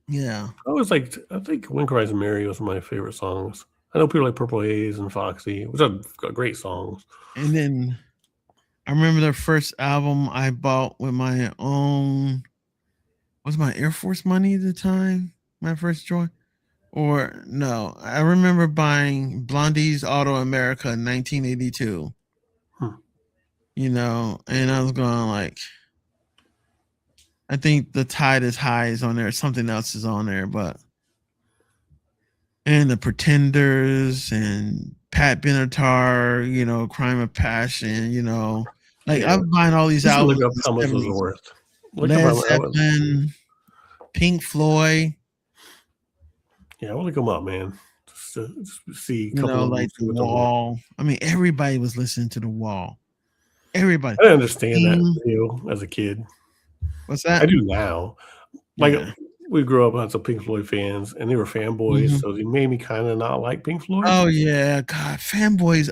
yeah. I think When Cries Mary was my favorite songs. I know people like Purple Haze and Foxy, which are great songs. And then I remember the first album I bought with my own, was my Air Force money at the time, my first joint? Or no, I remember buying Blondie's Auto America in 1982. You know, and I was going like, I think The Tide is High is on there. Something else is on there, and The Pretenders and Pat Benatar, you know, Crime of Passion, you know. Like I'm buying all these albums. Look up how much was worth. Led Zeppelin, Pink Floyd. Yeah, we'll look them up, man. Just to see a couple of like The Wall. I mean, everybody was listening to The Wall. Everybody. I understand that deal as a kid. What's that? I do now. Like we grew up on some Pink Floyd fans, and they were fanboys, so they made me kind of not like Pink Floyd. Oh yeah, God, fanboys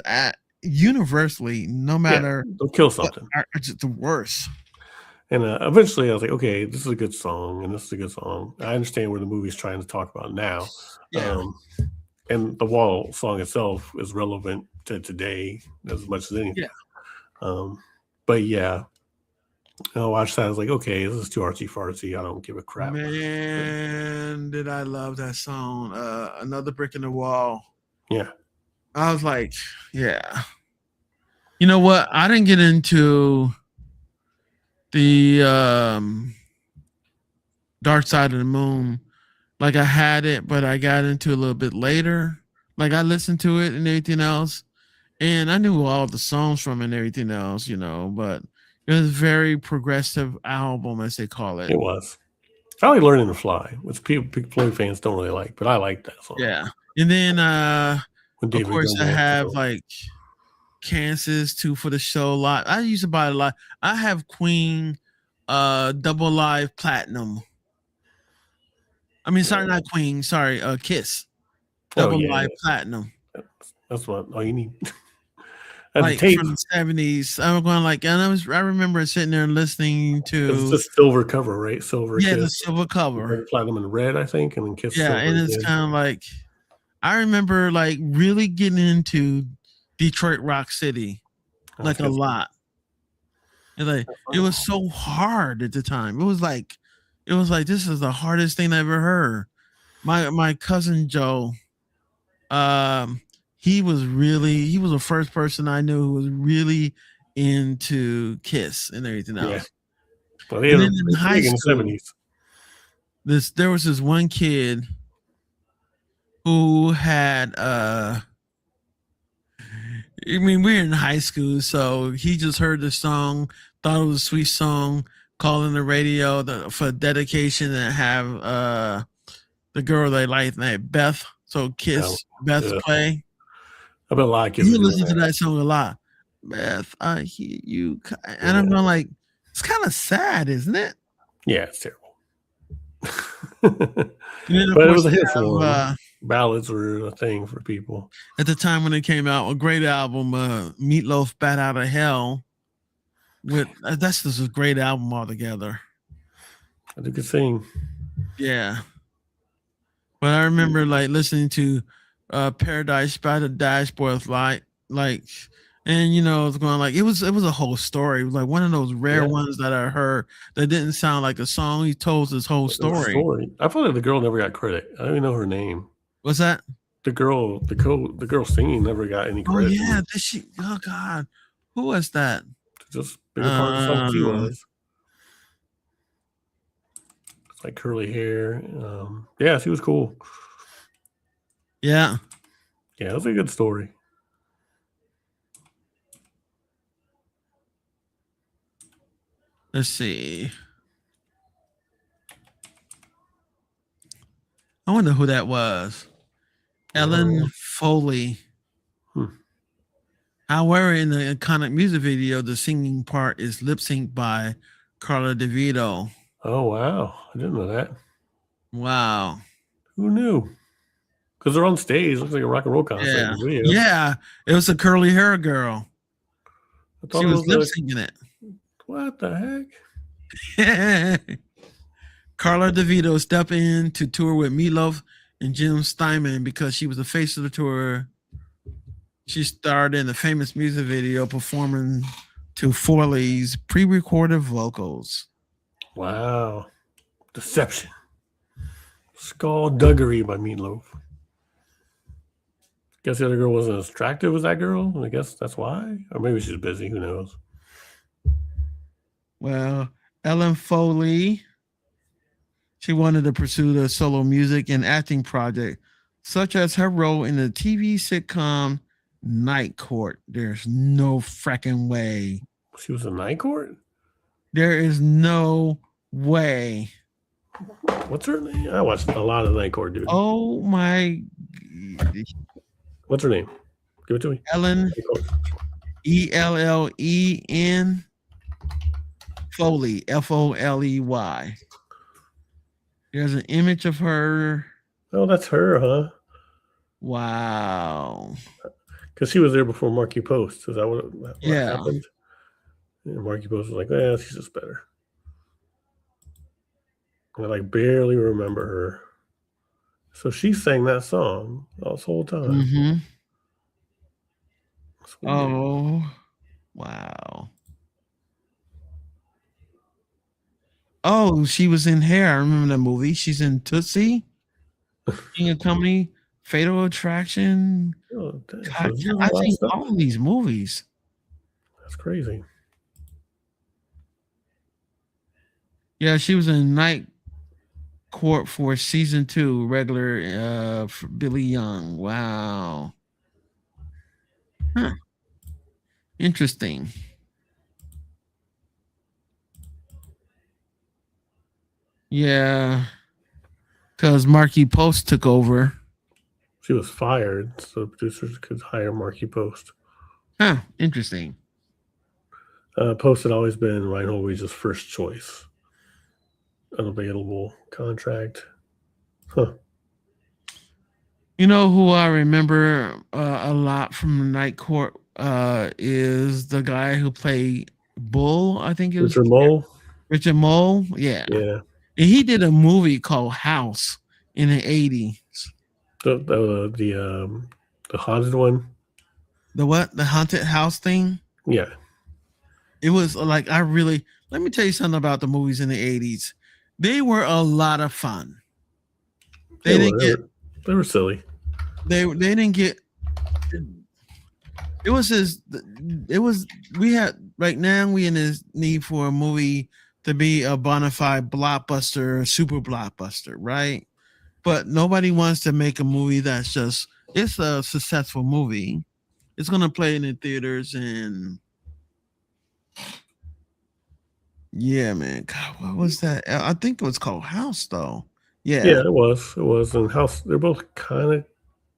universally, no matter they'll kill something, are just the worst. And eventually, I was like, okay, this is a good song, and this is a good song. I understand where the movie's trying to talk about now. Yeah. And the Wall song itself is relevant to today as much as anything. Yeah. But yeah, I watched that. I was like, okay, this is too artsy fartsy. I don't give a crap. Man, did I love that song? Another Brick in the Wall. Yeah. I was like, yeah. You know what? I didn't get into the Dark Side of the Moon. Like I had it, but I got into it a little bit later. Like I listened to it and everything else. And I knew all the songs from it and everything else, you know, but it was a very progressive album, as they call it. It was. I like Learning to Fly, which Pink Floyd fans don't really like, but I like that song. Yeah. And then, of course, I have like Kansas 2 for the Show lot. I used to buy a lot. I have Queen Double Live Platinum. I mean, sorry, not Queen. Sorry, Kiss Double Live Platinum. That's what all you need. Like from the 70s. I'm going like, and I remember sitting there listening to. It's the silver cover, right? Silver. Yeah, Kiss. the silver cover. Platinum and red, I think, and then Kiss. Yeah, and it's kind of like, I remember like really getting into Detroit Rock City, like a lot. And like it was so hard at the time. It was like this is the hardest thing I ever heard. My cousin Joe, he was the first person I knew who was really into Kiss and everything else. Yeah. Well, and then in high in the school, 70s. There was this one kid who had I mean, we're in high school, so he just heard the song, thought it was a sweet song, calling the radio for dedication and have the girl they like, Beth. So Kiss, Beth play. I bet a lot of kids. You listen to that song a lot. Beth, I hear you. And I'm going like, it's kind of sad, isn't it? Yeah, it's terrible. But it was a hit for them. Ballads were a thing for people at the time when it came out. A great album, Meatloaf, "Bat Out of Hell." That's just a great album altogether. I could sing. Yeah, but I remember like listening to "Paradise by the Dashboard Light," and you know, it's going like it was a whole story. It was like one of those rare ones that I heard that didn't sound like a song. He told his whole story. I felt like the girl never got credit. I don't even know her name. What's that? The girl singing never got any credit. Oh yeah, did she? Oh God, who was that? Just bigger part of the song she was. It's like curly hair. Yeah, she was cool. Yeah. Yeah, it was a good story. Let's see. I wonder who that was. Ellen Foley. However, in the iconic music video, the singing part is lip synced by Carla DeVito. Oh, wow. I didn't know that. Wow. Who knew? Because they're on stage. Looks like a rock and roll concert. Yeah. It was a curly hair girl. She was lip syncing it. What the heck? Carla DeVito stepped in to tour with Meatloaf and Jim Steinman because she was the face of the tour. She starred in the famous music video performing to Foley's pre-recorded vocals. Wow. Deception. Skullduggery by Meatloaf. Guess the other girl wasn't as attractive as that girl. I guess that's why. Or maybe she's busy. Who knows? Well, Ellen Foley, she wanted to pursue the solo music and acting project, such as her role in the TV sitcom Night Court. There's no fracking way. She was in Night Court? There is no way. What's her name? I watched a lot of Night Court, dude. Oh my. What's her name? Give it to me. Ellen. Ellen Foley. Foley. There's an image of her. Oh, that's her, huh? Wow. Because she was there before Marky Post. Is that what happened? And Marky Post was like, she's just better. And I barely remember her. So she sang that song this whole time. Mm-hmm. Oh, wow. Oh, she was in Hair. I remember that movie. She's in Tootsie, King of Comedy, Fatal Attraction. Oh, God, I've seen all these movies. That's crazy. Yeah, she was in Night Court for season 2, regular for Billy Young. Wow. Huh. Interesting. Yeah, because Marky Post took over. She was fired, so producers could hire Marky Post. Huh, interesting. Post had always been Ryan Holway's first choice. Unavailable contract. Huh. You know who I remember a lot from Night Court is the guy who played Bull, I think it was. Richard Mole? Richard Mole, yeah. Yeah. And he did a movie called House in the 80s. The haunted one? The what? The haunted house thing? Yeah, It was like let me tell you something about the movies in the 80s. They were a lot of fun. they They didn't were they get were, they were silly. they didn't get it was just it was we had right now we in this need for a movie to be a bona fide blockbuster, super blockbuster, right? But nobody wants to make a movie that's just it's a successful movie. It's gonna play in the theaters and yeah, man. God, what was that? I think it was called House though. Yeah, Yeah. it was. It was. And House, they're both kind of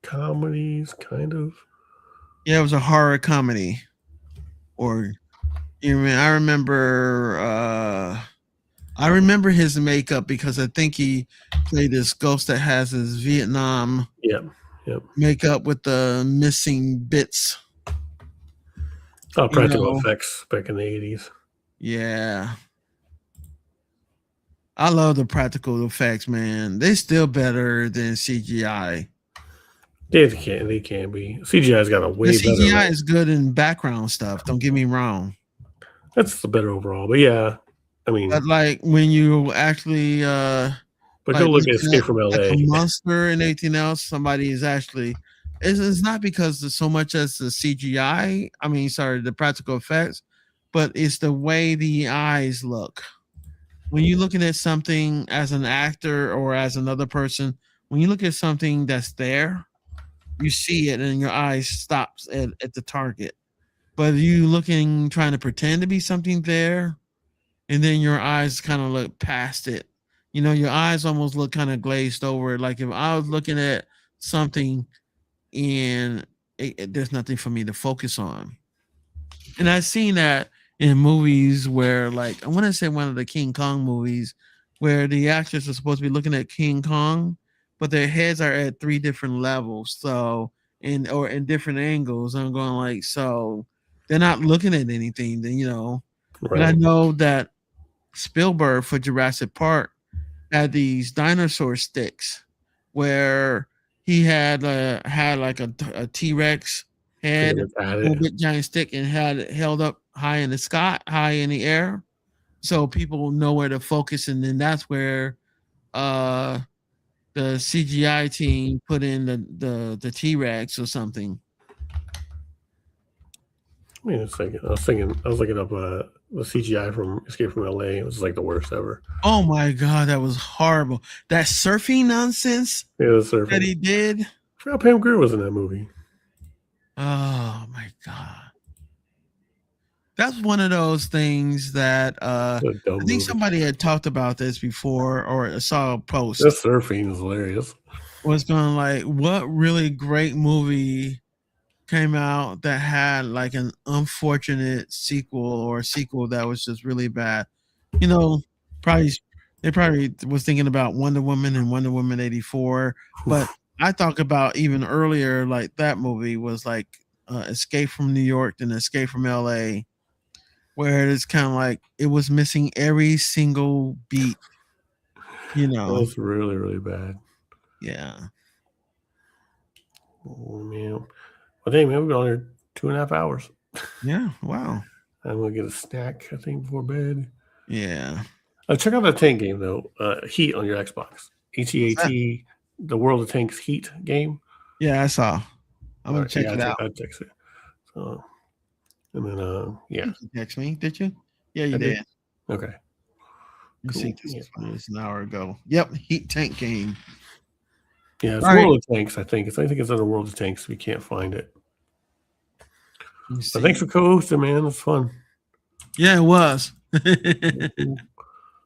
comedies, kind of. Yeah, it was a horror comedy. Or you mean I remember his makeup because I think he played this ghost that has his Vietnam Yeah, yep. makeup with the missing bits. Oh, You practical know, effects back in the 80s. yeah. I love the practical effects, man. They still better than CGI. They can be. CGI's got a The way better CGI rate. is good in background stuff. Don't get me wrong. That's the better overall. But yeah, I mean, But like when you actually but go like look at looking at Escape from like a LA. monster and anything else, somebody is actually it's not because of so much as the CGI. I mean, sorry, the practical effects, but it's the way the eyes look. When you're looking at something as an actor or as another person, when you look at something that's there, you see it and your eyes stops at the target. But you looking trying to pretend to be something there, and then your eyes kind of look past it. You know, your eyes almost look kind of glazed over. Like if I was looking at something and there's nothing for me to focus on. And I've seen that in movies where, like, I want to say one of the King Kong movies where the actors are supposed to be looking at King Kong, but their heads are at three different levels. So, in different angles. I'm going like, so they're not looking at anything, then, And I Right. know that Spielberg for Jurassic Park had these dinosaur sticks where he had like a T Rex Yeah, head, just add little it. bit giant stick, and had it held up high in the sky, high in the air, so people know where to focus, and then that's where uh the CGI team put in the T Rex or something. I mean, it's like I was looking up the CGI from Escape from LA. It was like the worst ever. Oh my god, that was horrible. That surfing nonsense Yeah, the that surfing. he did. I forgot Pam Grier was in that movie. Oh my god. That's one of those things that What a I dumb think movie. somebody had talked about this before or saw a That post surfing is hilarious. was going like what really great movie came out that had like an unfortunate sequel or a sequel that was just really bad. You know, probably they probably was thinking about Wonder Woman and Wonder Woman 84, but I talk about even earlier like that movie was like Escape from New York and Escape from LA where it's kind of like it was missing every single beat, you That know. was really, really bad. Yeah. Oh man. Well, dang man, we've been on here 2.5 hours. Yeah. Wow. I'm gonna get a snack, I think, before bed. Yeah. Check out that tank game though. Heat on your Xbox. What's that? HEAT, the World of Tanks Heat game. Yeah, I saw. I'm All gonna right, check yeah, it out. I text it. So, and then I yeah, think you text me, did you? Yeah, you I did. did. Okay, You cool. see this Yeah, was an hour ago. Yep, Heat Tank game. yeah, it's All right. World of Tanks. I think it's under World of Tanks. We can't find it. Let me But thanks see. for co-hosting, man. It's fun. Yeah, it was.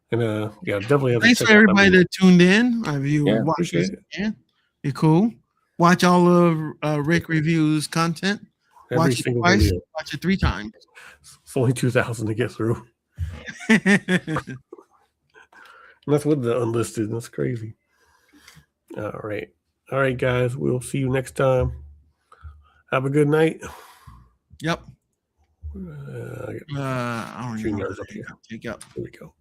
And yeah, definitely have to Thanks check for out that everybody movie. that tuned in. If you Yeah, watch appreciate this it. again, be cool. Watch all of Rick Reviews content. Every Watch it single twice. video. Watch it 3 times. It's only 2,000 to get through. And that's with the unlisted. That's crazy. All right. All right, guys. We'll see you next time. Have a good night. Yep. I got I don't even know. StreamYard's up here. Take up. Here we go.